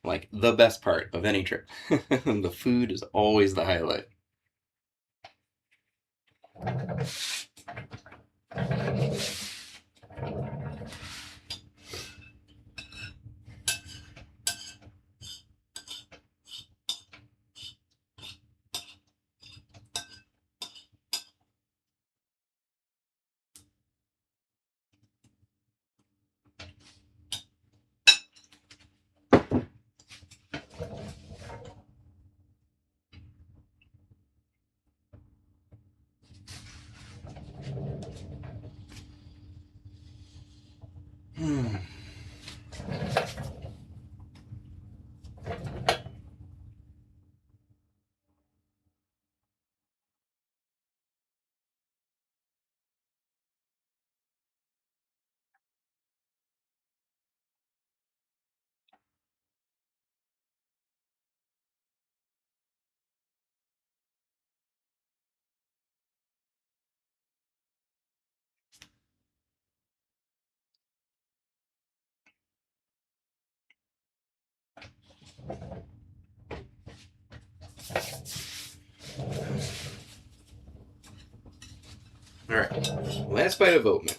like the best part of any trip. The food is always the highlight. All right, last bite of oatmeal.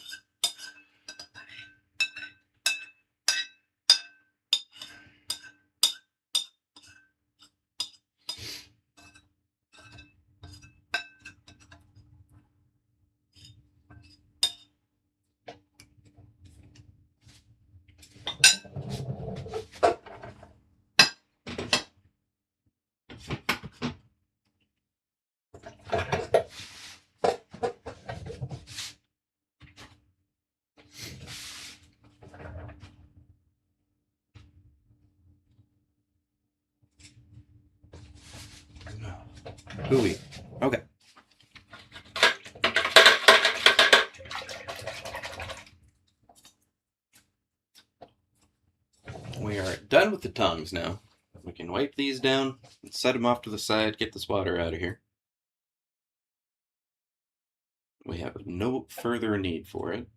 Hooey. Okay. We are done with the tongues now. We can wipe these down and set them off to the side, get this water out of here. We have no further need for it.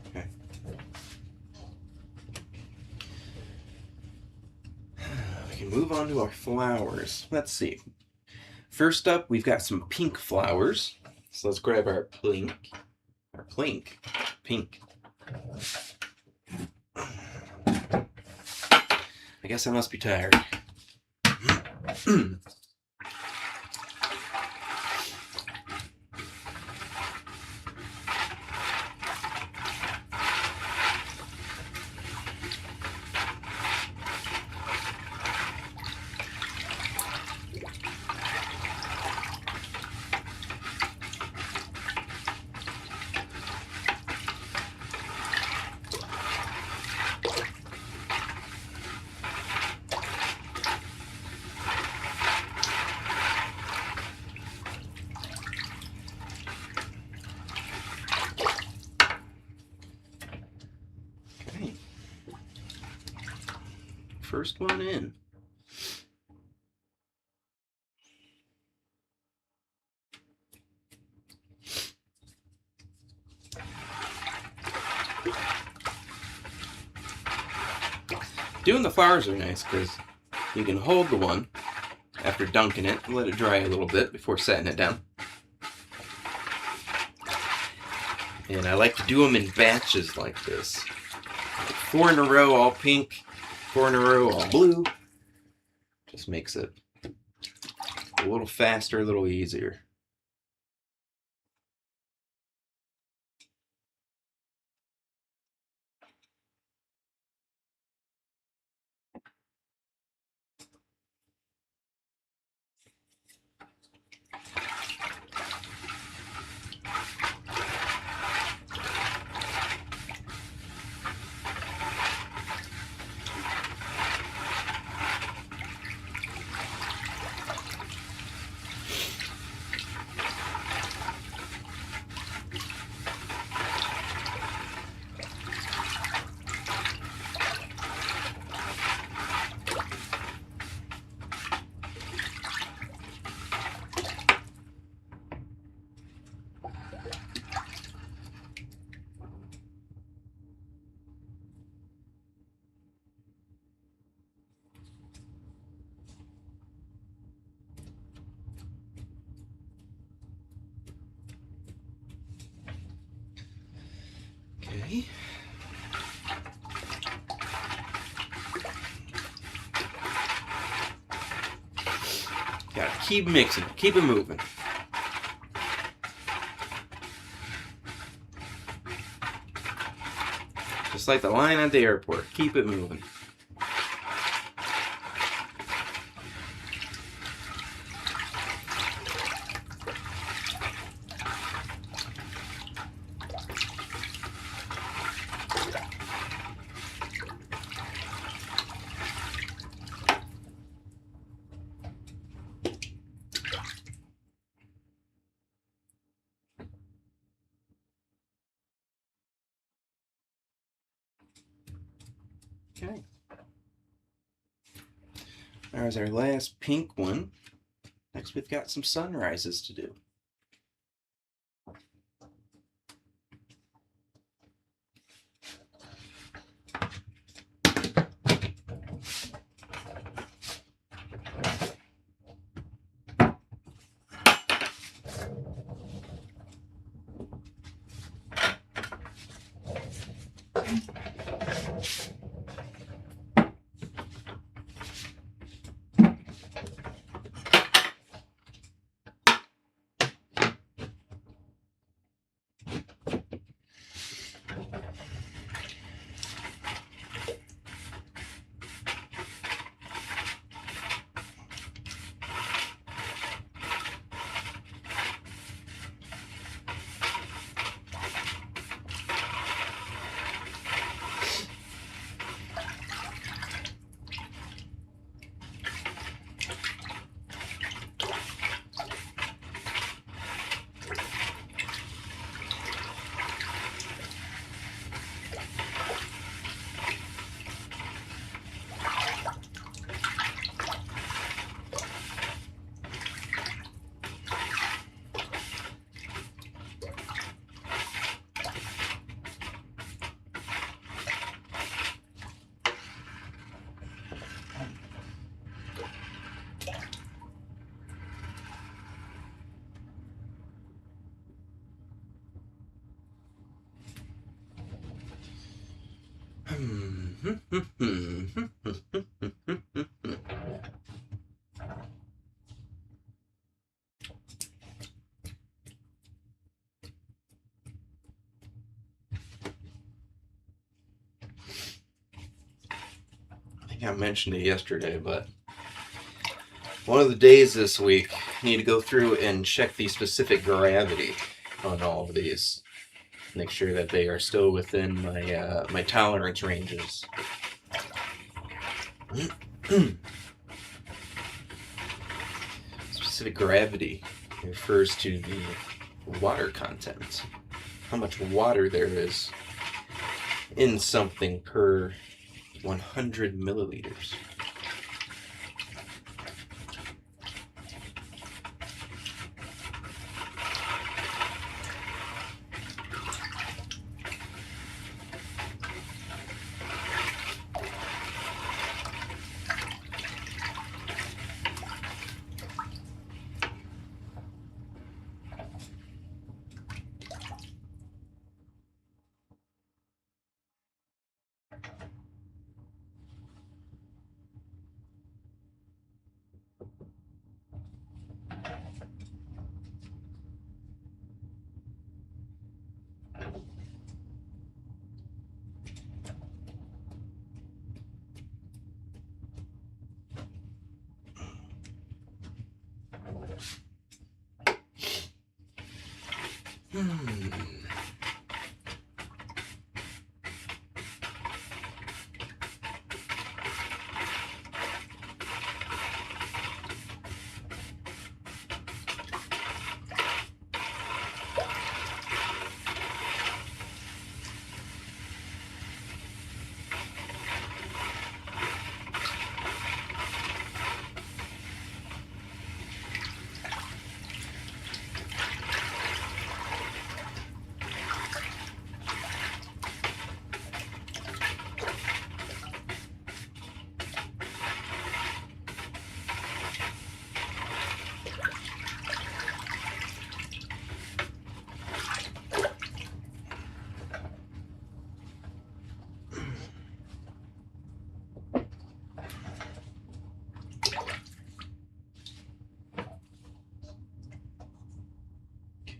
Okay. We can move on to our flowers. Let's see. First up, we've got some pink flowers. So let's grab our pink. Pink. I guess I must be tired. first one in. Doing the flowers are nice because you can hold the one after dunking it and let it dry a little bit before setting it down. And I like to do them in batches like this. 4 in a row all pink, 4 in a row all blue. Just makes it a little faster, a little easier. Okay. Gotta keep mixing, keep it moving. Just like the line at the airport, keep it moving. Okay. There's our last pink one. Next we've got some sunrises to do. I think I mentioned it yesterday, but one of the days this week, I need to go through and check the specific gravity on all of these. Make sure that they are still within my my tolerance ranges. Specific gravity refers to the water content, how much water there is in something per 100 milliliters.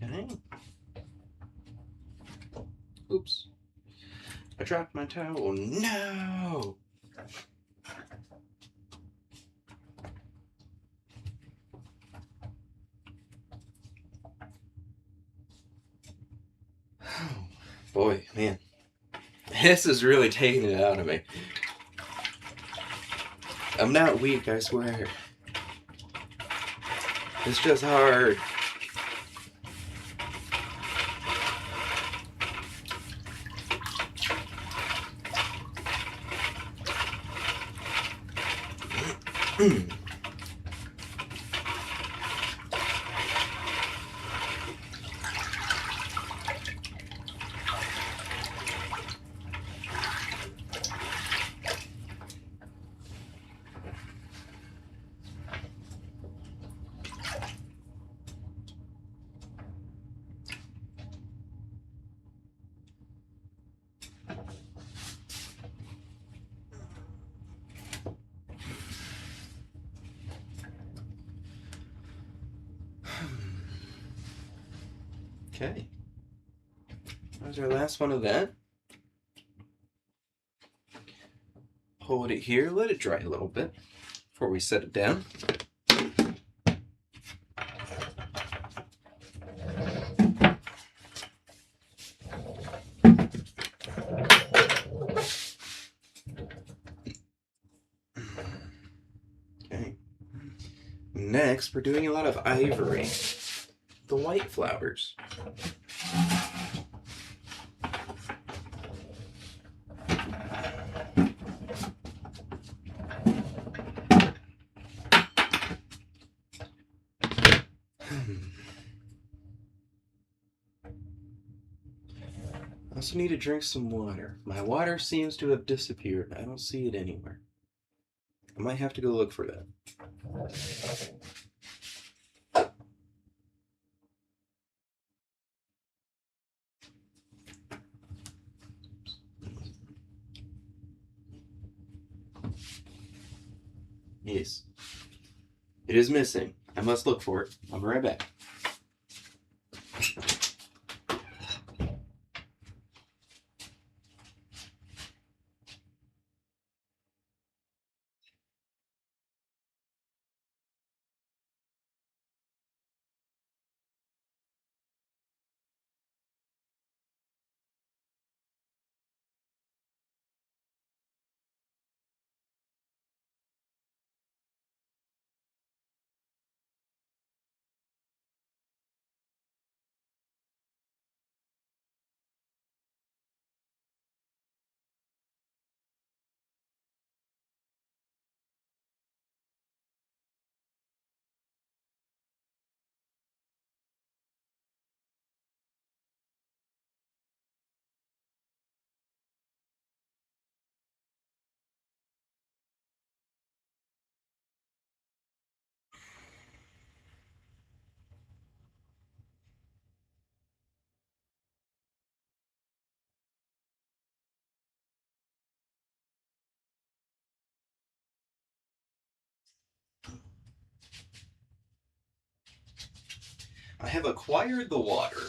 Okay. Oops. I dropped my towel. No! Oh, boy, man. This is really taking it out of me. I'm not weak, I swear. It's just hard. Okay. That was our last one of that. Hold it here, let it dry a little bit before we set it down. Okay. Next, we're doing a lot of ivory. The white flowers. I also need to drink some water. My water seems to have disappeared. I don't see it anywhere. I might have to go look for that. Yes. It is missing. I must look for it. I'll be right back. I have acquired the water.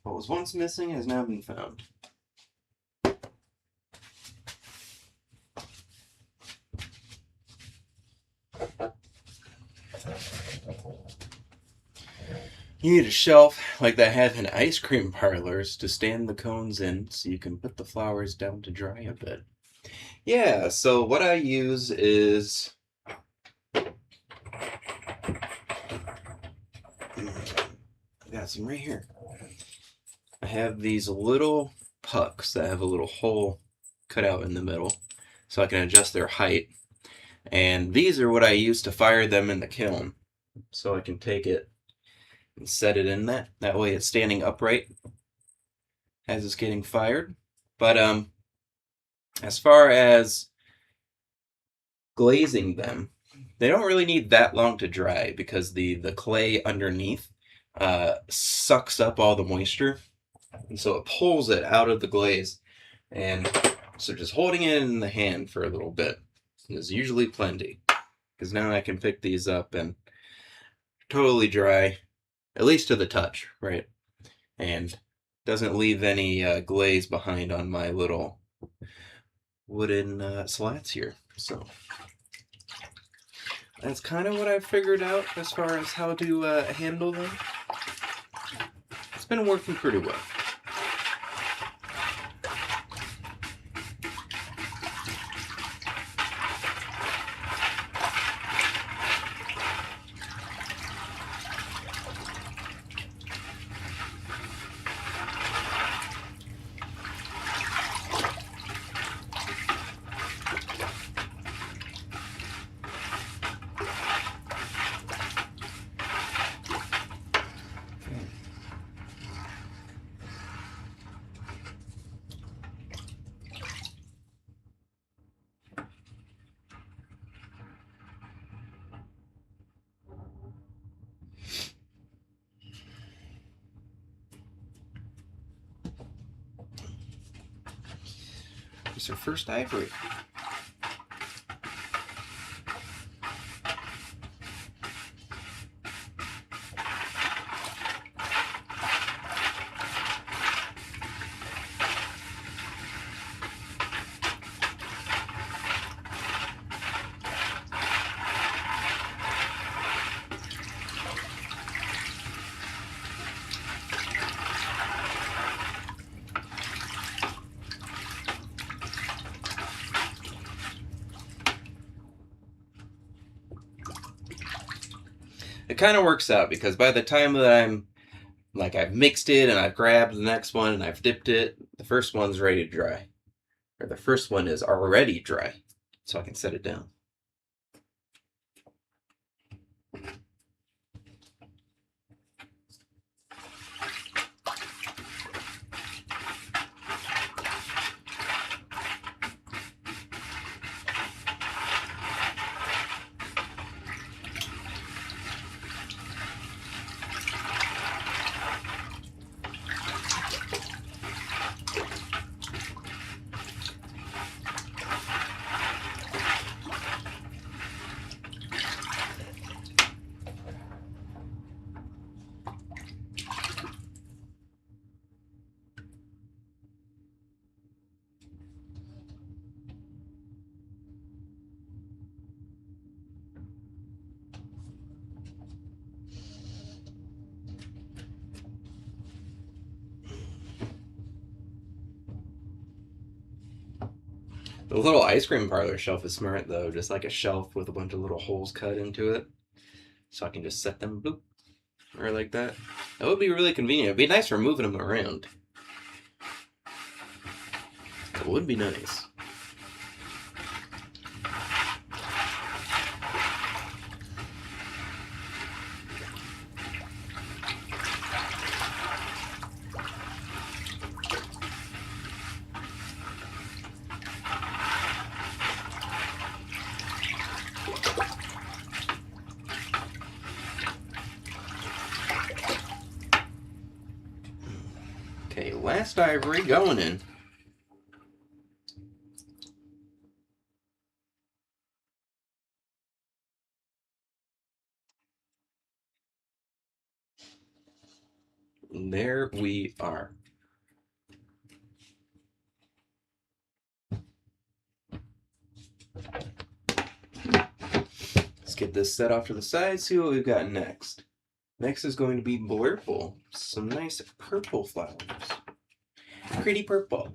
What was once missing has now been found. You need a shelf like they have in ice cream parlors to stand the cones in so you can put the flowers down to dry a bit. Yeah, so what I use is I got some right here. I have these little pucks that have a little hole cut out in the middle so I can adjust their height. And these are what I use to fire them in the kiln. So I can take it and set it in that. That way it's standing upright as it's getting fired. But as far as glazing them, they don't really need that long to dry because the clay underneath sucks up all the moisture, and so it pulls it out of the glaze. And so just holding it in the hand for a little bit is usually plenty, because now I can pick these up and totally dry, at least to the touch, right? And doesn't leave any glaze behind on my little wooden slats here. So that's kind of what I figured out as far as how to handle them. It's been working pretty well. It's our first ivory. It kind of works out because by the time that I've mixed it and I've grabbed the next one and I've dipped it, the first one's ready to dry. Or the first one is already dry, so I can set it down. The little ice cream parlor shelf is smart though, just like a shelf with a bunch of little holes cut into it. So I can just set them bloop, or like that. That would be really convenient. It'd be nice for moving them around. It would be nice. Okay, last ivory going in. And there we are. Let's get this set off to the side, see what we've got next. Next is going to be blurple. Some nice purple flowers. Pretty purple.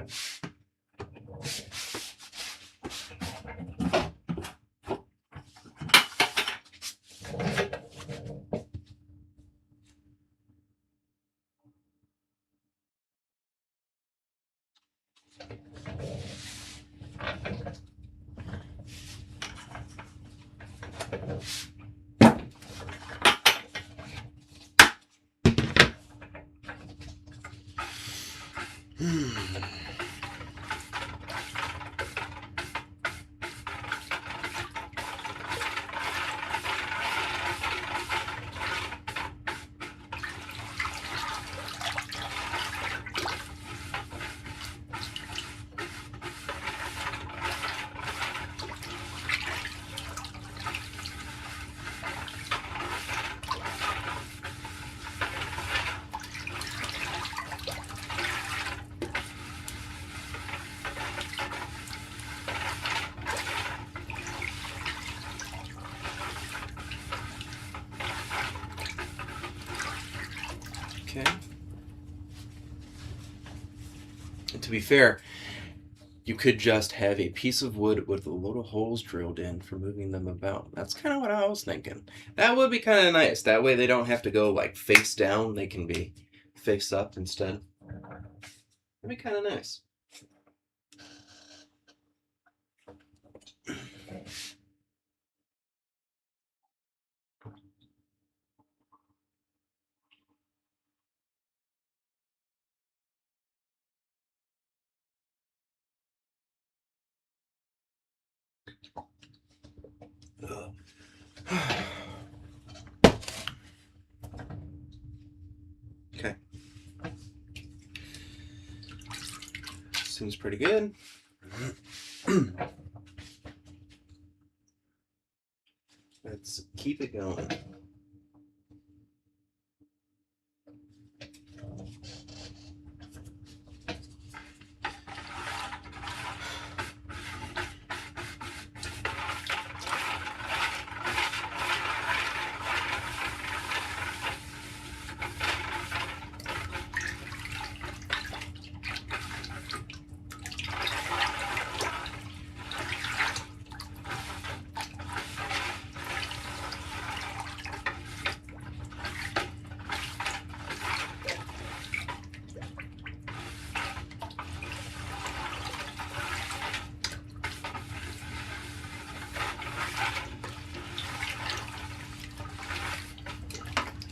Okay. And to be fair, you could just have a piece of wood with a load of holes drilled in for moving them about. That's kind of what I was thinking. That would be kind of nice. That way they don't have to go like face down. They can be face up instead. That'd be kind of nice. Okay. Seems pretty good. Let's keep it going.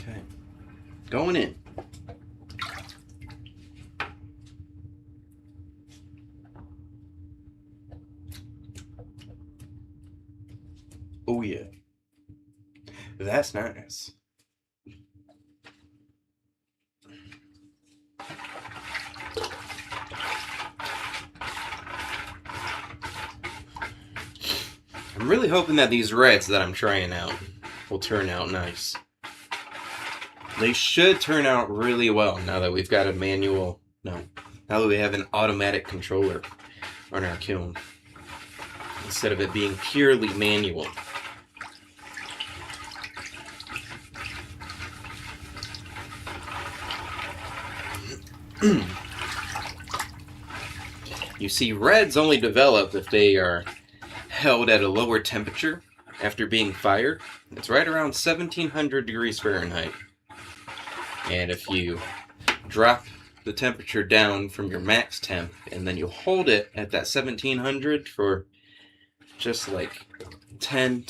Okay. Going in. Oh yeah. That's nice. I'm really hoping that these reds that I'm trying out will turn out nice. They should turn out really well now that we've got a manual, now that we have an automatic controller on our kiln, instead of it being purely manual. You see, reds only develop if they are held at a lower temperature after being fired. It's right around 1700 degrees Fahrenheit. And if you drop the temperature down from your max temp and then you hold it at that 1700 for just like 10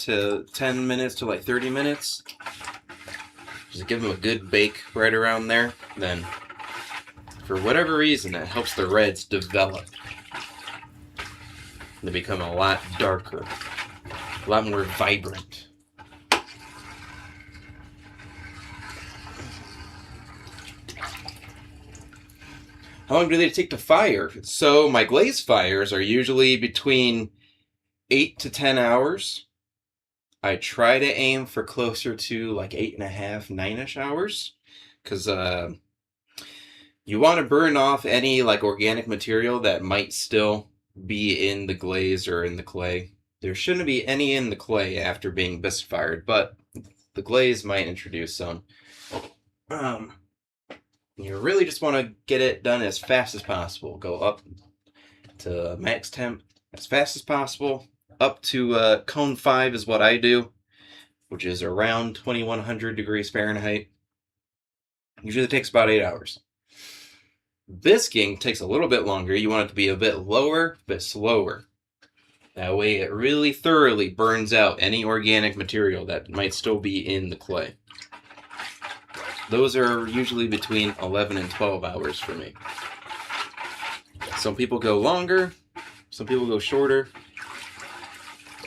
minutes to like 30 minutes, just give them a good bake right around there, then for whatever reason that helps the reds develop. They become a lot darker, a lot more vibrant. How long do they take to fire? So my glaze fires are usually between 8 to 10 hours. I try to aim for closer to like 8.5, 9-ish hours. Because You want to burn off any like organic material that might still be in the glaze or in the clay. There shouldn't be any in the clay after being bisque fired, but the glaze might introduce some. Um, you really just want to get it done as fast as possible. Go up to max temp as fast as possible. Up to cone 5 is what I do, which is around 2100 degrees Fahrenheit. Usually takes about 8 hours. Bisquing takes a little bit longer. You want it to be a bit lower, a bit slower. That way it really thoroughly burns out any organic material that might still be in the clay. Those are usually between 11 and 12 hours for me. Some people go longer, some people go shorter,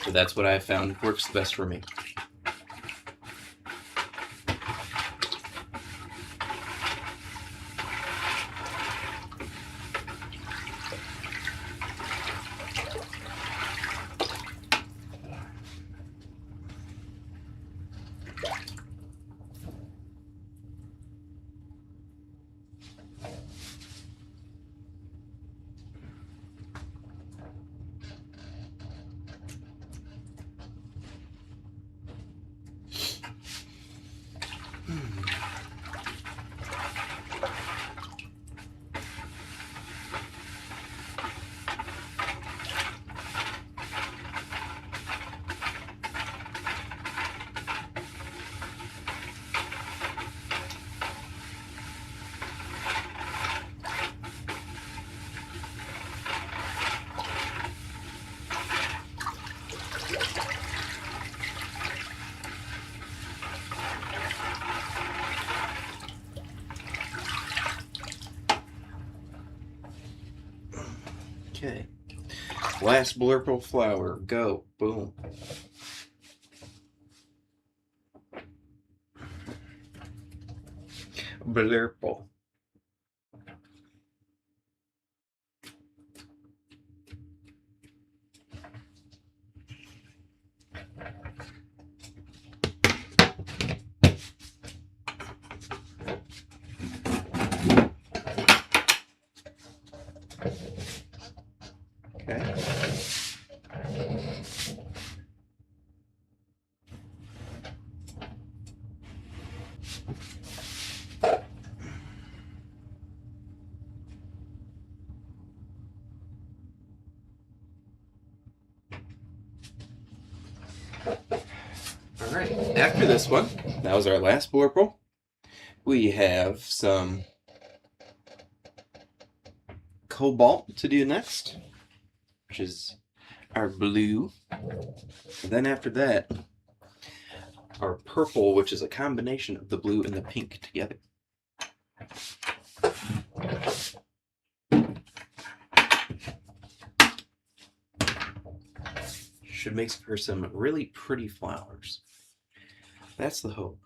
but that's what I found works best for me. Okay. Last blurple flower. Go. Boom. Blurple. Okay. All right. After this one, that was our last blurple. We have some cobalt to do next, which is our blue. And then after that, our purple, which is a combination of the blue and the pink together. Should make for some really pretty flowers. That's the hope.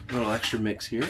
A little extra mix here.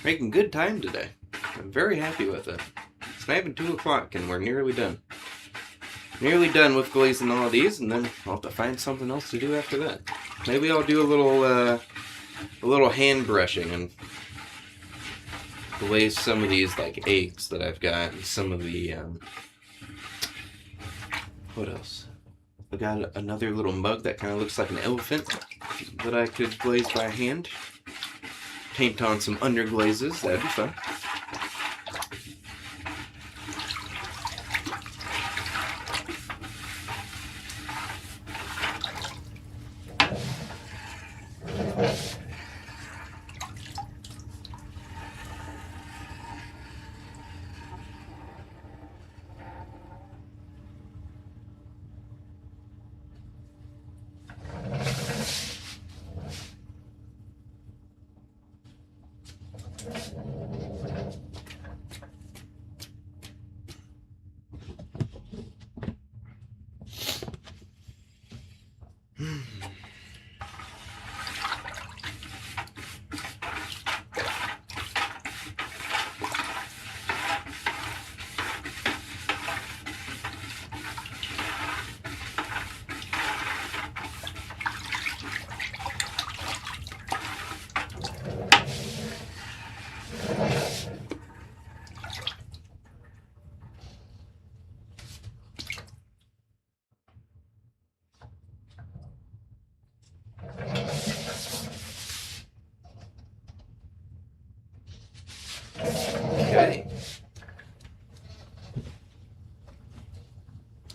Making good time today. I'm very happy with it. It's not even 2 o'clock and we're nearly done. Nearly done with glazing all of these, and then I'll have to find something else to do after that. Maybe I'll do a little hand brushing and glaze some of these like eggs that I've got, and some of the what else? I got another little mug that kind of looks like an elephant that I could glaze by hand. Paint on some underglazes, that'd be fun. Okay.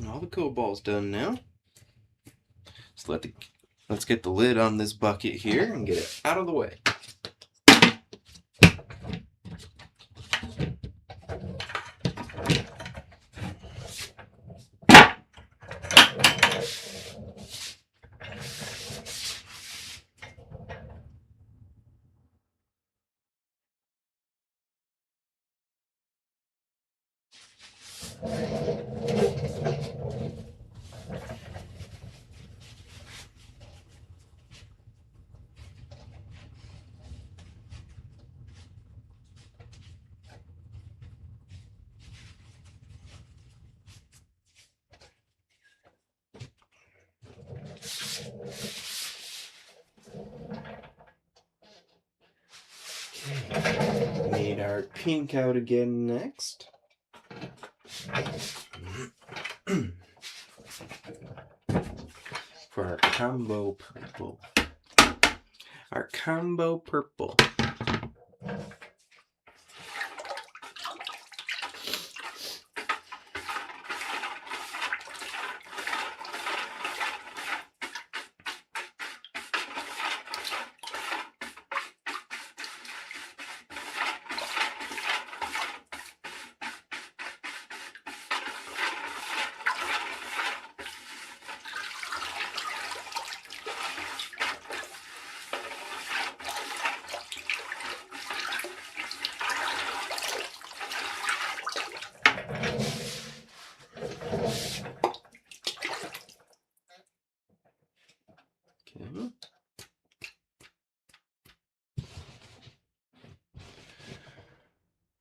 All the cobalt's done now. So let's get the lid on this bucket here and get it out of the way. Need our pink out again next. For our combo purple. Our combo purple. Okay.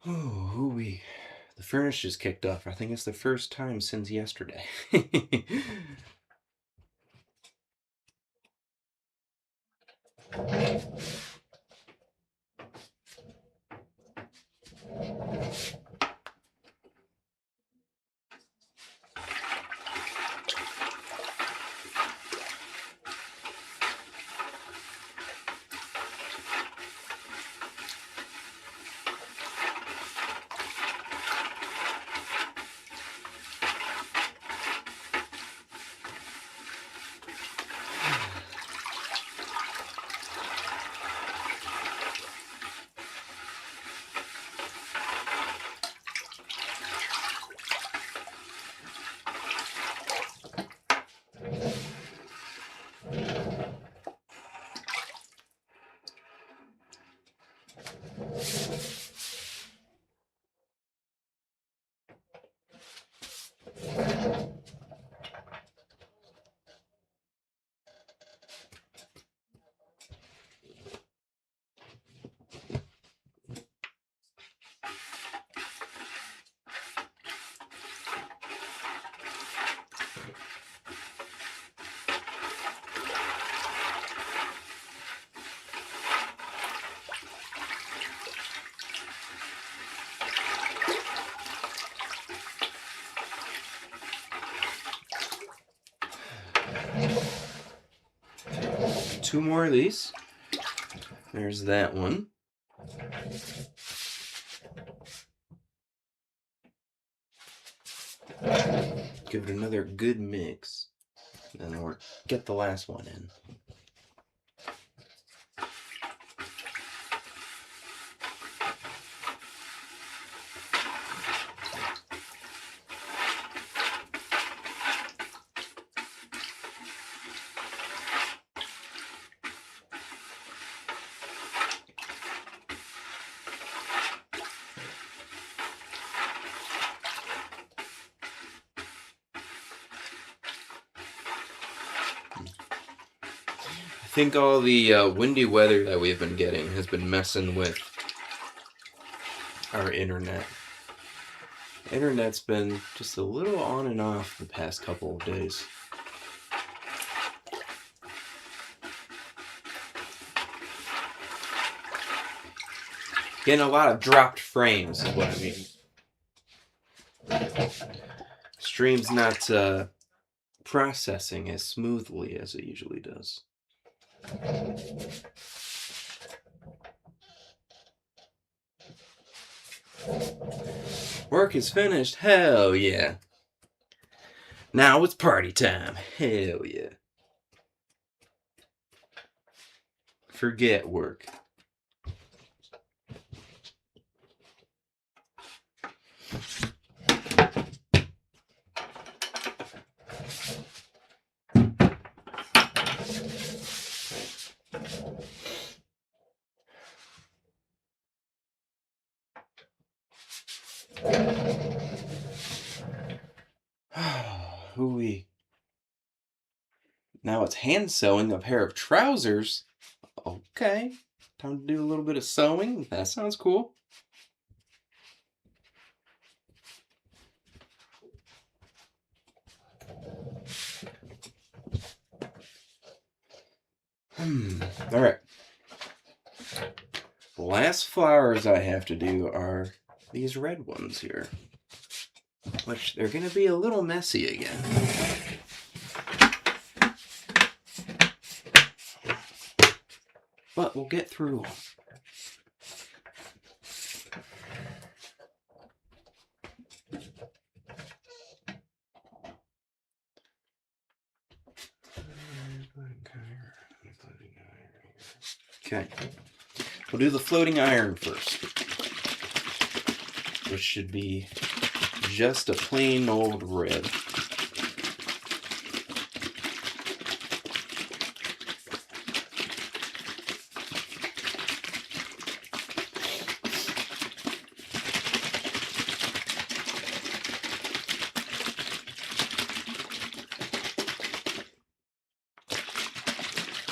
Oh, hooey. The furnace just kicked off. I think it's the first time since yesterday. Two more of these. There's that one. Give it another good mix. Then we'll get the last one in. I think all the windy weather that we've been getting has been messing with our internet. Internet's been just a little on and off the past couple of days. Getting a lot of dropped frames is what I mean. Stream's not processing as smoothly as it usually does. Work is finished. Hell yeah. Now it's party time. Hell yeah. Forget work. Hooey. Now it's hand sewing a pair of trousers. Okay. Time to do a little bit of sewing. That sounds cool. Alright. The last flowers I have to do are these red ones here. Which they're going to be a little messy again. But we'll get through them. Okay. We'll do the floating iron first. Which should be just a plain old red.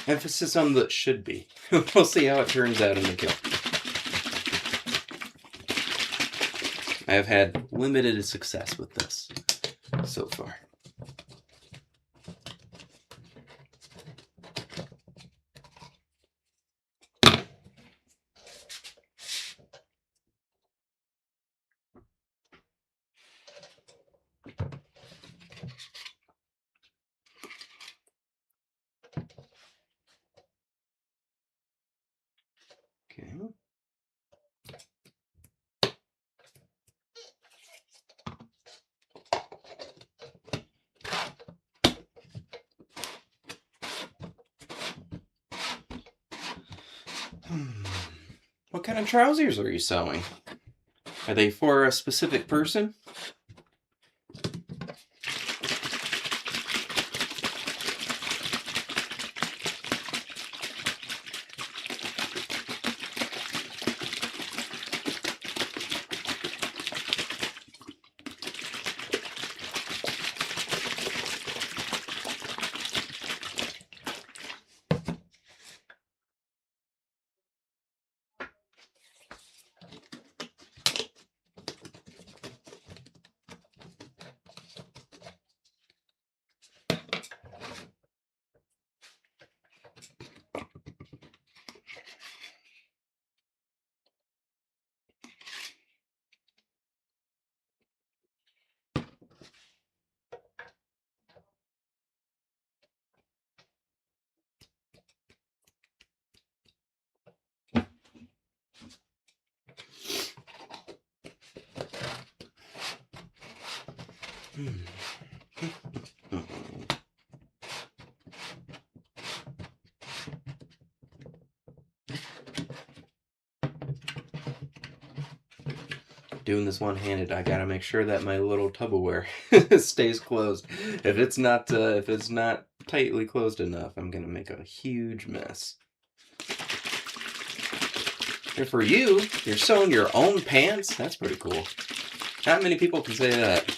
Emphasis on the should be. We'll see how it turns out in the kiln. I have had limited success with this so far. Okay. What kind of trousers are you sewing? Are they for a specific person? Doing this one-handed, I gotta make sure that my little Tupperware stays closed. If it's not tightly closed enough, I'm gonna make a huge mess. And for you, you're sewing your own pants? That's pretty cool. Not many people can say that.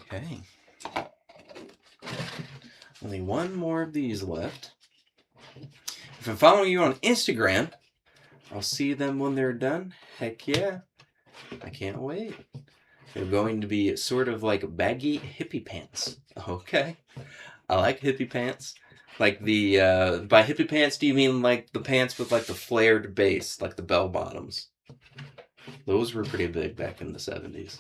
Okay. Only one more of these left. If I'm following you on Instagram, I'll see them when they're done. Heck yeah. I can't wait. They're going to be sort of like baggy hippie pants. Okay. I like hippie pants. Like by hippie pants, do you mean like the pants with like the flared base, like the bell bottoms? Those were pretty big back in the 70s.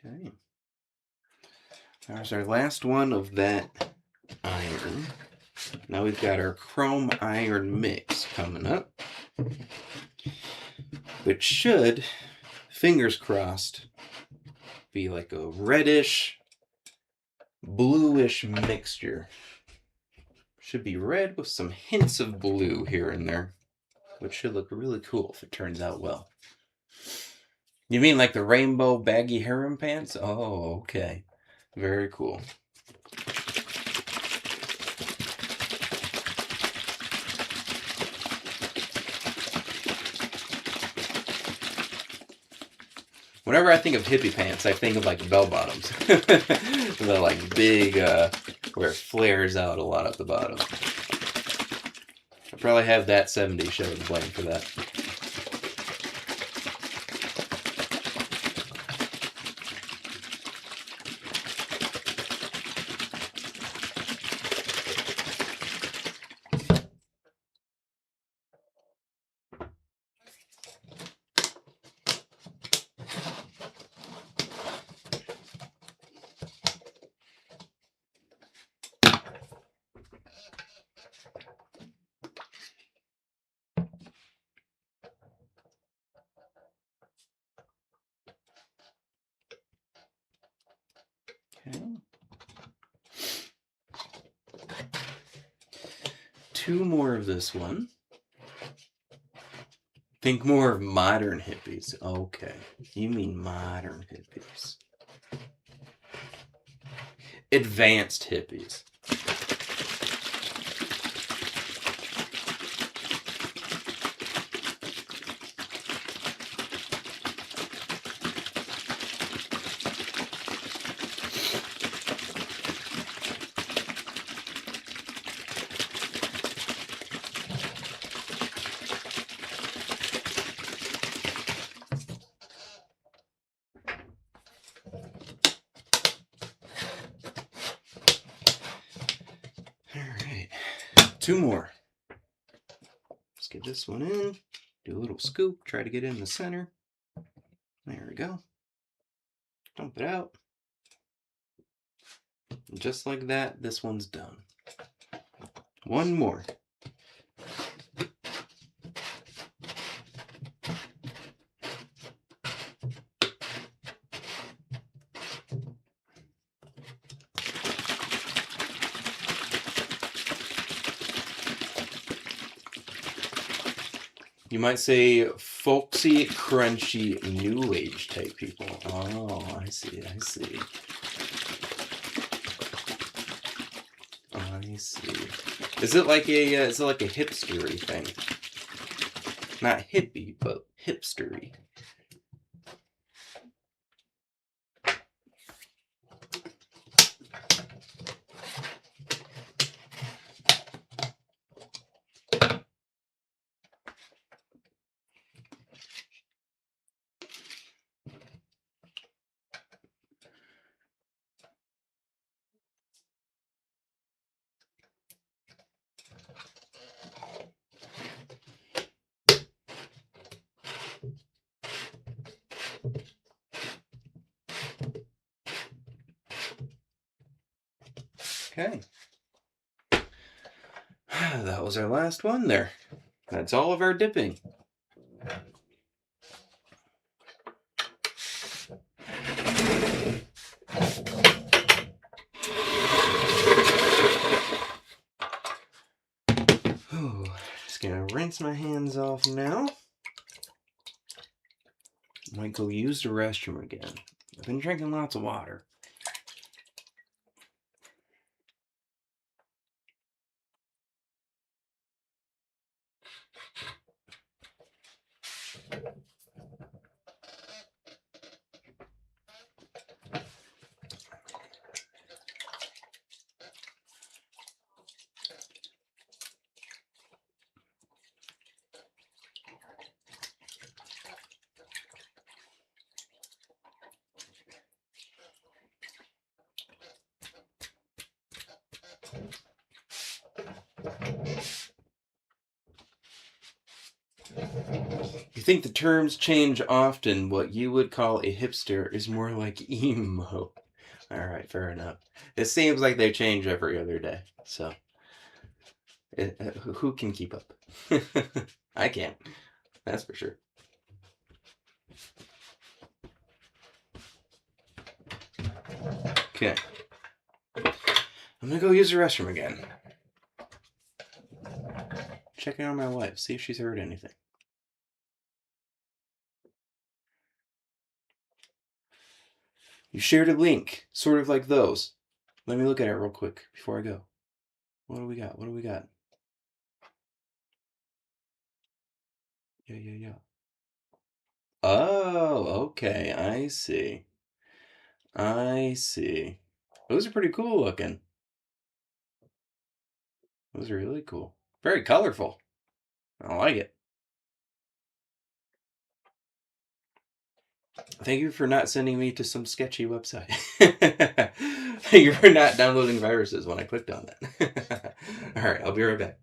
Okay. There's our last one of that iron. Now we've got our chrome iron mix coming up, which should, fingers crossed, be like a reddish, bluish mixture. Should be red with some hints of blue here and there, which should look really cool if it turns out well. You mean like the rainbow baggy harem pants? Oh, okay. Very cool. Whenever I think of hippie pants, I think of like bell bottoms. They're like big, where it flares out a lot at the bottom. I probably have that 70s show to blame for that. Okay. Two more of this one. Think more of modern hippies. Okay. You mean modern hippies. Advanced hippies. 2 more. Let's get this one in. Do a little scoop. Try to get it in the center. There we go. Dump it out. And just like that, this one's done. One more. You might say folksy, crunchy, new age type people. Oh, I see. I see. Is it like a hipstery thing? Not hippie, but hipstery. Okay. That was our last one there. That's all of our dipping. Just gonna rinse my hands off now. Might go use the restroom again. I've been drinking lots of water. You think the terms change often. What you would call a hipster is more like emo. All right, fair enough. It seems like they change every other day. So, who can keep up? I can't. That's for sure. Okay. I'm gonna go use the restroom again. Check in on my wife, see if she's heard anything. You shared a link, sort of like those. Let me look at it real quick before I go. What do we got? What do we got? Yeah. Oh, okay. I see. I see. Those are pretty cool looking. Those are really cool. Very colorful. I like it. Thank you for not sending me to some sketchy website. Thank you for not downloading viruses when I clicked on that. All right, I'll be right back.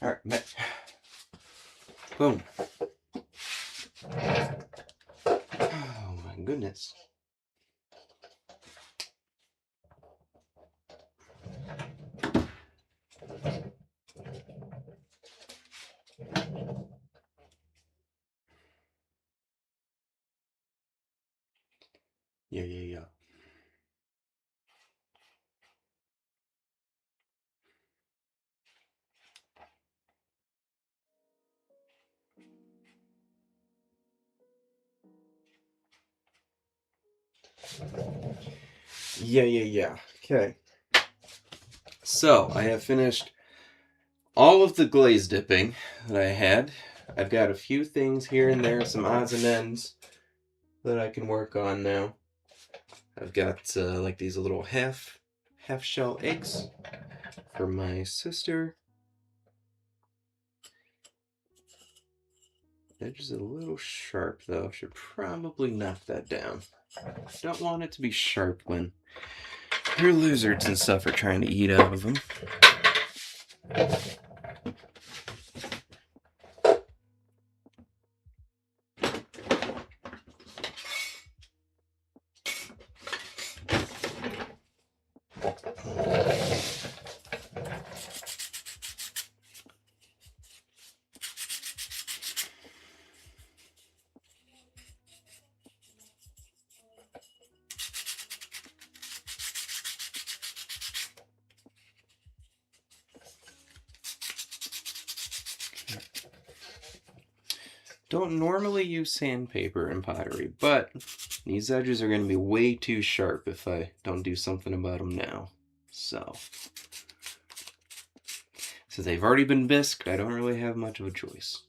All right, boom. Oh my goodness. Yeah, yeah, yeah. Yeah, yeah, yeah. Okay. So, I have finished all of the glaze dipping that I had. I've got a few things here and there, some odds and ends that I can work on now. I've got like these little half shell eggs for my sister. Edge is a little sharp though. Should probably knock that down. Don't want it to be sharp when your lizards and stuff are trying to eat out of them. Don't normally use sandpaper in pottery, but these edges are going to be way too sharp if I don't do something about them now. So, since they've already been bisqued, I don't really have much of a choice.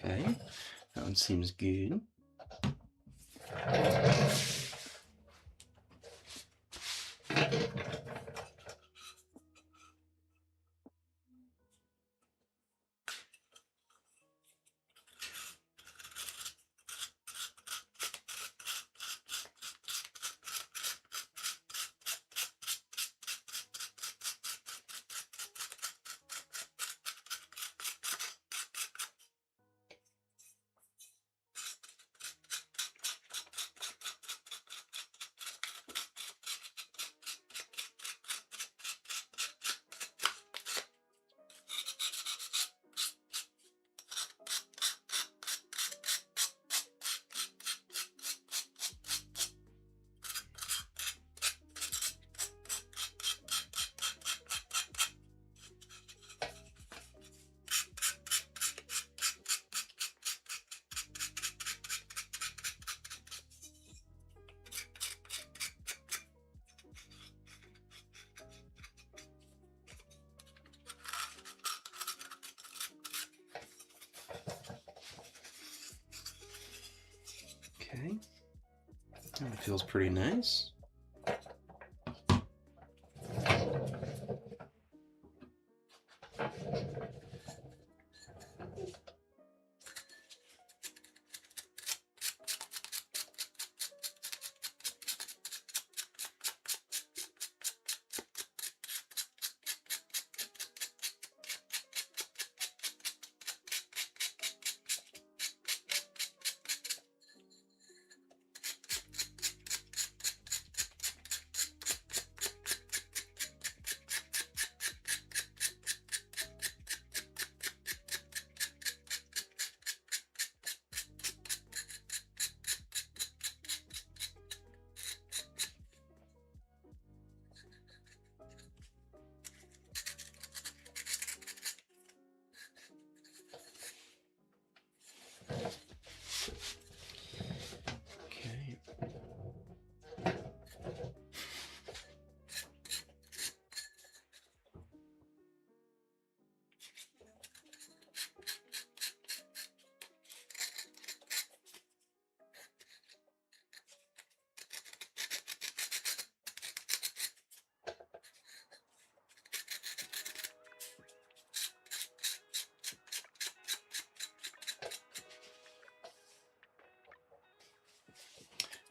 Okay, that one seems good. Okay, that feels pretty nice.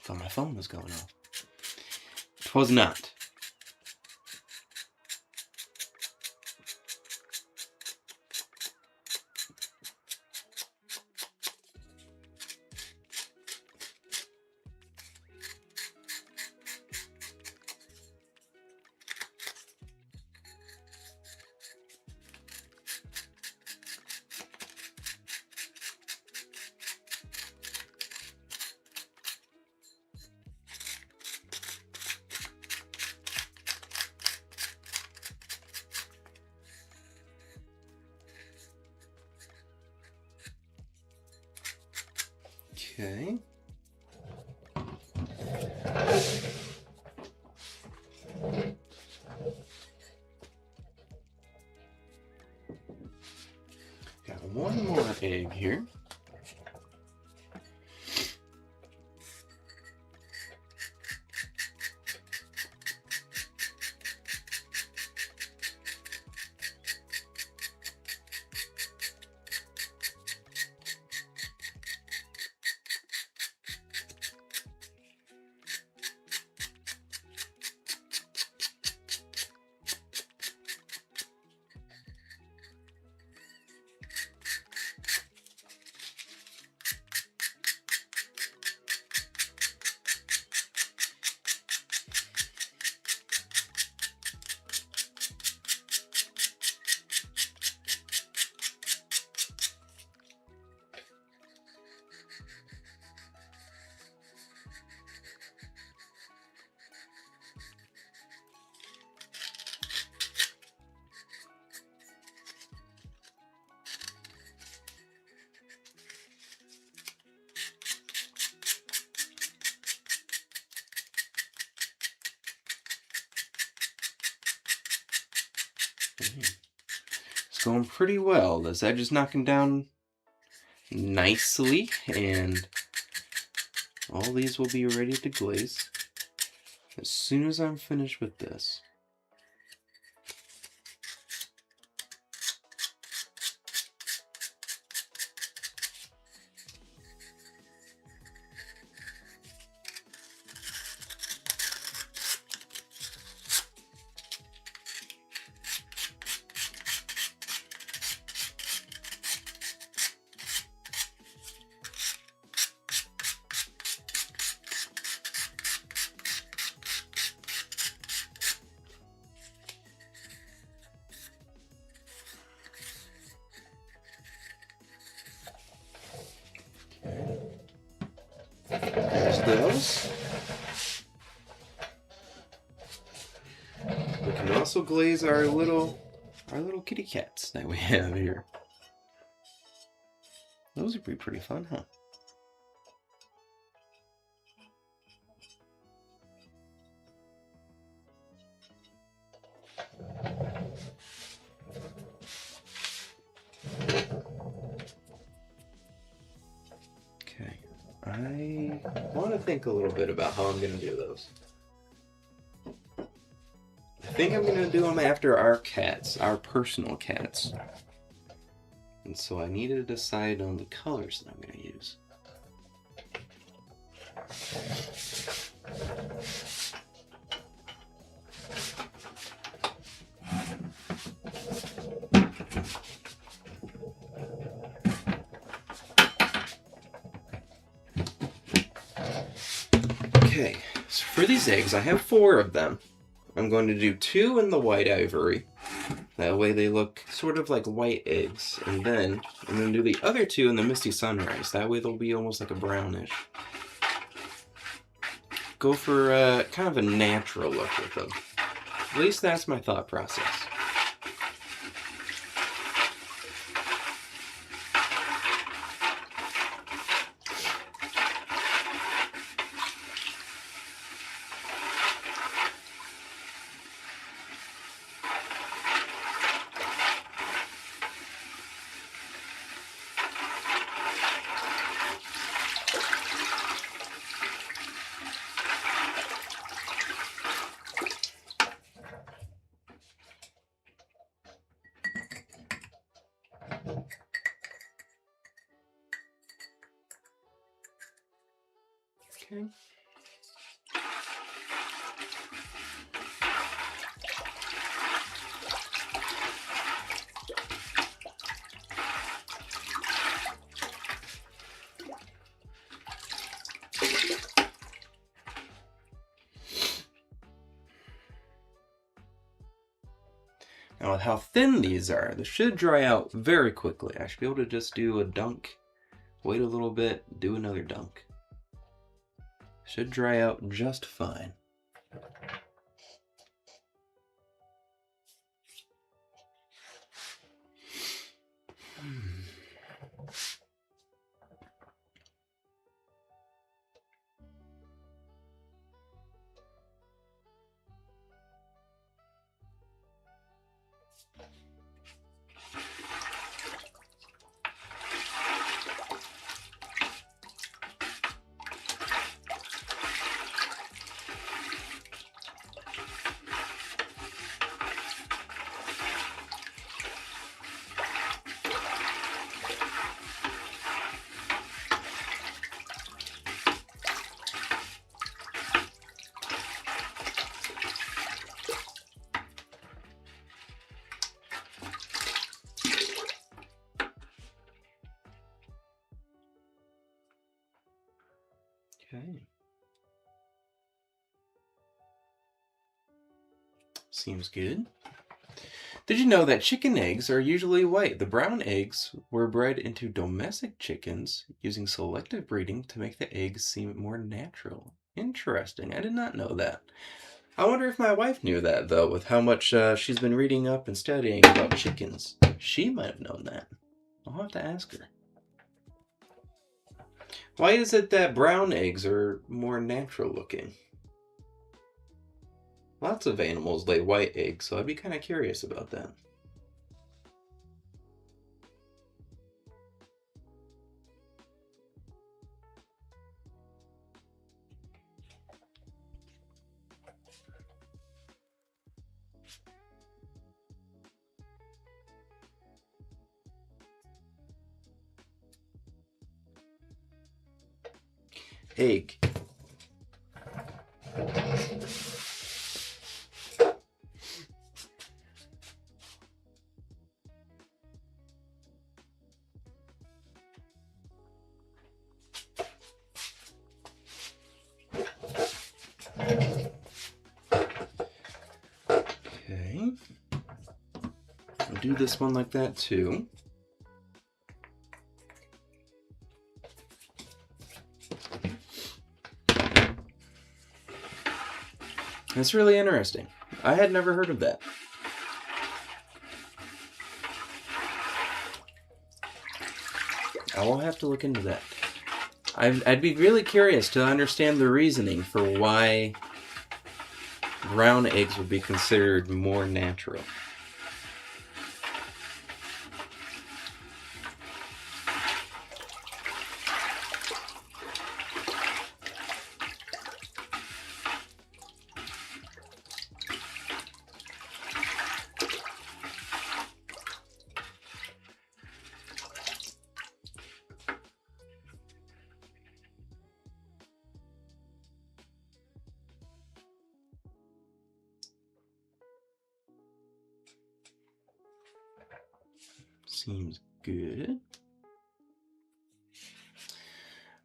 Thought my phone was going off. It was not. Okay. Got one more egg here. It's going pretty well. This edge is knocking down nicely, and all these will be ready to glaze as soon as I'm finished with this. There's those. We can also glaze our little kitty cats that we have here. Those would be pretty fun, huh? Okay, I want to think a little bit about how I'm going to do those. I think I'm going to do them after our cats, our personal cats. And so I need to decide on the colors that I'm going to use. Okay, so for these eggs, I have 4 of them. I'm going to do 2 in the white ivory. That way they look sort of like white eggs. And then I'm going to do the other 2 in the misty sunrise. That way they'll be almost like a brownish. Go for kind of a natural look with them. At least that's my thought process. Okay. Now with how thin these are, this should dry out very quickly. I should be able to just do a dunk, wait a little bit, do another dunk. Should dry out just fine. Okay. Seems good. Did you know that chicken eggs are usually white? The brown eggs were bred into domestic chickens using selective breeding to make the eggs seem more natural. Interesting. I did not know that. I wonder if my wife knew that, though, with how much she's been reading up and studying about chickens. She might have known that. I'll have to ask her. Why is it that brown eggs are more natural looking? Lots of animals lay white eggs, so I'd be kind of curious about that. Egg. Okay. I'll do this one like that too. That's really interesting. I had never heard of that. I will have to look into that. I'd be really curious to understand the reasoning for why brown eggs would be considered more natural. Seems good.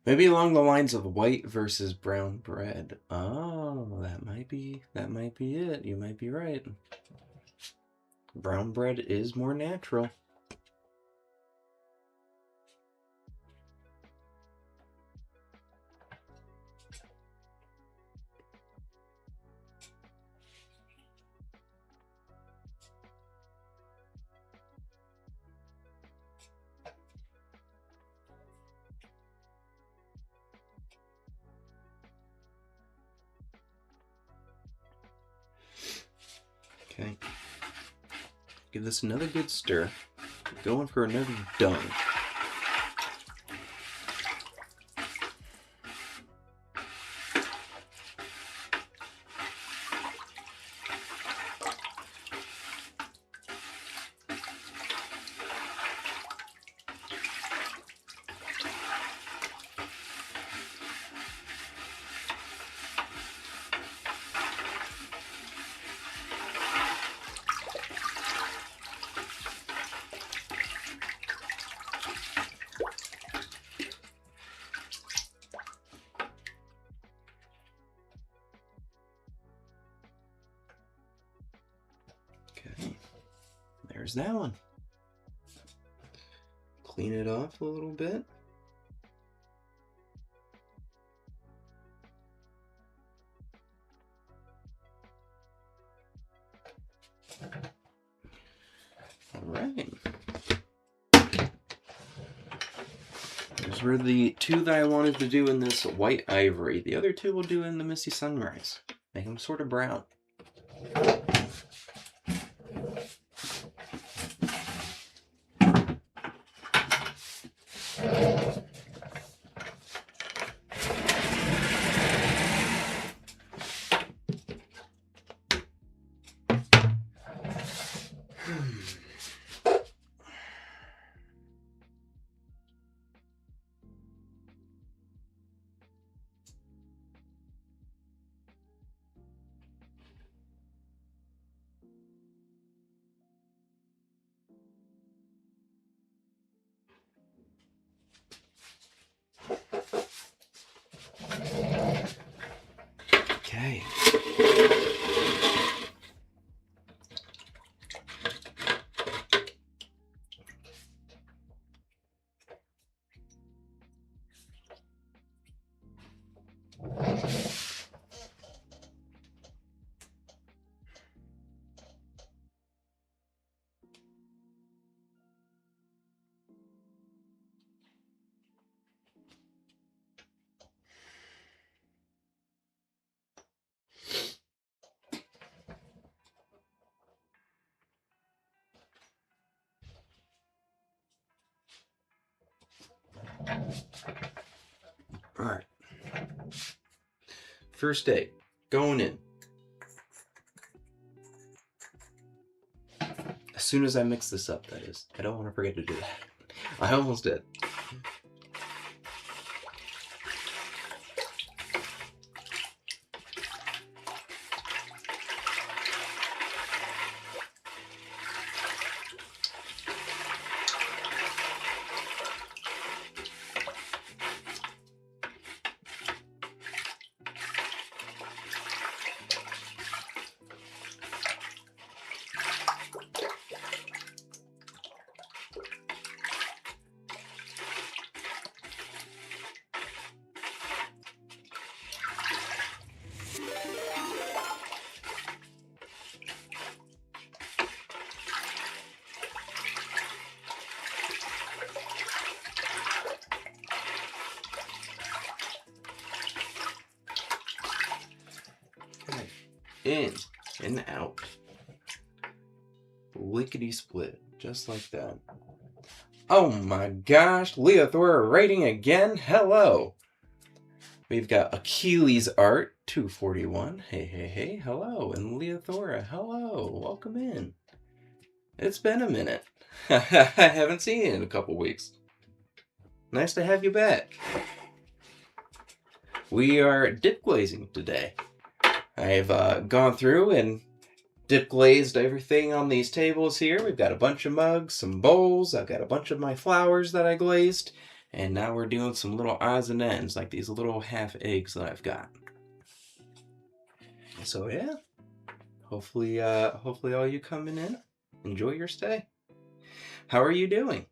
Maybe along the lines of white versus brown bread. Oh, that might be it. You might be right. Brown bread is more natural. Okay. Give this another good stir. Going for another dunk. there's that one. Clean it off a little bit. All right. Those were the two that I wanted to do in this white ivory. The other two we'll do in the misty sunrise. Make them sort of brown. Okay. All right. First day, going in. As soon as I mix this up, that is. I don't want to forget to do that. I almost did. In and out. Lickety split. Just like that. Oh my gosh, Leothora rating again. Hello. We've got Achilles Art 241. Hey, hello. And Leothora, hello. Welcome in. It's been a minute. I haven't seen you in a couple weeks. Nice to have you back. We are dip glazing today. I've gone through and dip glazed everything on these tables here. We've got a bunch of mugs, some bowls. I've got a bunch of my flowers that I glazed. And now we're doing some little odds and ends, like these little half eggs that I've got. So yeah, hopefully all you coming in, enjoy your stay. How are you doing?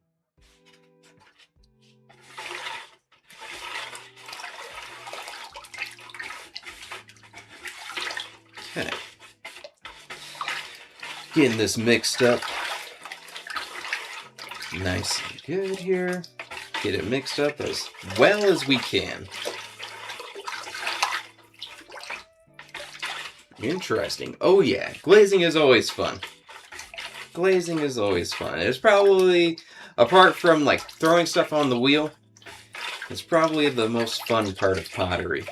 Okay. Getting this mixed up nice and good here. Get it mixed up as well as we can. Interesting. Oh yeah, glazing is always fun. Glazing is always fun. It's probably, apart from like throwing stuff on the wheel, it's probably the most fun part of pottery.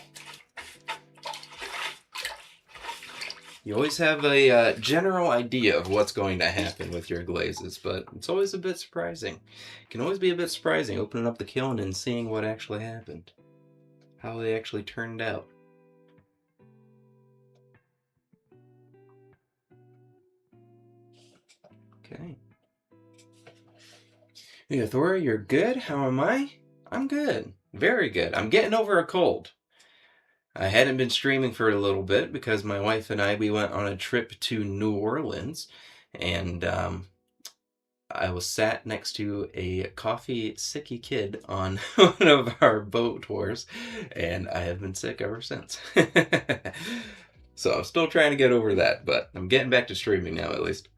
You always have a general idea of what's going to happen with your glazes, but it's always a bit surprising. It can always be a bit surprising opening up the kiln and seeing what actually happened. How they actually turned out. Okay. Yeah, Thora, you're good? How am I? I'm good. Very good. I'm getting over a cold. I hadn't been streaming for a little bit because my wife and we went on a trip to New Orleans, and I was sat next to a coffee sicky kid on one of our boat tours, and I have been sick ever since. So I'm still trying to get over that, but I'm getting back to streaming now at least.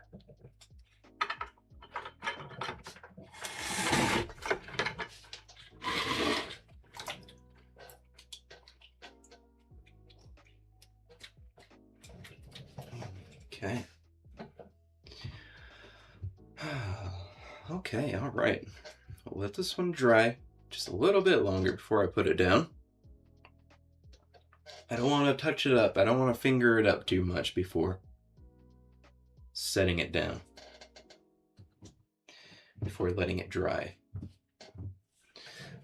Okay. Okay, all right. I'll let this one dry just a little bit longer before I put it down. I don't want to touch it up. I don't want to finger it up too much before setting it down, before letting it dry.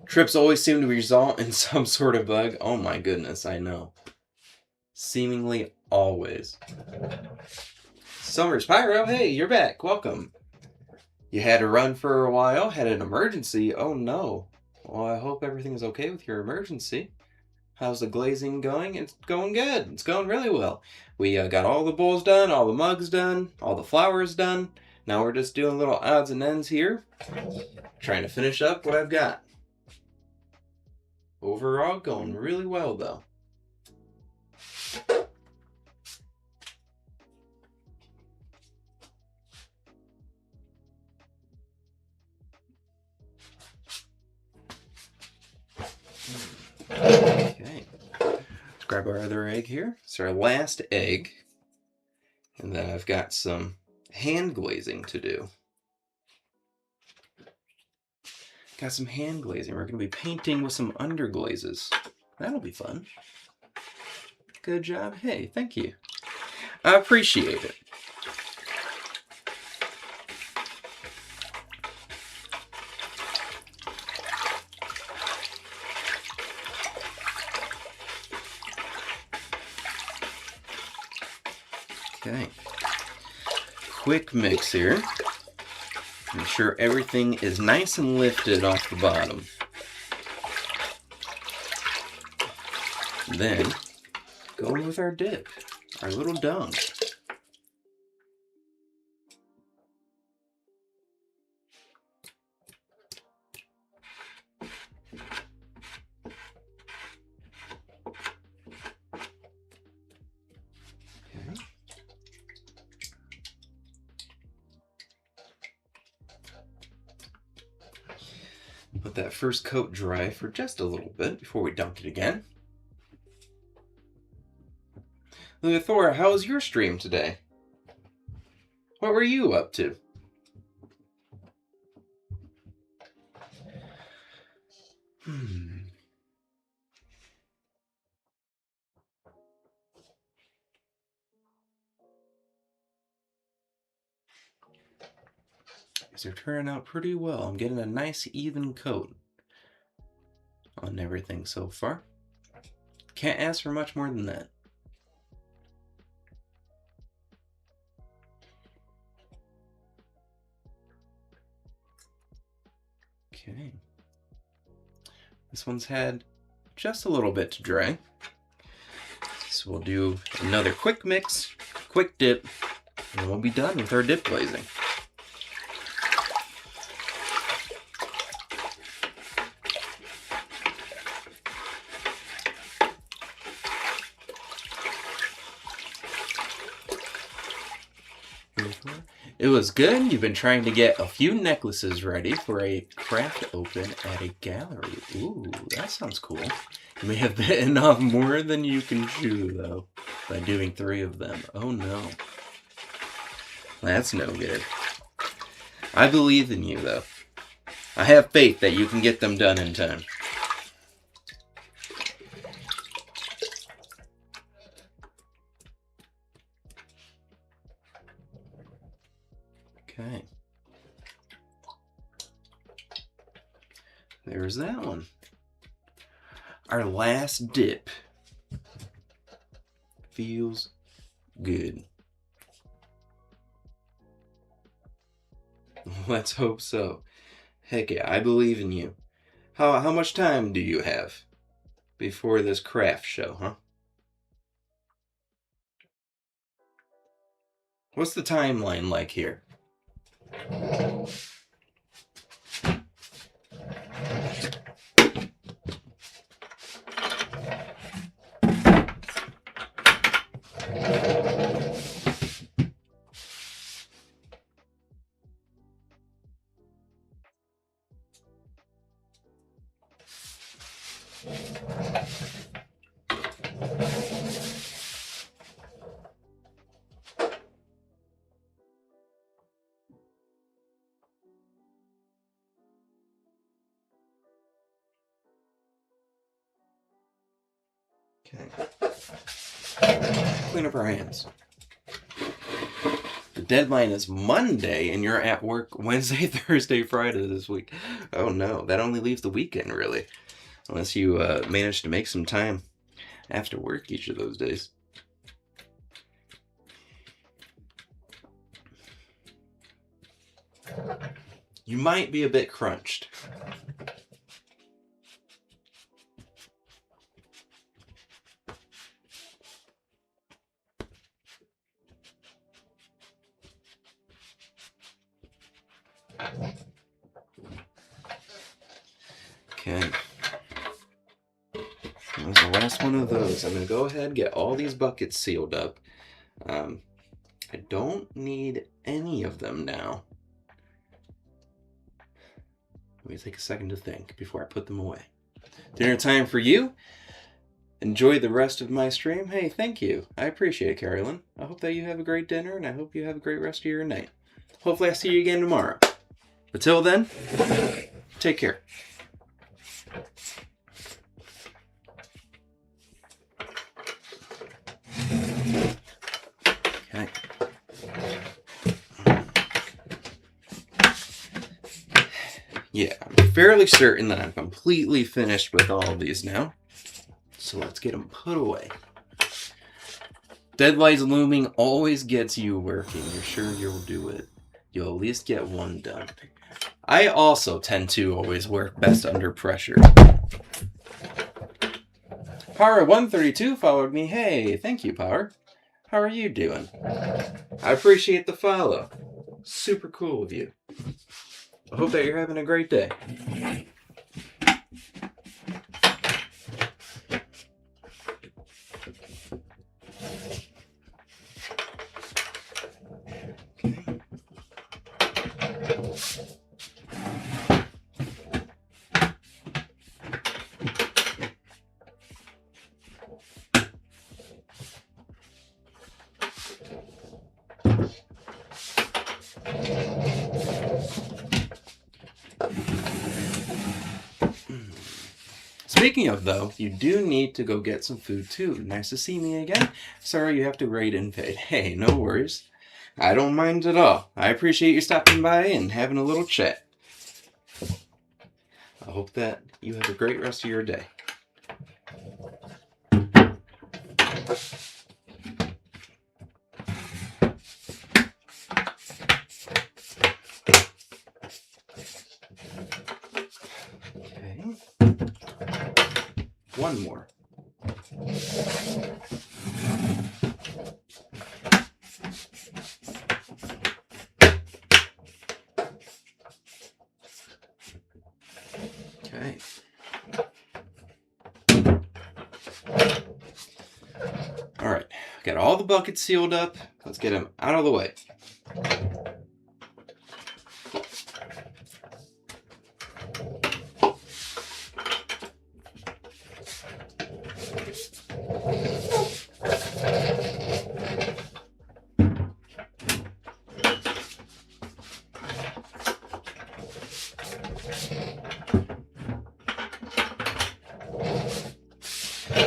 Trips always seem to result in some sort of bug. Oh my goodness, I know. Seemingly always. Summers Pyro, hey, you're back. Welcome. You had to run for a while, had an emergency. Oh no. Well, I hope everything's okay with your emergency. How's the glazing going? It's going good. It's going really well. We got all the bowls done, all the mugs done, all the flowers done. Now we're just doing little odds and ends here. Trying to finish up what I've got. Overall, going really well though. Okay, let's grab our other egg here. It's our last egg. And then I've got some hand glazing to do. Got some hand glazing. We're going to be painting with some underglazes. That'll be fun. Good job. Hey, thank you. I appreciate it. Okay. Quick mix here. Make sure everything is nice and lifted off the bottom. Then, go with our dip, our little dung. Let that first coat dry for just a little bit before we dunk it again. Thor, how was your stream today? What were you up to? These are turning out pretty well. I'm getting a nice even coat on everything so far. Can't ask for much more than that. Okay. This one's had just a little bit to dry. So we'll do another quick mix, quick dip, and we'll be done with our dip glazing. It was good. You've been trying to get a few necklaces ready for a craft open at a gallery. Ooh, that sounds cool. You may have bitten off more than you can chew, though, by doing 3 of them. Oh, no. That's no good. I believe in you, though. I have faith that you can get them done in time. Okay. There's that one. Our last dip. Feels good. Let's hope so. Heck yeah, I believe in you. How much time do you have before this craft show, huh? What's the timeline like here? Okay. Clean up our hands. The deadline is Monday, and you're at work Wednesday, Thursday, Friday this week. Oh no, that only leaves the weekend, really. Unless you manage to make some time after work each of those days. You might be a bit crunched. Okay. That was the last one of those. I'm going to go ahead and get all these buckets sealed up. I don't need any of them now. Let me take a second to think before I put them away. Dinner time for you. Enjoy the rest of my stream. Hey, thank you. I appreciate it, Carolyn. I hope that you have a great dinner, and I hope you have a great rest of your night. Hopefully I see you again tomorrow. Until then, take care. Okay. Yeah, I'm fairly certain that I'm completely finished with all of these now. So let's get them put away. Deadlines looming always gets you working. You're sure you'll do it. You'll at least get one done. I also tend to always work best under pressure. Power132 followed me. Hey, thank you, Power. How are you doing? I appreciate the follow. Super cool of you. I hope that you're having a great day. Speaking of, though, you do need to go get some food, too. Nice to see me again. Sorry you have to wait and pay. Hey, no worries. I don't mind at all. I appreciate you stopping by and having a little chat. I hope that you have a great rest of your day. Okay. One more. Okay. All right. Got all the buckets sealed up. Let's get them out of the way.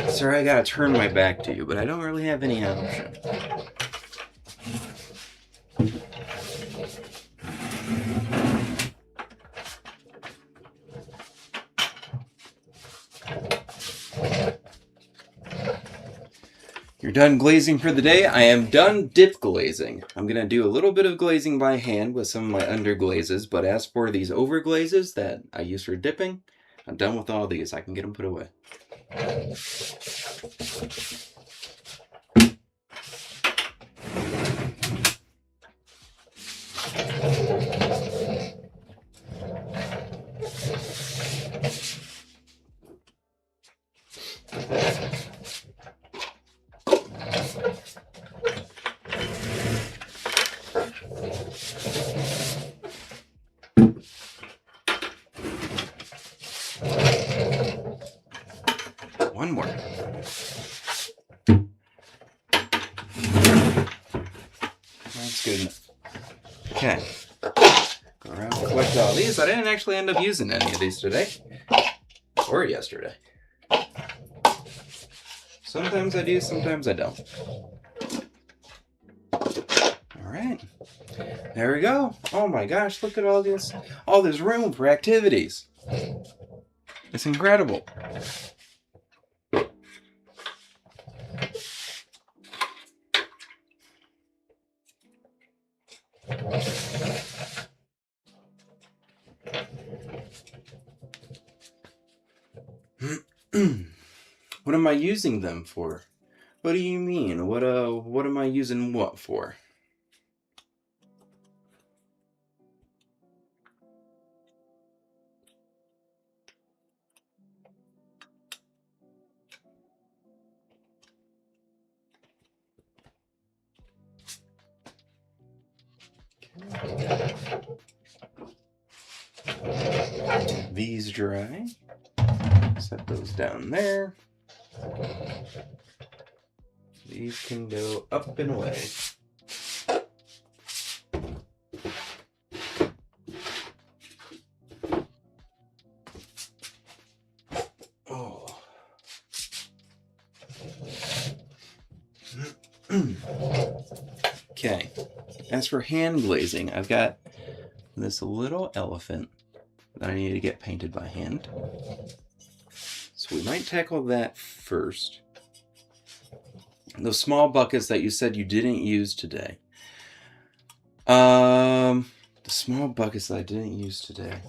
Sorry, I gotta turn my back to you, but I don't really have any option. You're done glazing for the day. I am done dip glazing. I'm going to do a little bit of glazing by hand with some of my underglazes, but as for these overglazes that I use for dipping, I'm done with all these. I can get them put away. One more. That's good enough. Okay. Go around and collect all these. I didn't actually end up using any of these today. Or yesterday. Sometimes I do, sometimes I don't. Alright. There we go. Oh my gosh, look at all this room for activities. It's incredible. What am I using them for? What do you mean? What am I using what for? These dry. Set those down there. These can go up and away. Oh. Okay. As for hand glazing, I've got this little elephant that I need to get painted by hand. So we might tackle that first. Those small buckets that you said you didn't use today. The small buckets that I didn't use today.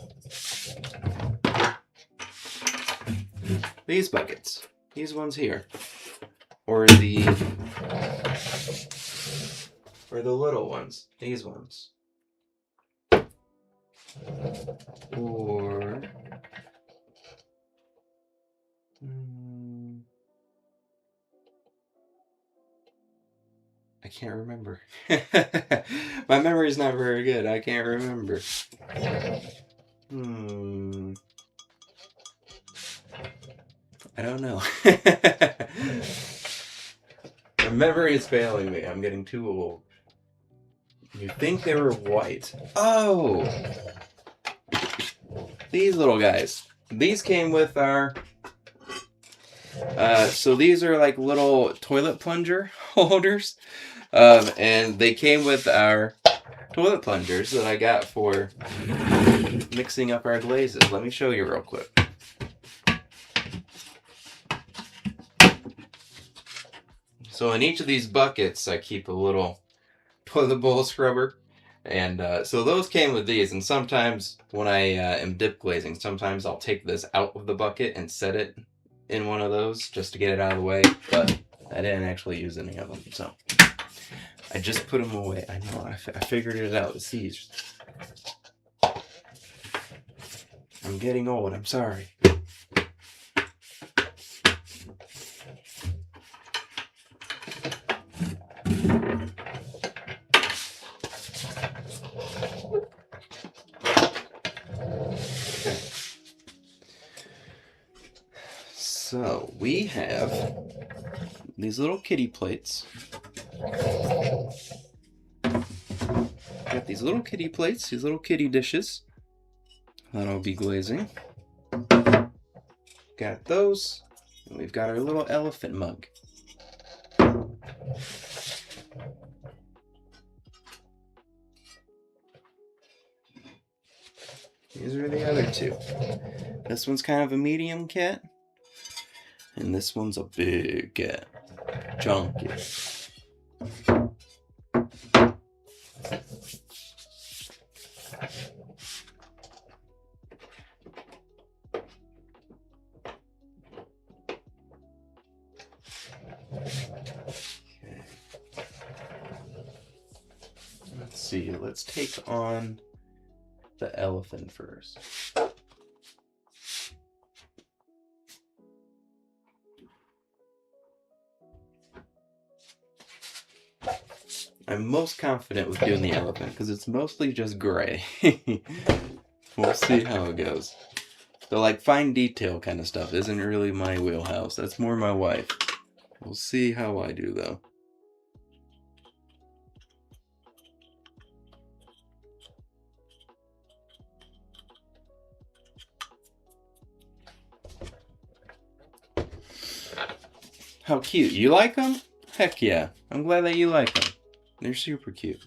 These buckets. These ones here. Or the little ones. These ones. Or I can't remember. My memory's not very good. I can't remember. I don't know. My memory is failing me. I'm getting too old. You think they were white. Oh! These little guys. These came with our... so these are like little toilet plunger holders. And they came with our toilet plungers that I got for mixing up our glazes. Let me show you real quick. So in each of these buckets, I keep a little toilet bowl scrubber. And so those came with these. And sometimes when I am dip glazing, sometimes I'll take this out of the bucket and set it in one of those just to get it out of the way. But I didn't actually use any of them. So I just put them away. I know, I figured it out. It's these. I'm getting old. I'm sorry. So we have these little kitty plates. Got these little kitty plates, these little kitty dishes that I'll be glazing. Got those. And we've got our little elephant mug. These are the other two. This one's kind of a medium cat. And this one's a big cat. Chunky. Let's see. Let's take on the elephant first. I'm most confident with doing the elephant because it's mostly just gray. We'll see how it goes. So like fine detail kind of stuff isn't really my wheelhouse. That's more my wife. We'll see how I do though. How cute. You like them? Heck yeah. I'm glad that you like them. They're super cute.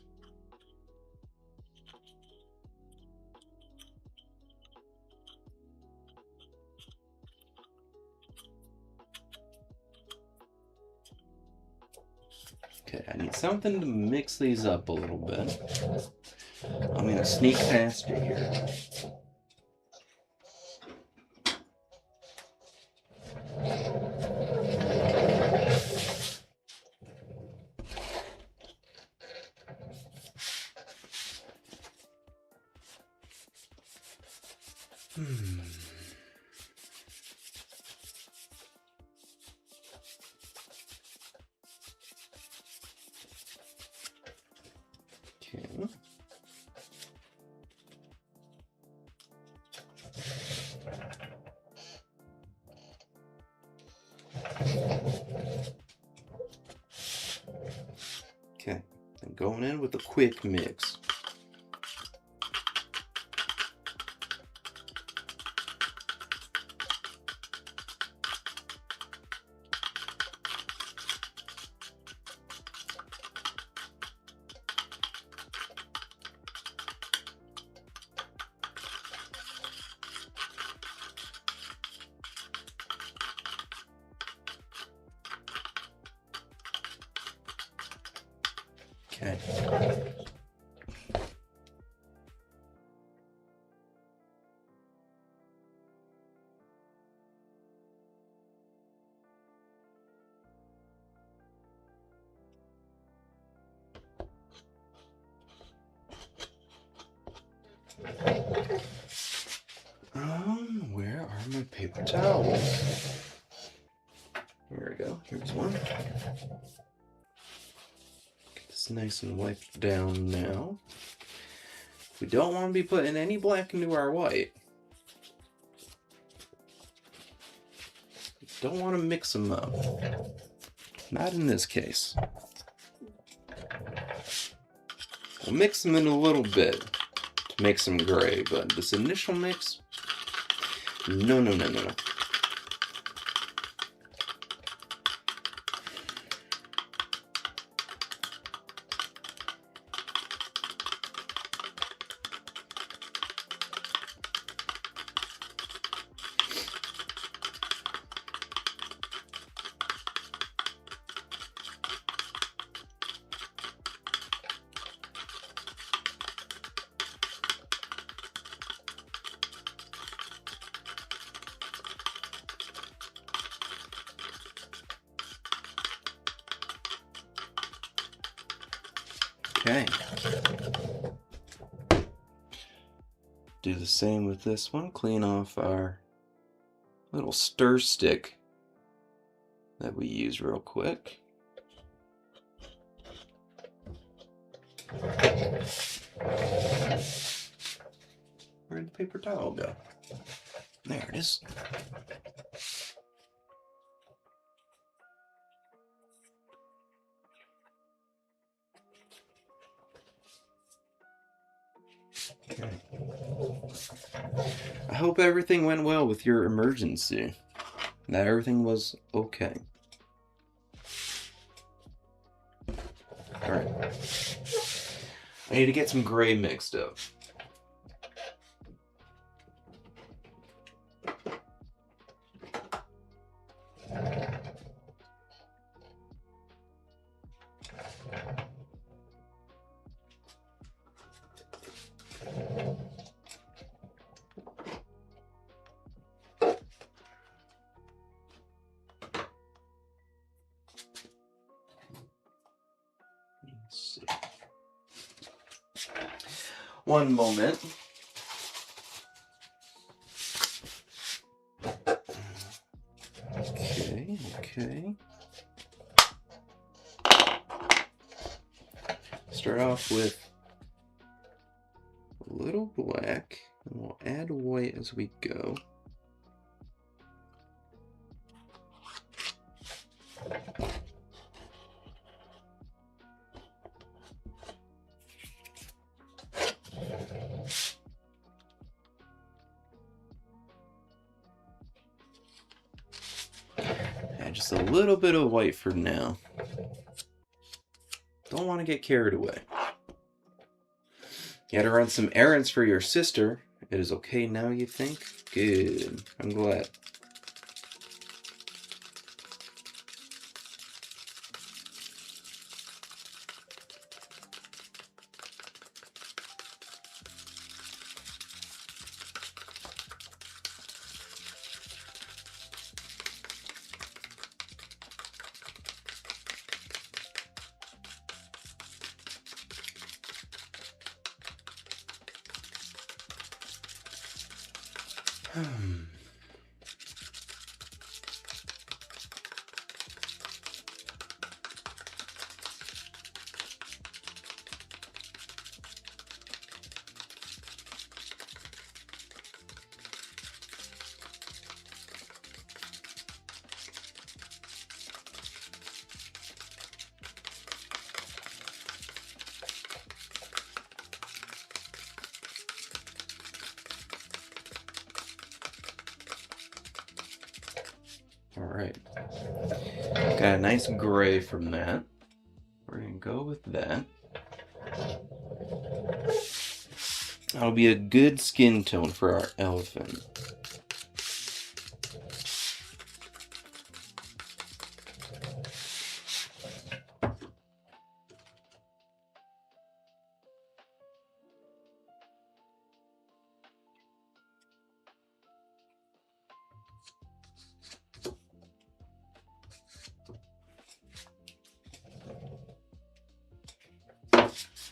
Okay, I need something to mix these up a little bit. I'm gonna sneak past you here. Okay. Okay, I'm going in with a quick mix. Okay. Where are my paper towels? Here we go. Here's one. Get this nice and wiped down now. We don't want to be putting any black into our white. Don't want to mix them up. Not in this case. We'll mix them in a little bit to make some gray, but this initial mix, no. Okay. Do the same with this one. Clean off our little stir stick that we use real quick. Where'd the paper towel go? There it is. Okay. I hope everything went well with your emergency. That everything was okay. Alright. I need to get some gray mixed up. Let's see. One moment. Okay. Start off with a little black, and we'll add white as we go. Add just a little bit of white for now. Don't want to get carried away. You had to run some errands for your sister. It is okay now, you think? Good. I'm glad. Alright. Got a nice gray from that. We're going to go with that. That'll be a good skin tone for our elephant.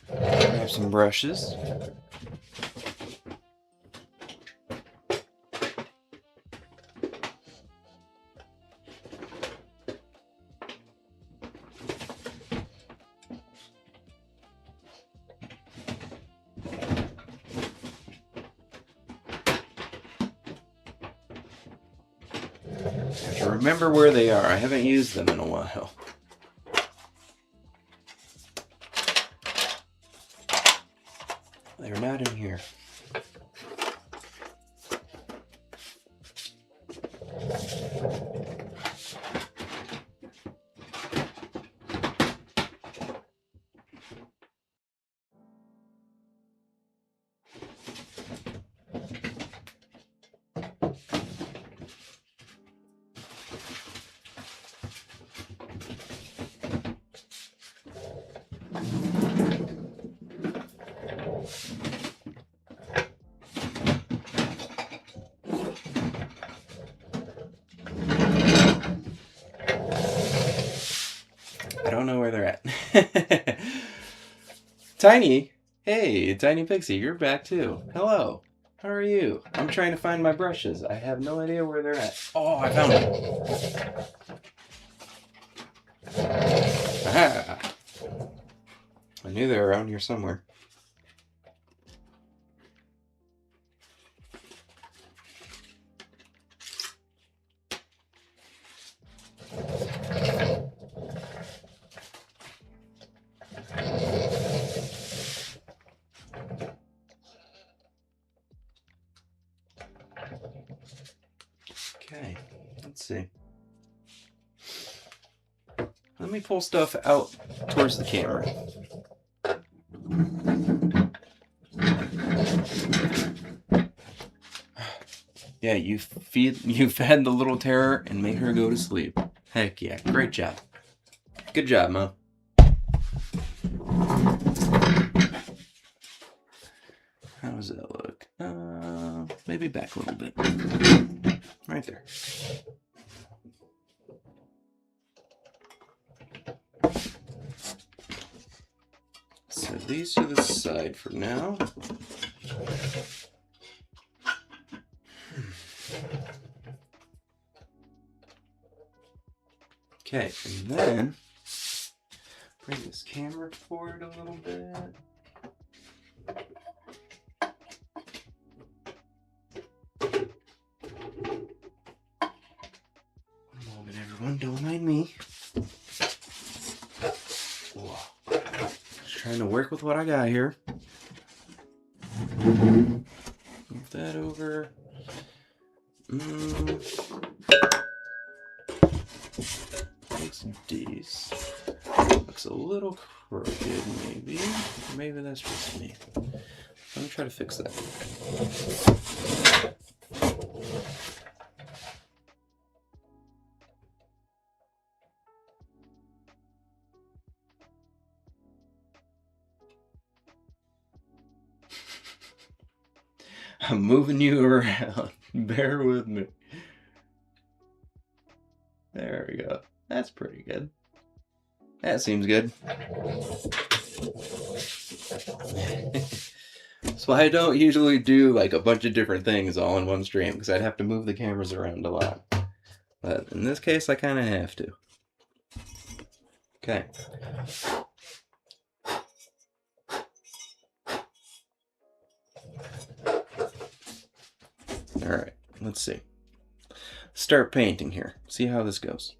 Grab some brushes. I have to remember where they are. I haven't used them in a while. They're not in here. I don't know where they're at. Tiny! Hey, Tiny Pixie, you're back too. Hello. How are you? I'm trying to find my brushes. I have no idea where they're at. Oh, I found them. Aha! I knew they were around here somewhere. Okay, let's see. Let me pull stuff out towards the camera. Yeah, you fed the little terror and made her go to sleep. Heck yeah, great job. Good job, Mo. How does that look? Maybe back a little bit. Right there. Set Move these to the side for now. Okay, and then bring this camera forward a little bit. One moment, everyone, don't mind me. Whoa. Just trying to work with what I got here. Move that over. Looks decent. Looks a little crooked, maybe. Maybe that's just me. Let me try to fix that. I'm moving you around. Bear with me. There we go. That's pretty good. That seems good. So I don't usually do like a bunch of different things all in one stream because I'd have to move the cameras around a lot. But in this case, I kind of have to. Okay. All right, let's see. Start painting here. See how this goes.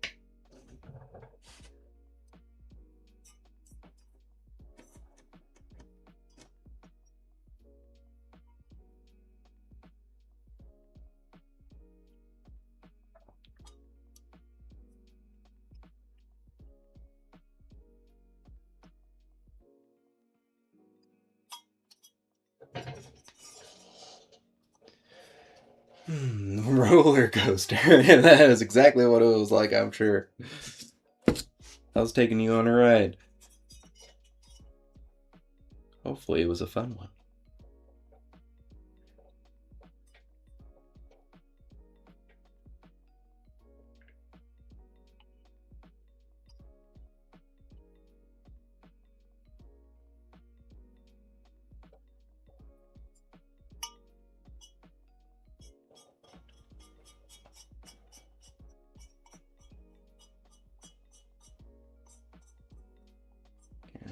Roller coaster. That is exactly what it was like, I'm sure. I was taking you on a ride. Hopefully it was a fun one.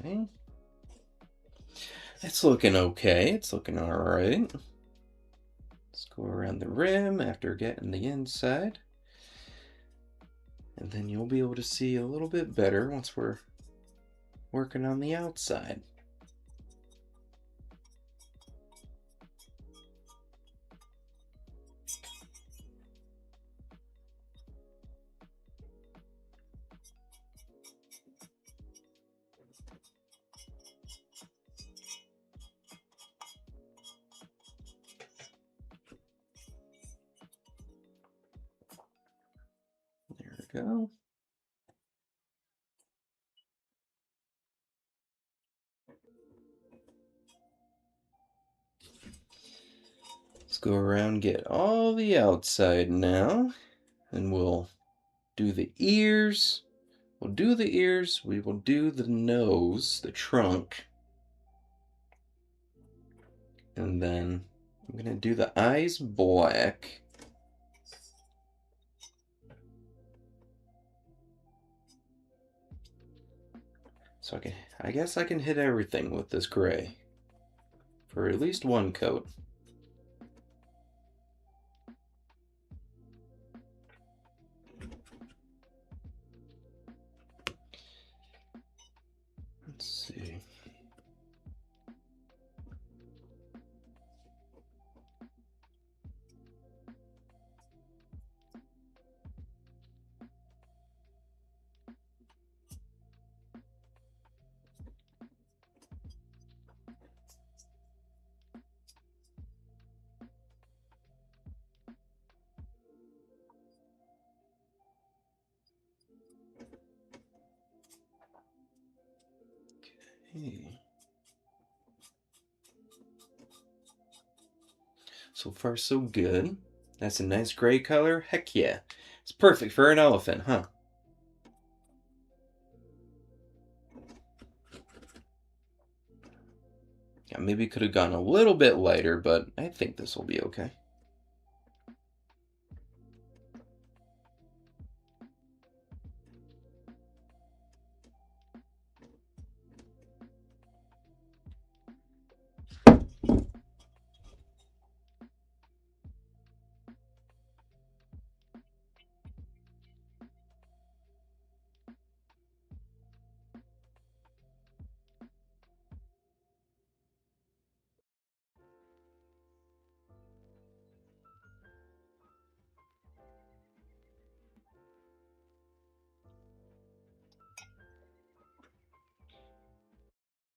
Okay. It's looking okay. It's looking alright. Let's go around the rim after getting the inside. And then you'll be able to see a little bit better once we're working on the outside. There we go. Let's go around and get all the outside now. And we'll do the ears. We'll do the ears. We will do the nose, the trunk. And then I'm going to do the eyes black. So I guess I can hit everything with this gray for at least one coat. Let's see. Okay. So far, so good. That's a nice gray color. Heck yeah. It's perfect for an elephant, huh? maybe could have gone a little bit lighter, but I think this will be okay.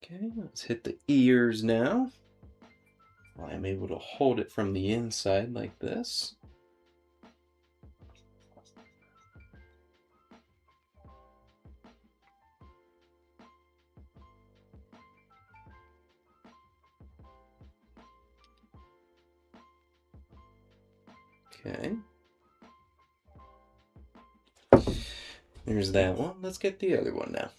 Okay, let's hit the ears now. I'm able to hold it from the inside like this. Okay. There's that one. Let's get the other one now.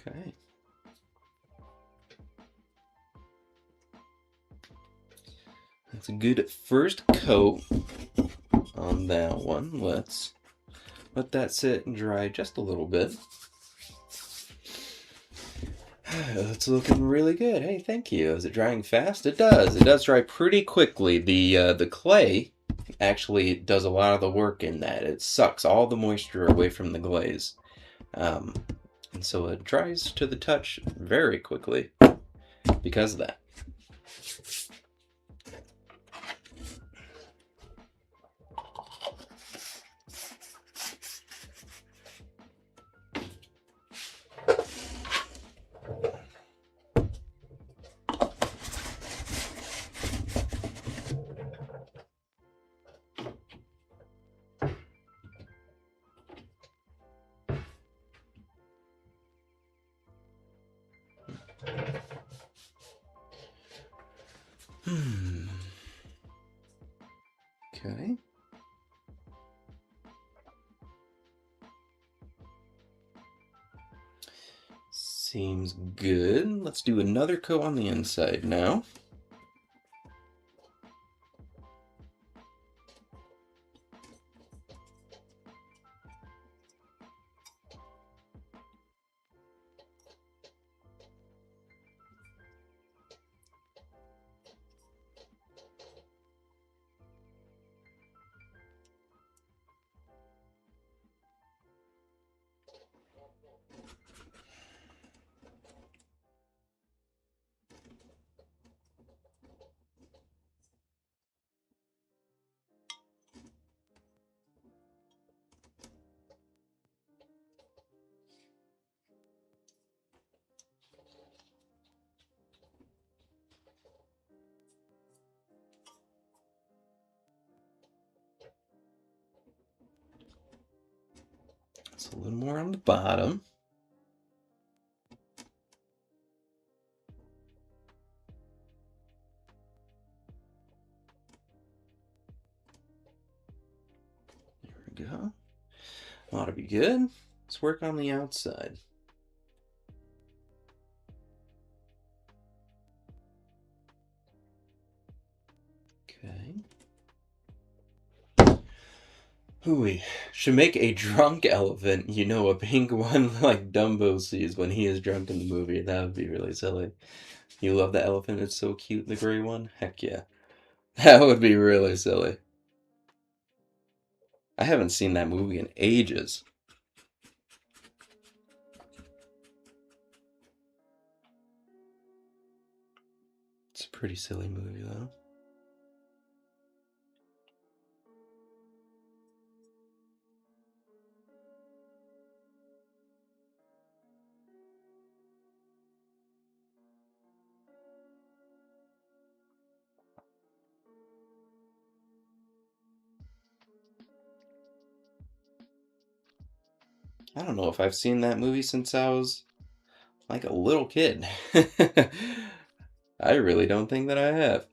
Okay. That's a good first coat on that one. Let's let that sit and dry just a little bit. It's looking really good. Hey, thank you. Is it drying fast? It does. It does dry pretty quickly. The clay actually does a lot of the work in that. It sucks all the moisture away from the glaze. And so it dries to the touch very quickly because of that. Okay. Seems good. Let's do another coat on the inside now. It's a little more on the bottom. There we go. Ought to be good. Let's work on the outside. Okay. Hooey. Should make a drunk elephant, you know, a pink one like Dumbo sees when he is drunk in the movie. That would be really silly. You love the elephant? It's so cute, the gray one? Heck yeah. That would be really silly. I haven't seen that movie in ages. It's a pretty silly movie, though. I don't know if I've seen that movie since I was like a little kid. I really don't think that I have.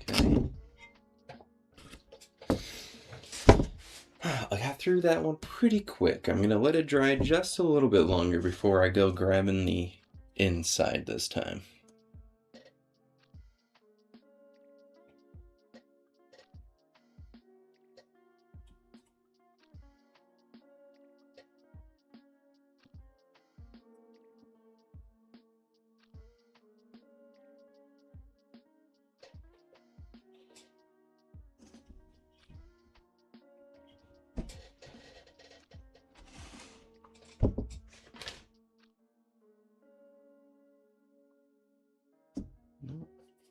Okay. I got through that one pretty quick. I'm gonna let it dry just a little bit longer before I go grabbing the inside this time.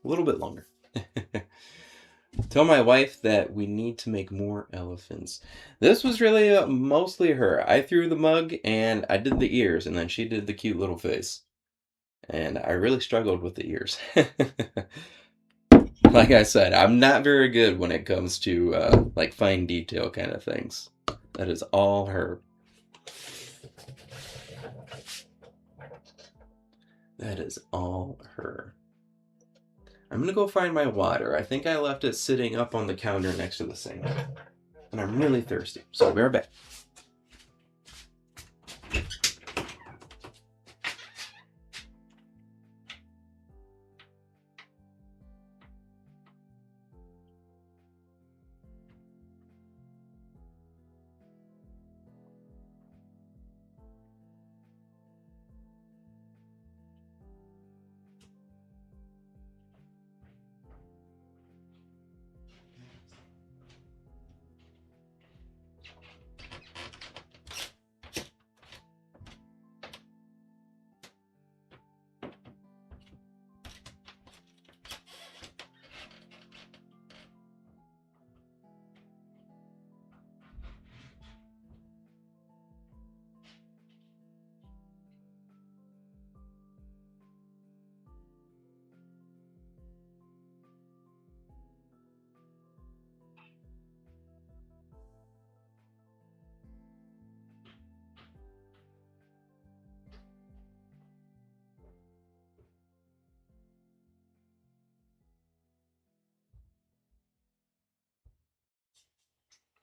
A little bit longer. Tell my wife that we need to make more elephants. This was really mostly her. I threw the mug and I did the ears, and then she did the cute little face. And I really struggled with the ears. Like I said, I'm not very good when it comes to like fine detail kind of things. That is all her. That is all her. I'm gonna go find my water. I think I left it sitting up on the counter next to the sink. And I'm really thirsty, so I'll be right back.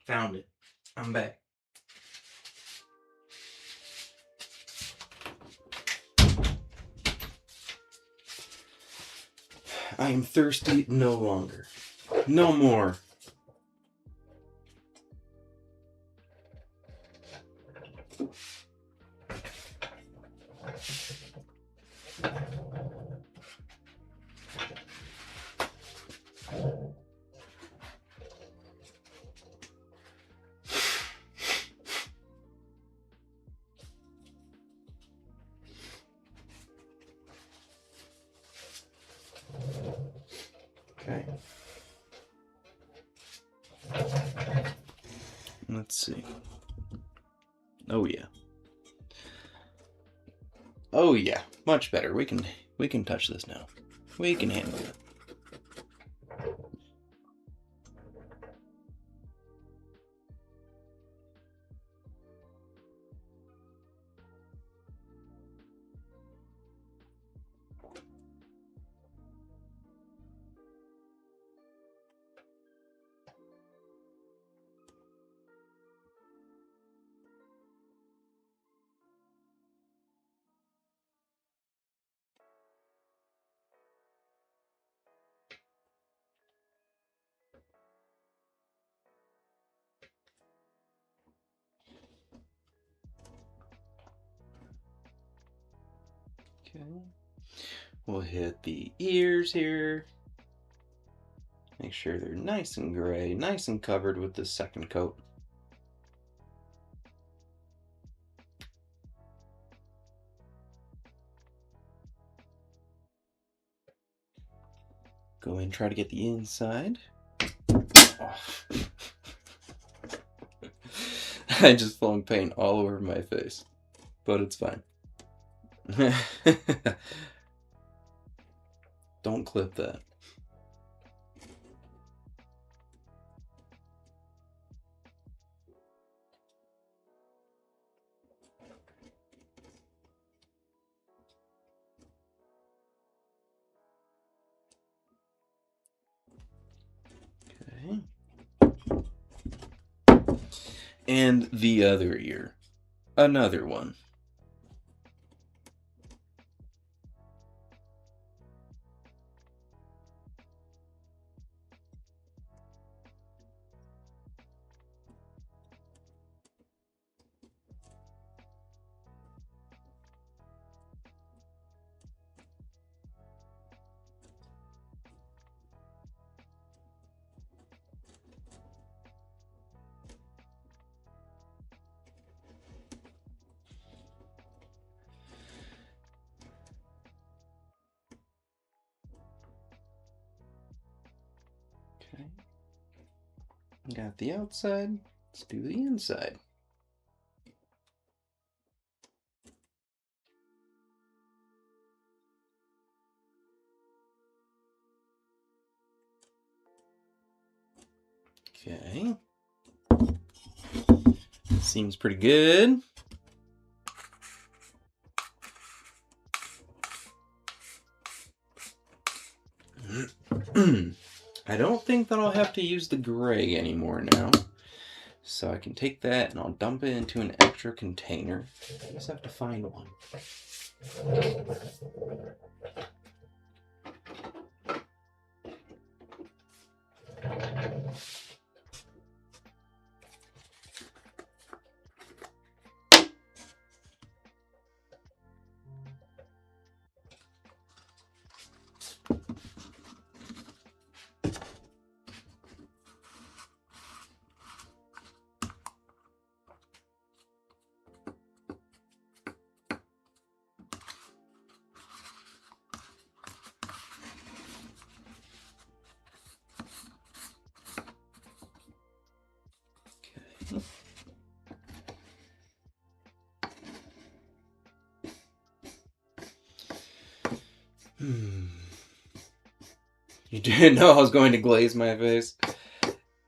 Found it. I'm back. I am thirsty no longer. No more. Okay. Let's see. Oh yeah. Oh yeah. Much better. We can touch this now. We can handle it. Okay. We'll hit the ears here. Make sure they're nice and gray, nice and covered with this second coat. Go and try to get the inside. Oh. I just flung paint all over my face, but it's fine. Don't clip that. Okay. And the other ear. Another one. Okay. Got the outside. Let's do the inside. Okay. Seems pretty good. I don't think that I'll have to use the gray anymore now. So I can take that and I'll dump it into an extra container. I just have to find one. You didn't know I was going to glaze my face?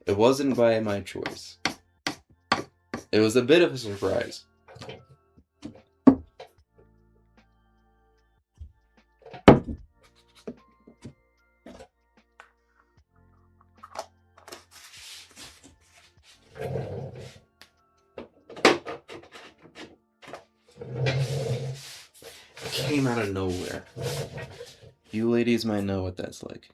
It wasn't by my choice. It was a bit of a surprise. It came out of nowhere. You ladies might know what that's like.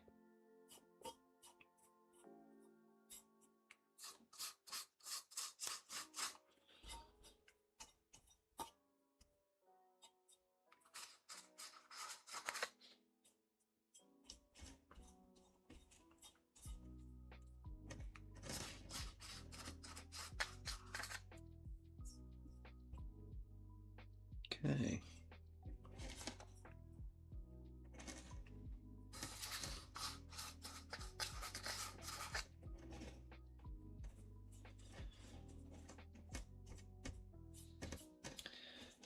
Okay.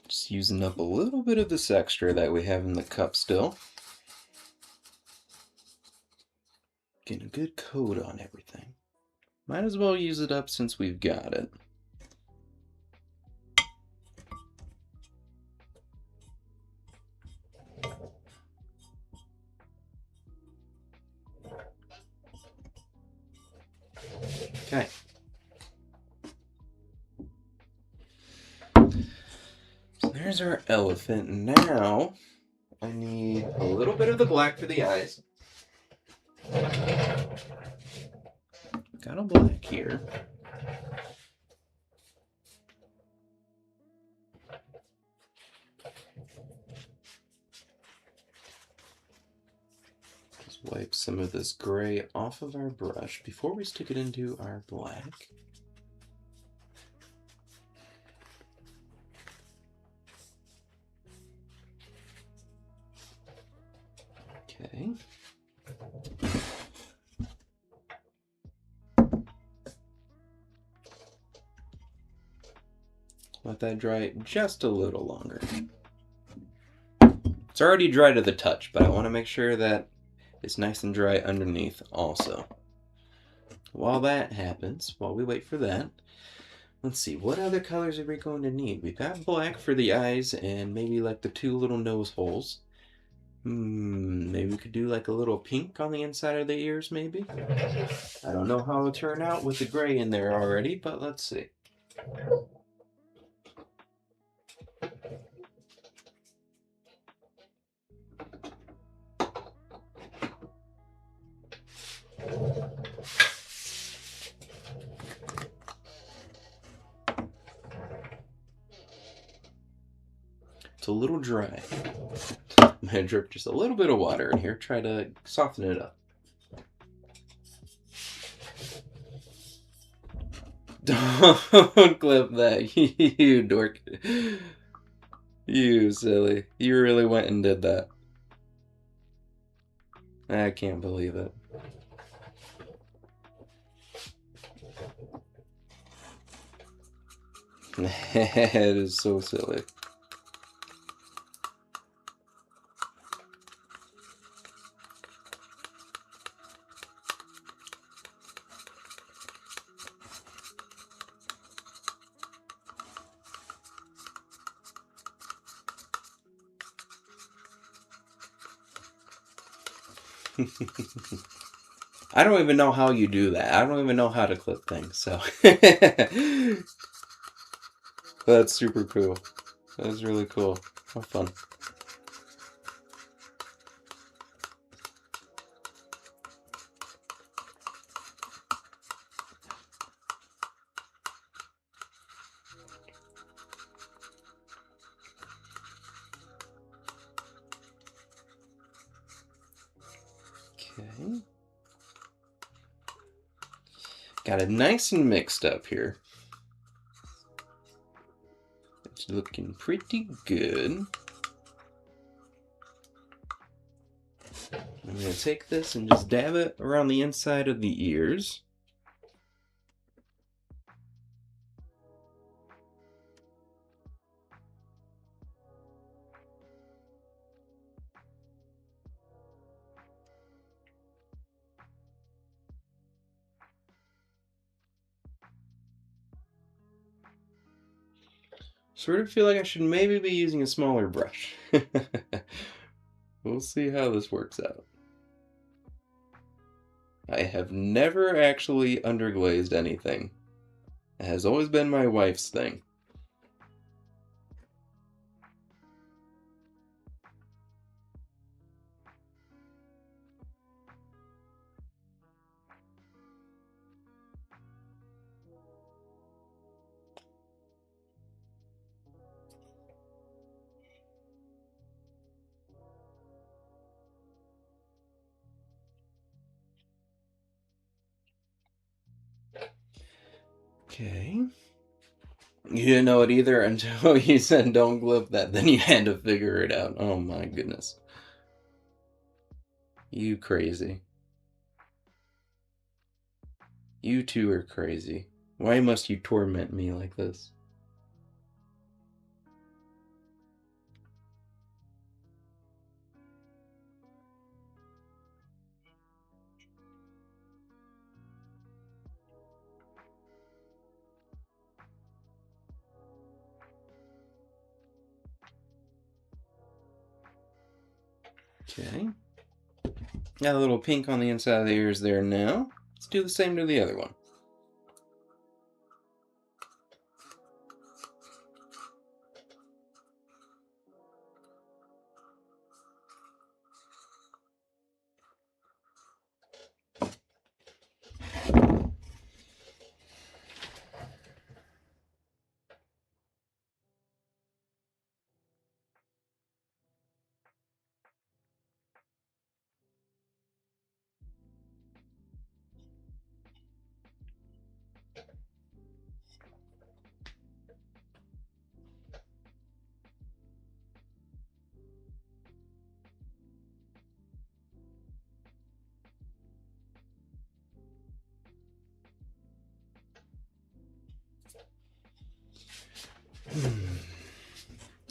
Just using up a little bit of this extra that we have in the cup still. Getting a good coat on everything. Might as well use it up since we've got it. Okay. So there's our elephant. Now I need a little bit of the black for the eyes. Got a black here. wipe some of this gray off of our brush before we stick it into our black. Okay. Let that dry just a little longer. It's already dry to the touch, but I want to make sure that it's nice and dry underneath also. While that happens, while we wait for that, let's see, what other colors are we going to need? We've got black for the eyes and maybe like the two little nose holes. Maybe we could do like a little pink on the inside of the ears, maybe? I don't know how it'll turn out with the gray in there already, but let's see. It's a little dry. I'm gonna drip just a little bit of water in here, try to soften it up. Don't clip that, you dork. You silly. You really went and did that. I can't believe it. It is so silly. I don't even know how you do that. I don't even know how to clip things, so. That's super cool. That's really cool. How fun. Okay. Got it nice and mixed up here. It's looking pretty good. I'm going to take this and just dab it around the inside of the ears. Sort of feel like I should maybe be using a smaller brush. We'll see how this works out. I have never actually underglazed anything. It has always been my wife's thing. Okay. You didn't know it either until you said don't clip that, then you had to figure it out. Oh my goodness. You crazy. You two are crazy. Why must you torment me like this? Okay. Got a little pink on the inside of the ears there now. Let's do the same to the other one.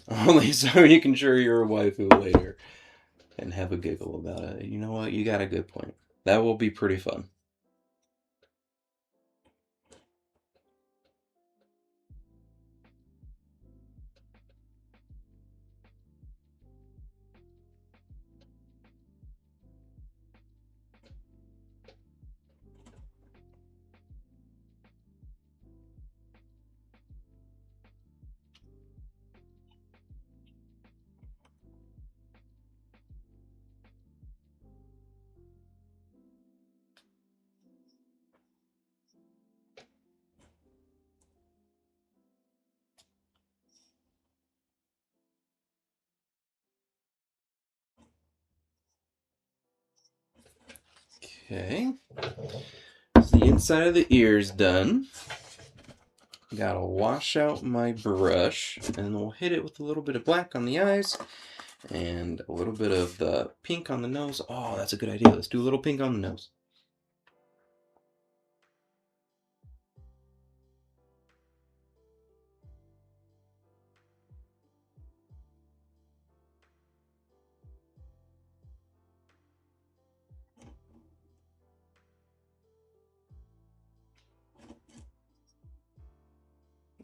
Only so you can show your waifu later and have a giggle about it. You know what? You got a good point. That will be pretty fun. Okay. So the inside of the ear is done. Gotta wash out my brush, and then we'll hit it with a little bit of black on the eyes and a little bit of the pink on the nose. Oh, that's a good idea. Let's do a little pink on the nose.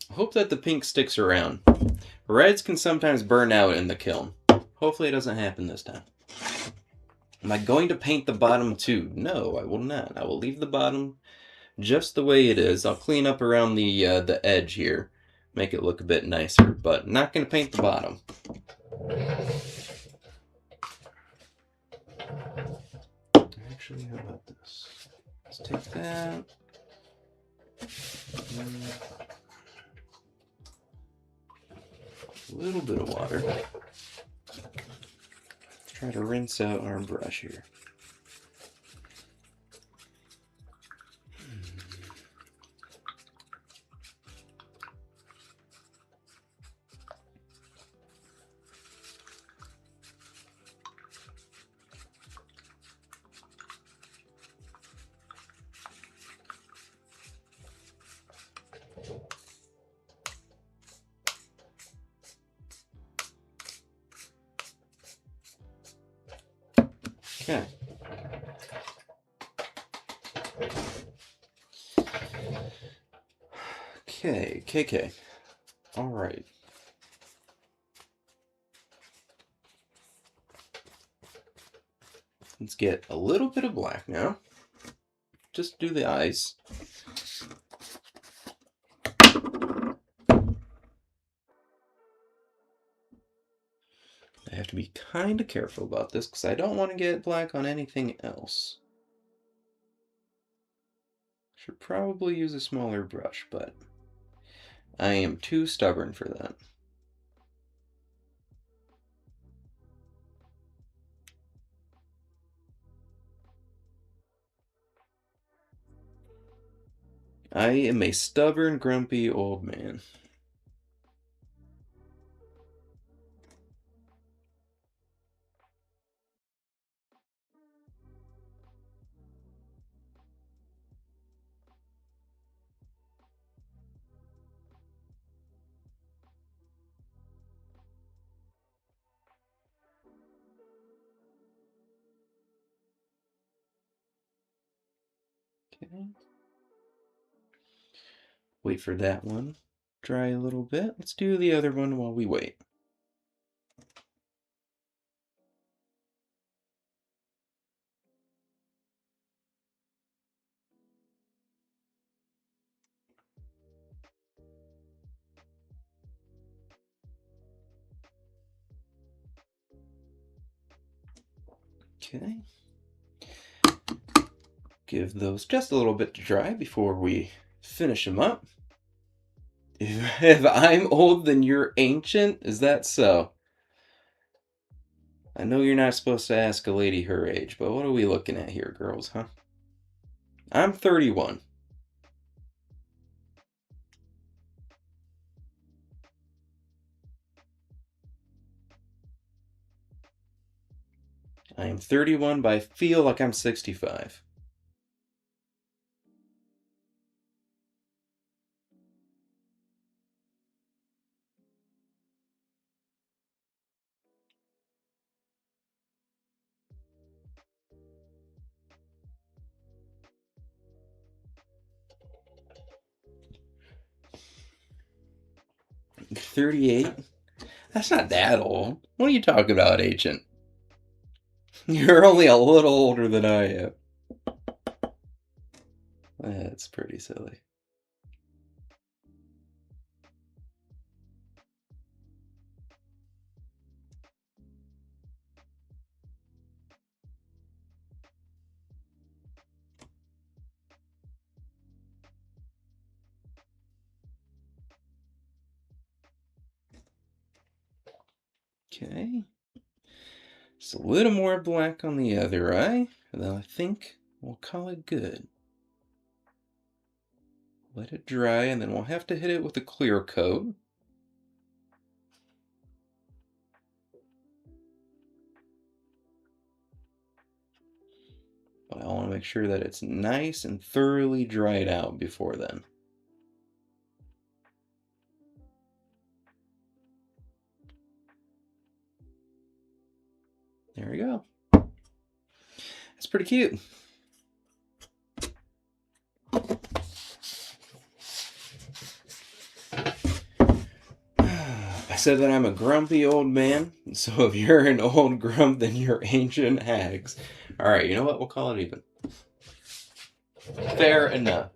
I hope that the pink sticks around. Reds can sometimes burn out in the kiln. Hopefully it doesn't happen this time. Am I going to paint the bottom too? No, I will not. I will leave the bottom just the way it is. I'll clean up around the edge here, make it look a bit nicer, but not going to paint the bottom. Actually, how about this? Let's take that. A little bit of water. Try to rinse out our brush here. Okay. Okay, KK. All right. Let's get a little bit of black now. Just do the eyes. I have to be kind of careful about this because I don't want to get black on anything else. Should probably use a smaller brush, but I am too stubborn for that. I am a stubborn, grumpy old man. Okay. Wait for that one. Dry a little bit. Let's do the other one while we wait. Okay. Give those just a little bit to dry before we finish them up. If I'm old, then you're ancient? Is that so? I know you're not supposed to ask a lady her age, but what are we looking at here, girls, huh? I'm 31. I am 31, but I feel like I'm 65. 38? That's not that old. What are you talking about, Ancient? You're only a little older than I am. That's pretty silly. Okay. Just a little more black on the other eye, and then I think we'll call it good. Let it dry, and then we'll have to hit it with a clear coat. But I want to make sure that it's nice and thoroughly dried out before then. There we go. That's pretty cute. I said that I'm a grumpy old man, so if you're an old grump, then you're ancient hags. Alright, you know what? We'll call it even. Fair enough.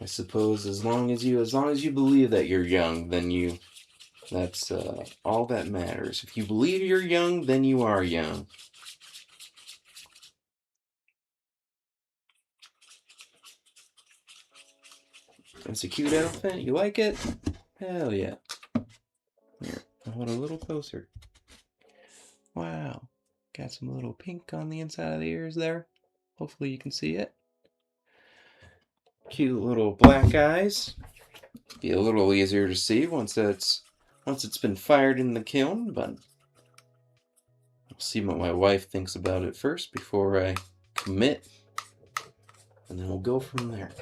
I suppose as long as you believe that you're young, then that's all that matters. If you believe you're young, then you are young. That's a cute outfit. You like it? Hell yeah. Here, I'll hold it a little closer. Wow. Got some little pink on the inside of the ears there. Hopefully you can see it. Cute little black eyes. Be a little easier to see once it's been fired in the kiln, but I'll see what my wife thinks about it first before I commit, and then we'll go from there.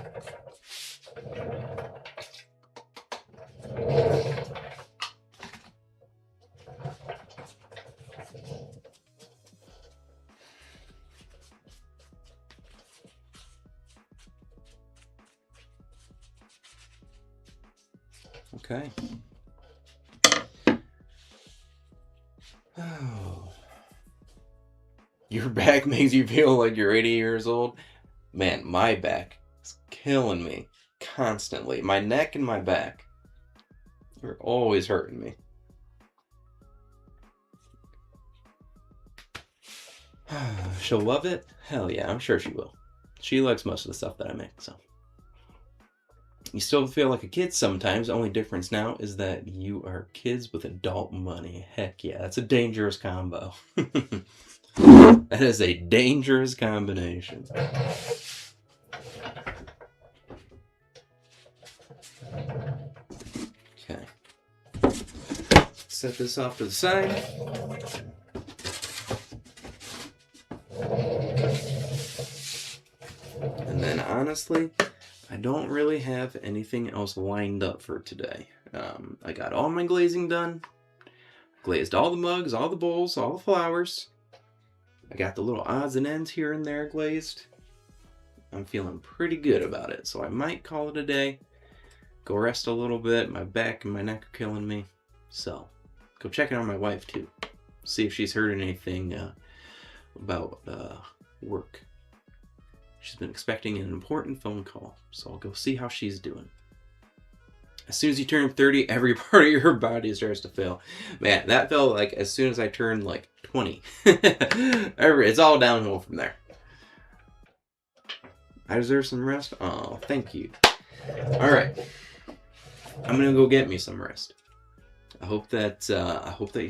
Okay. Oh. Your back makes you feel like you're 80 years old? Man, my back is killing me constantly. My neck and my back are always hurting me. She'll love it? Hell yeah, I'm sure she will. She likes most of the stuff that I make, so. You still feel like a kid sometimes. The only difference now is that you are kids with adult money. Heck yeah, that's a dangerous combo. That is a dangerous combination. Okay. Set this off to the side. And then honestly, I don't really have anything else lined up for today. I got all my glazing done. Glazed all the mugs, all the bowls, all the flowers. I got the little odds and ends here and there glazed. I'm feeling pretty good about it, so I might call it a day. Go rest a little bit. My back and my neck are killing me. So, go check in on my wife too. See if she's heard anything about work. She's been expecting an important phone call, so I'll go see how she's doing. As soon as you turn 30, every part of your body starts to fail. Man, that felt like as soon as I turned like 20. It's all downhill from there. I deserve some rest? Oh, thank you. Alright. I'm gonna go get me some rest. I hope that you